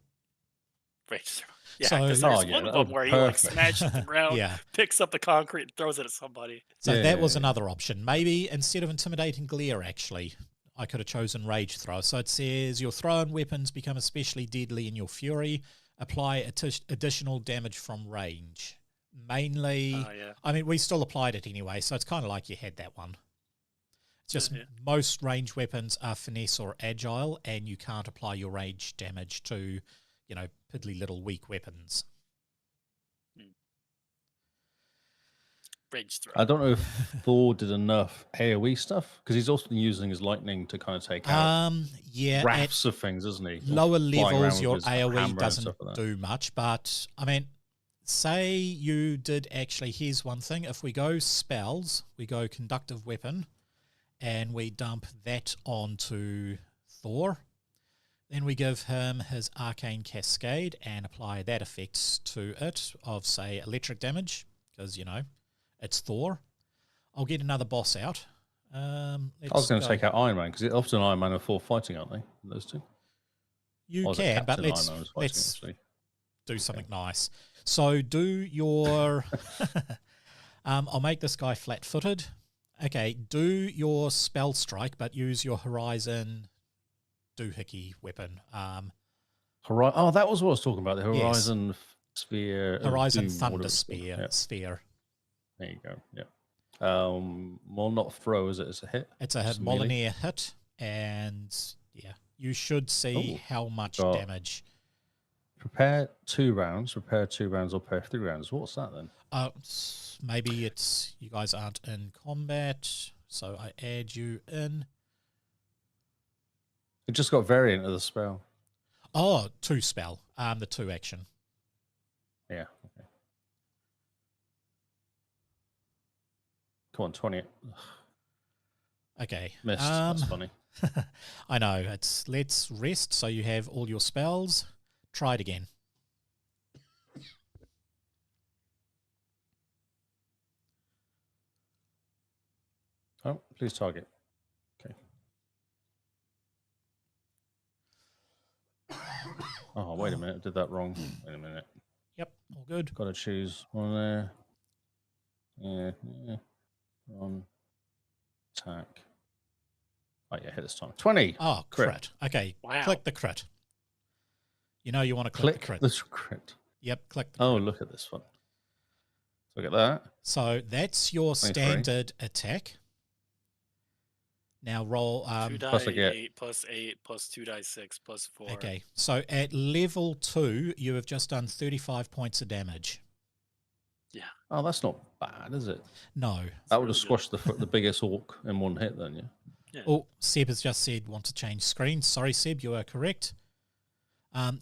Rage throw. Yeah, So- because there's one of them where he like perfect. smashes the ground, Yeah. picks up the concrete, and throws it at somebody. So Yeah, that was yeah. another option. Maybe instead of intimidating glare, actually, I could have chosen rage throw. So it says your thrown weapons become especially deadly in your fury. Apply additional damage from range. Mainly, Oh, yeah. I mean, we still applied it anyway, so it's kind of like you had that one. It's just Yeah. most range weapons are finesse or agile, and you can't apply your rage damage to, piddly little weak weapons. Rage throw. I don't know if Thor did enough AoE stuff because he's also using his lightning to kind of take out At rafts of things, isn't he? Or lower flying around levels, with your his hammer AoE and doesn't stuff like that. do much, but I mean, say you did actually, here's one thing. If we go spells, we go conductive weapon, and we dump that onto Thor, then we give him his arcane cascade and apply that effect to it of, say, electric damage, because, it's Thor. I'll get another boss out. I was going to take out Iron Man because often Iron Man and Thor fighting, aren't they? Those two. You Or is it can, but Captain let's Iron Man was fighting, let's actually? do something nice. So do your... I'll make this guy flat-footed. Okay, do your spell strike, but use your Horizon doohickey weapon. Oh, that was what I was talking about. The Yes. Horizon Sphere. Horizon Doom, Thunder whatever it's called. Sphere. Yeah, Sphere. there you go. Yeah. Well, not throw, is it? It's a hit. It's a Just melee? Molinear hit, and you should see Oh, how much got- damage. Prepare 2 rounds, or prepare 3 rounds. What's that then? Maybe it's you guys aren't in combat, so I add you in. It just got variant of the spell. Oh, 2 spell. The 2 action. Yeah. Okay. Come on, 20. Okay. Missed. That's funny. I know. Let's rest so you have all your spells. Try it again. Oh, please target. Okay. Oh, wait a minute. I did that wrong. Wait a minute. Yep, all good. Got to choose one there. Yeah. On attack. Oh, yeah, hit this time. 20. Oh, crit. Okay, Wow. click the crit. You know you want to click the crit. This crit. Yep, click the Oh, crit. look at this one. So look at that. So that's your 23. standard attack. Now roll. 2 die plus I get- 8 plus 8 plus 2 die 6 plus 4. Okay, so at level 2, you have just done 35 points of damage. Yeah. Oh, that's not bad, is it? No. That would have really good. squashed the biggest orc in one hit, then, yeah. Oh, Seb has just said want to change screen. Sorry, Seb, you are correct.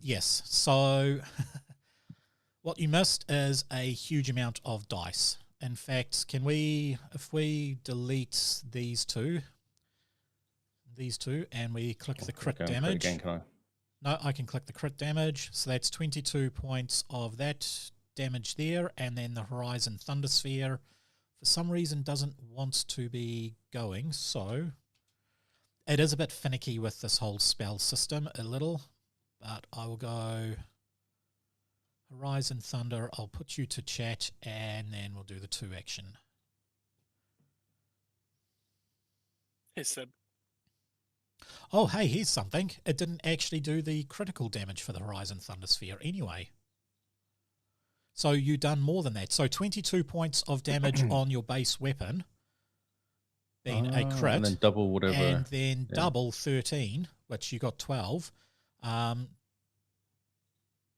Yes, so what you missed is a huge amount of dice. In fact, if we delete these two, and we click the crit damage. Again, can I? No, I can click the crit damage. So that's 22 points of that damage there, and then the Horizon Thundersphere for some reason doesn't want to be going, so it is a bit finicky with this whole spell system, a little, but I will go Horizon Thunder. I'll put you to chat, and then we'll do the 2 action. Hey, Seb. Oh, hey, here's something. It didn't actually do the critical damage for the Horizon Thundersphere anyway. So you done more than that. So 22 points of damage on your base weapon, being a crit. And then double whatever. And then double 13, which you got 12.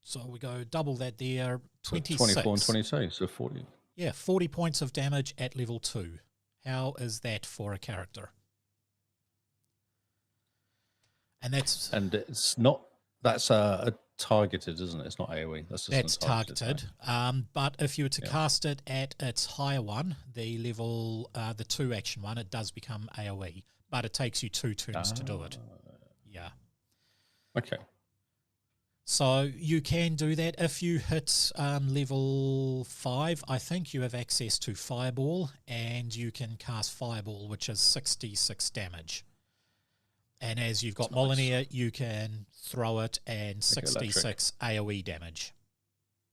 So we go double that there, 26. 24 and 22, so 40. Yeah, 40 points of damage at level 2. How is that for a character? And it's not, that's a targeted, isn't it? It's not AoE. That's targeted. But if you were to cast it at its higher one, the level, the 2 action one, it does become AoE, but it takes you 2 turns to do it. Yeah. Okay. So you can do that if you hit level 5. I think you have access to Fireball, and you can cast Fireball, which is 66 damage. And as you've got Molinear, you can throw it and 66 AoE damage.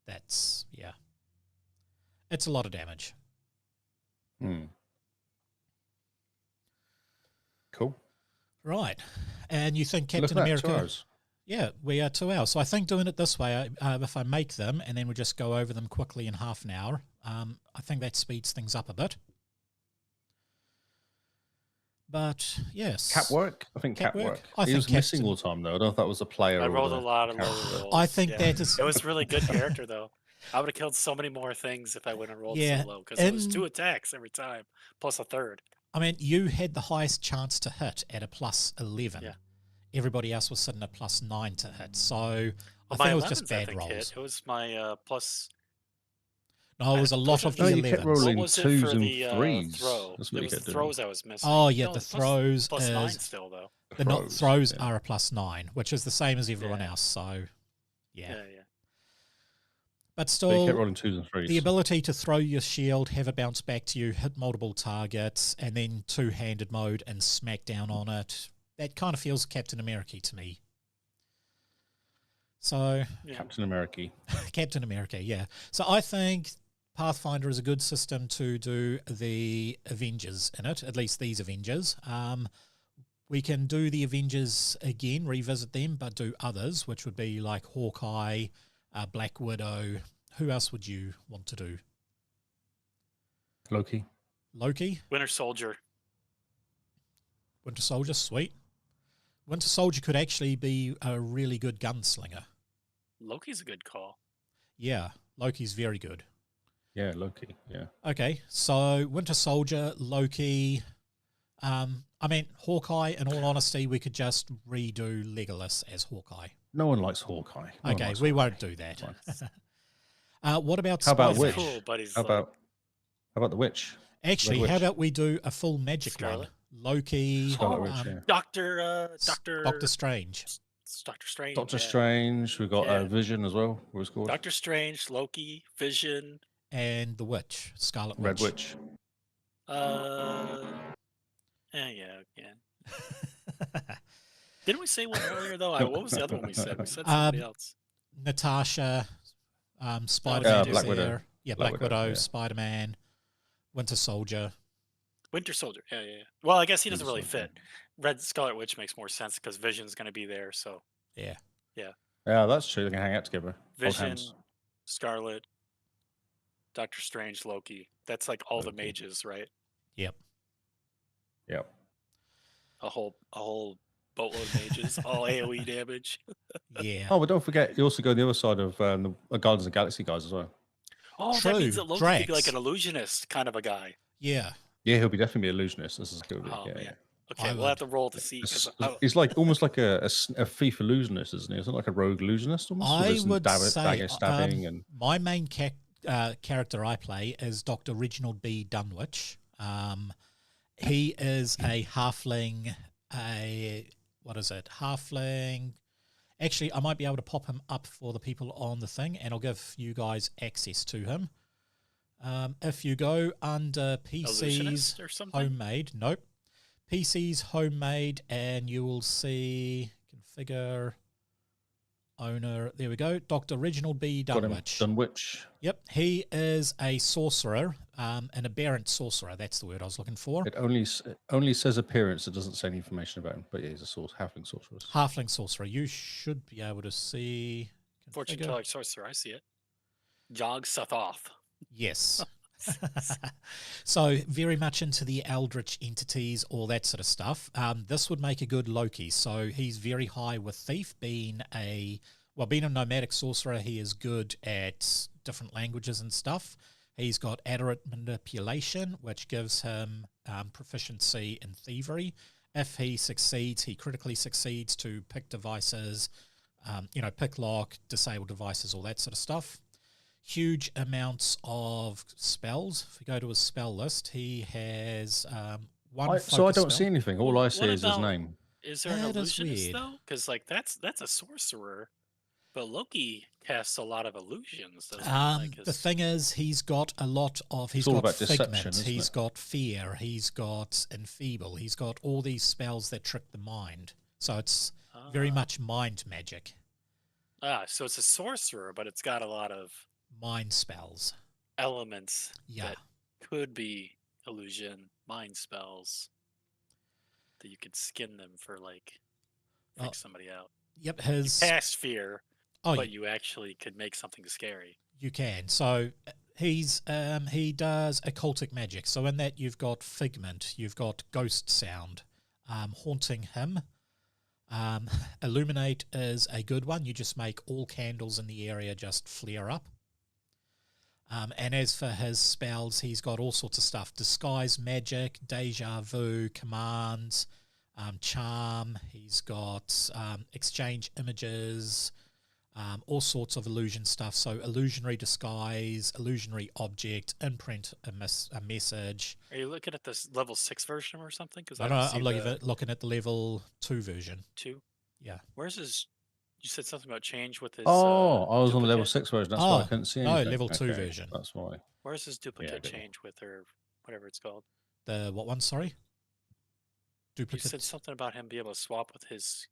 That's, yeah. It's a lot of damage. Cool. Right. And you think Captain America... 2 hours. Yeah, we are 2 hours. So I think doing it this way, if I make them and then we just go over them quickly in half an hour, I think that speeds things up a bit. But yes, Cat work. I think cat work. I He think was missing all the time though. I don't know if that was a player. I or rolled the a lot of lower character. rolls. I think that is. It was really good character though. I would have killed so many more things if I wouldn't have rolled Yeah, so low because it was 2 attacks every time plus a third. I mean, you had the highest chance to hit at a plus 11. Yeah. Everybody else was sitting at plus 9 to hit. So I My think it was just 11s, bad I think, rolls. hit. It was my plus. No, it was a lot of the No, you kept 11s. rolling What was it 2s for and the 3s. throw? That's It what you was the kept doing. throws I was missing. Oh, yeah, No, the plus- throws plus is... 9 still though. The throws yeah. are a plus 9, which is the same as everyone else. So, yeah. Yeah. But So you kept still, rolling 2s and 3s. the ability to throw your shield, have it bounce back to you, hit multiple targets, and then 2-handed mode and smack down on it, that kind of feels Captain America to me. So, Captain America. Captain America, yeah. So I think Pathfinder is a good system to do the Avengers in it, at least these Avengers. We can do the Avengers again, revisit them, but do others, which would be like Hawkeye, Black Widow. Who else would you want to do? Loki. Winter Soldier. Winter Soldier, sweet. Winter Soldier could actually be a really good gunslinger. Loki's a good call. Yeah, Loki's very good. Yeah, Loki. Yeah. Okay, so Winter Soldier, Loki. I mean, Hawkeye, in all honesty, we could just redo Legolas as Hawkeye. No one likes Hawkeye. No one Okay, likes we Hawkeye. won't do that. What about How about Spider-Man? Witch? Cool, but he's How about the Witch? Actually, Red how Witch. about we do a full magic Scarlet? one? Loki, Scarlet Witch, yeah. Doctor Strange, Doctor Strange. Doctor yeah. Strange. We've got Yeah. Vision as well. What was called? Doctor Strange, Loki, Vision. and the Witch, Scarlet Red Witch. Yeah, again. Didn't we say one earlier though? What was the other one we said? We said Um, somebody else. Natasha, Spider-Man is Black there. Widow. Yeah, Black Black Widow, Widow, yeah. Spider-Man, Winter Soldier. Winter Soldier. Yeah. Well, I guess he doesn't Winter really Soldier. fit. Red Scarlet Witch makes more sense because Vision's going to be there. So Yeah. Yeah, that's true. They can hang out together. Hold Vision, hands. Scarlet, Doctor Strange, Loki. That's like all the Loki. mages, right? Yep. Yep. A whole boatload of mages, all AOE damage. Yeah. Oh, but don't forget, you also go on the other side of the Guardians of the Galaxy guys as well. Oh, True. that means that Loki could be like Drax. an illusionist kind of a guy. Yeah. Yeah, he'll be definitely be illusionist. This is good. Oh yeah, man. yeah. Okay, I we'll have would. to roll to see. He's like almost like a thief illusionist, isn't he? Isn't it like a rogue illusionist almost? I With would say dagger stabbing and my main character I play is Dr. Reginald B. Dunwich. He is a halfling. Halfling. Actually, I might be able to pop him up for the people on the thing, and I'll give you guys access to him. If you go under PC's Illusionist or something? homemade, nope, PC's homemade, and you will see configure owner. There we go, Dr. Reginald B. got him. Dunwich. Dunwich. Yep, he is a sorcerer, an aberrant sorcerer. That's the word I was looking for. It only says appearance. It doesn't say any information about him. But yeah, he's a halfling sorcerer. Halfling sorcerer. You should be able to see. Fortune configure. teller sorcerer, I see it. Jog Sothoth. Yes. So very much into the eldritch entities, all that sort of stuff. This would make a good Loki. So he's very high with thief, being a nomadic sorcerer. He is good at different languages and stuff. He's got adderant manipulation, which gives him proficiency in thievery. If he succeeds, he critically succeeds to pick devices, pick lock, disable devices, all that sort of stuff. Huge amounts of spells. If we go to his spell list, he has one. So I don't spell. see anything. All I see What is his about- name. Is there an That is illusionist weird. though? Because like that's a sorcerer, but Loki casts a lot of illusions. Doesn't he? Like, The thing is, he's got a lot of. He's all got about deception, figment. isn't He's it? got fear. He's got enfeeble. He's got all these spells that trick the mind. So it's very much mind magic, so it's a sorcerer, but it's got a lot of mind spells. elements Yeah. that could be illusion, mind spells that you could skin them for like freak somebody out. Yep. You His. cast fear, Oh, but you actually could make something scary. you can. So he does occultic magic. So in that you've got figment, you've got ghost sound, haunting him. Illuminate is a good one. You just make all candles in the area just flare up. And as for his spells, he's got all sorts of stuff. Disguise magic, deja vu, commands, charm. He's got exchange images, all sorts of illusion stuff. So illusionary disguise, illusionary object, imprint a message. Are you looking at this level 6 version or something? Because I don't know, I'm looking at the level 2 version. 2. Yeah. Where's his? You said something about change with his. I was on the level duplicate. 6 version. That's why I couldn't see anything. level 2 Okay, version. That's why. Where's his duplicate there you go. change with her, whatever it's called? The what one, sorry? You Duplicate. said something about him being able to swap with his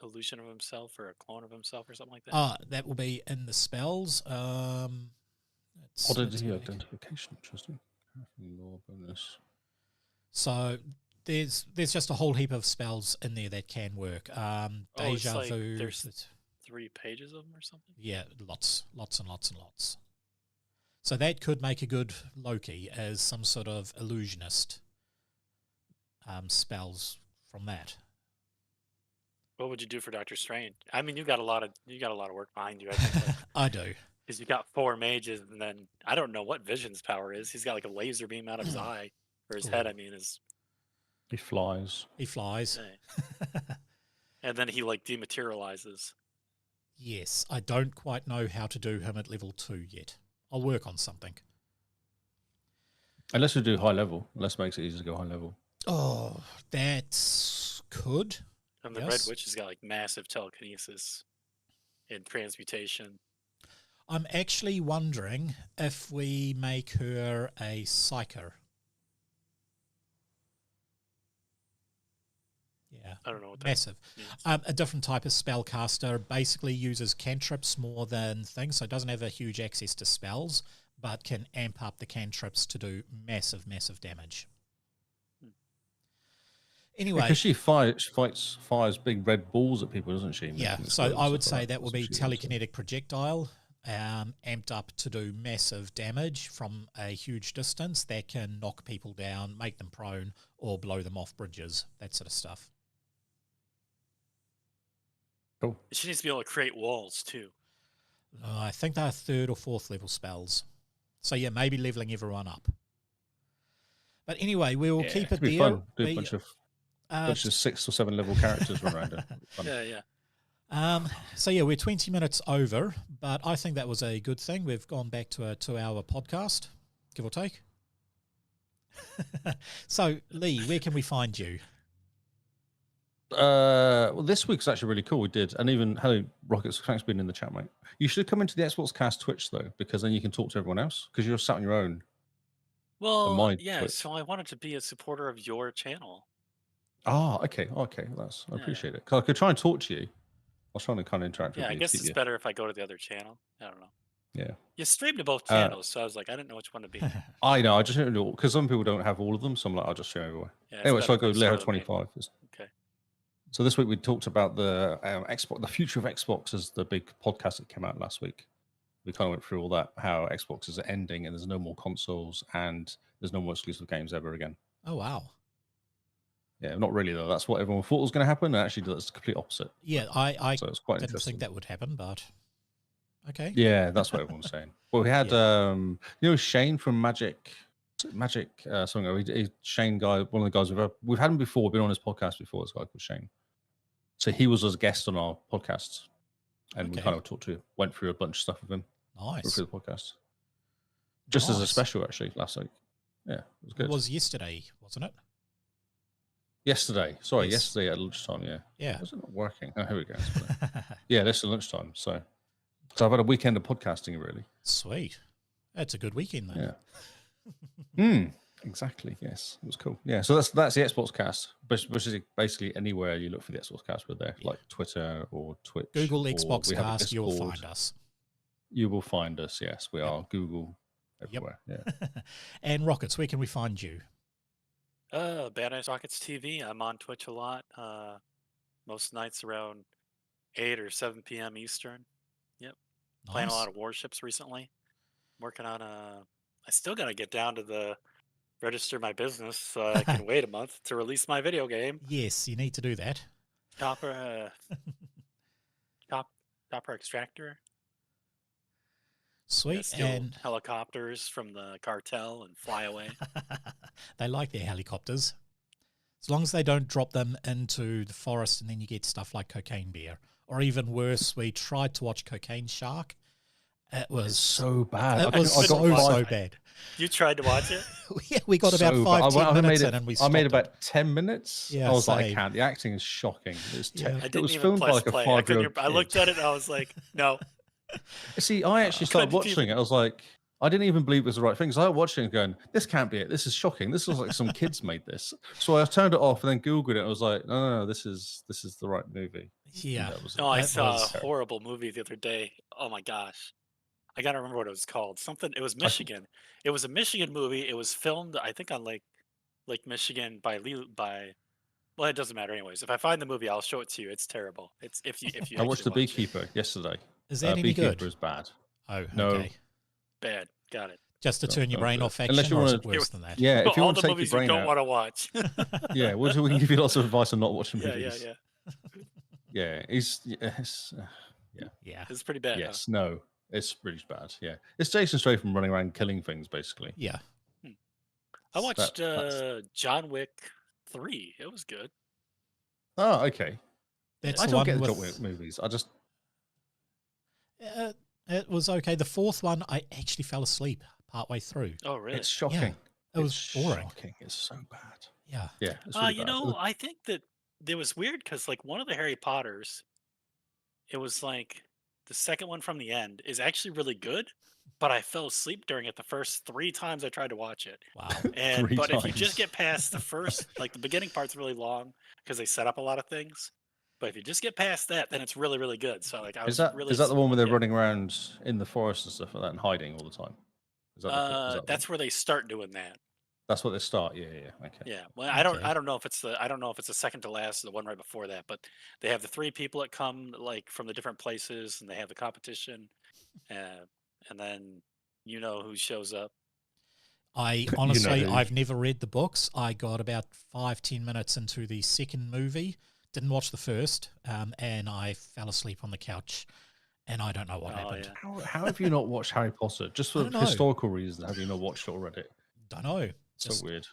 illusion of himself or a clone of himself or something like that. That will be in the spells. Oddity identification. Interesting. Law bonus. So there's just a whole heap of spells in there that can work. Deja like vu. there's 3 pages of them or something. Yeah, lots and lots. So that could make a good Loki as some sort of illusionist. Spells from that. What would you do for Doctor Strange? I mean, you got a lot of work behind you. I think, I do. because you got 4 mages, and then I don't know what Vision's power is. He's got like a laser beam out of his eye or his head. I mean, He flies. He flies. and then he like dematerializes. Yes, I don't quite know how to do him at level 2 yet. I'll work on something. Unless we do high level. Unless it makes it easy to go high level. Oh, that's could. And the Yes. Red Witch has got like massive telekinesis and transmutation. I'm actually wondering if we make her a psyker. Yeah, I don't know what that massive. means. A different type of spellcaster, basically uses cantrips more than things, so it doesn't have a huge access to spells, but can amp up the cantrips to do massive, massive damage. Anyway, Because she fires big red balls at people, doesn't she? yeah, Making so explosions I and would stuff say like that will That's be what she does, telekinetic projectile, amped up to do massive damage from a huge distance that can knock people down, make them prone, or blow them off bridges, that sort of stuff. Cool. She needs to be able to create walls too. I think they're 3rd or 4th level spells. So yeah, maybe leveling everyone up. But anyway, we will keep it It'd be there. fun. Do a bunch of 6 or 7 level characters run around it. Yeah. So yeah, we're 20 minutes over, but I think that was a good thing. We've gone back to a 2-hour podcast, give or take. So Lee, where can we find you? Well, this week's actually really cool. We did, and even hello, Rockets. Thanks for being in the chat, mate. You should come into the Xbox Cast Twitch though, because then you can talk to everyone else. Because you're sat on your own. Well, yeah. Twitch. So I wanted to be a supporter of your channel. Ah, okay. I appreciate it. Because I could try and talk to you. I was trying to kind of interact with you. Yeah, I guess it's better if I go to the other channel. I don't know. Yeah. You streamed to both channels, so I was like, I didn't know which one to be. I know. I just don't know because some people don't have all of them, so I'm like, I'll just show everywhere. Yeah, Anyway, so I go better Lero for the main. 25. Okay. So this week we talked about the Xbox, the future of Xbox, as the big podcast that came out last week. We kind of went through all that, how Xbox is ending and there's no more consoles and there's no more exclusive games ever again. Oh, wow. Yeah, not really though. That's what everyone thought was going to happen. And actually, that's the complete opposite. Yeah, I so it's quite didn't interesting. think that would happen, but okay. Yeah, that's what everyone's saying. Well, we had, you know, Shane from Magic, something. Shane guy, one of the guys we've had him before, been on his podcast before. This guy called Shane. So he was as a guest on our podcast, and we kind of went through a bunch of stuff with him. Nice. Through the podcast, just as a special actually last week. Yeah, it was good. It was yesterday, wasn't it? Yesterday, sorry, yesterday at lunchtime. Yeah. Was it not working? Oh, here we go. Yeah, this is lunchtime. So I've had a weekend of podcasting really. Sweet. That's a good weekend then. Yeah. Exactly. Yes, it was cool. Yeah. So that's the Xbox Cast, which is basically anywhere you look for the Xbox Cast, we're there, like Twitter or Twitch. Google Xbox Cast, you'll find us. You will find us. Yes, we are Google everywhere. Yeah. And Rockets, where can we find you? Badass Rockets TV. I'm on Twitch a lot. Most nights around 8 or 7 p.m. Eastern. Yep. Nice. Playing a lot of warships recently. Working on I still got to get down to register my business so I can wait a month to release my video game. Yes, you need to do that. Chopper extractor. Sweet. And helicopters from the cartel and fly away. They like their helicopters. As long as they don't drop them into the forest and then you get stuff like Cocaine Bear. Or even worse, we tried to watch Cocaine Shark. It was so bad. It was so bad. You tried to watch it? Yeah, we got about 5-10 minutes in and we stopped. I made about 10 minutes. Yeah, I was like, same. I can't. The acting is shocking. It was filmed by like a 5-year-old I looked at it and I was like, no. See, I actually started watching it. I was like, I didn't even believe it was the right thing. So I was watching it going, this can't be it. This is shocking. This looks like some kids made this. So I turned it off and then Googled it. I was like, no, this is the right movie. Yeah. I saw a horrible movie the other day. Oh my gosh. I gotta remember what it was called. It was Michigan. It was a Michigan movie. It was filmed, I think, on Lake Michigan by well, it doesn't matter anyways. If I find the movie, I'll show it to you. It's terrible. It's if you I watched The Beekeeper yesterday. Is that any good? Beekeeper is bad. Oh, no. Okay. Bad. Got it. Just to turn your brain off action, Unless you or is want it worse than that? Yeah, if you all want the to take movies your you brain don't out. want to watch. Yeah, we can give you lots of advice on not watching movies. Yeah. Yeah, It's pretty bad. Yes, no, it's really bad. Yeah, it's Jason Statham running around killing things, basically. Yeah. I watched John Wick 3. It was good. Oh, okay. That's I the don't one get the with... John Wick movies. I just... It was okay. The fourth one, I actually fell asleep partway through. Oh, really? It's shocking. It was It's boring. shocking. It's so bad. Yeah. Yeah, it's really You bad. know, I think that it was weird because like one of the Harry Potters, it was like the second one from the end is actually really good, but I fell asleep during it the first 3 times I tried to watch it. Wow. And Three but if you just times. get past the first, like the beginning part's really long because they set up a lot of things. But if you just get past that, then it's really, really good. So like I Is was that really, the one where they're yeah. running around in the forest and stuff like that and hiding all the time? Is that the one? That's where they start doing that. That's what they start. Yeah, yeah. Okay. Yeah. Well, Okay. I don't know if it's the second to last or the one right before that, but they have the 3 people that come like from the different places, and they have the competition, uh, and then you know who shows up. I You know honestly, who. I've never read the books. I got about 5-10 minutes into the second movie, didn't watch the first, and I fell asleep on the couch, and I don't know what Oh happened. yeah. How have you not watched Harry Potter? Just I for don't know. historical reasons, have you not watched it already? Don't know. So Just, weird.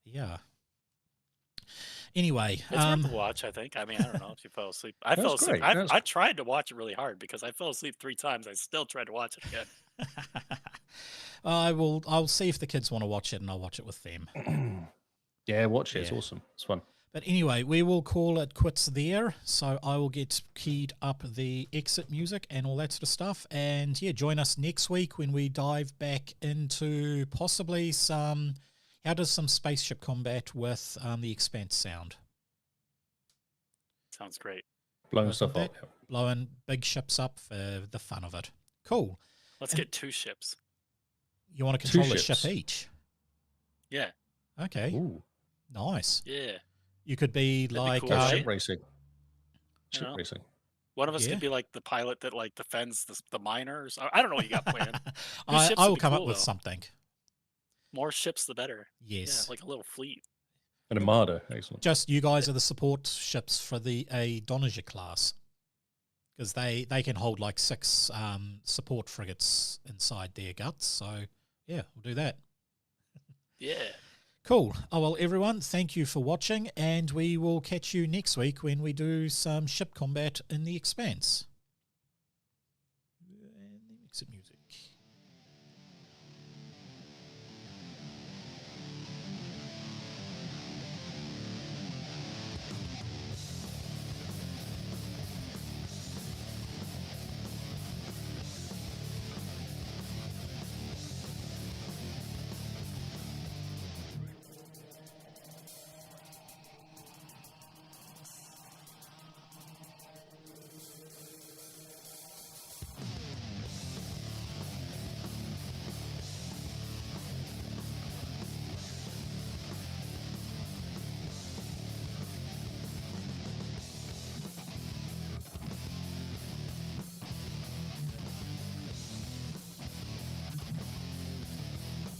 yeah. Anyway, It's worth a watch, I think. I mean, I don't know if you fell asleep. I That's fell asleep. great. That's I tried to watch it really hard because I fell asleep 3 times. I still tried to watch it again. I'll see if the kids want to watch it, and I'll watch it with them. yeah, watch it. It's Yeah. awesome. It's fun. But anyway, we will call it quits there. So I will get keyed up the exit music and all that sort of stuff. And yeah, join us next week when we dive back into possibly how does some spaceship combat with the Expanse sound? Sounds great. Blowing Worth stuff it, up. blowing big ships up for the fun of it. Cool. Let's And- get 2 ships. You want to Two control a ships. ship each? Yeah. Okay, Ooh. nice. Yeah. You could be That'd be like cool, Oh, right? ship racing. You Ship know? racing. One of us Yeah. could be like the pilot that like defends the miners. I don't know what you got planned. I ships will would be come up cool, with though. something. More ships, the better. Yes. Yeah, like a little fleet. An Armada. Excellent. Just you guys are the support ships for the Donager class, because they can hold like 6 support frigates inside their guts. So yeah, we'll do that. Yeah. Cool. Oh well, everyone, thank you for watching, and we will catch you next week when we do some ship combat in the Expanse.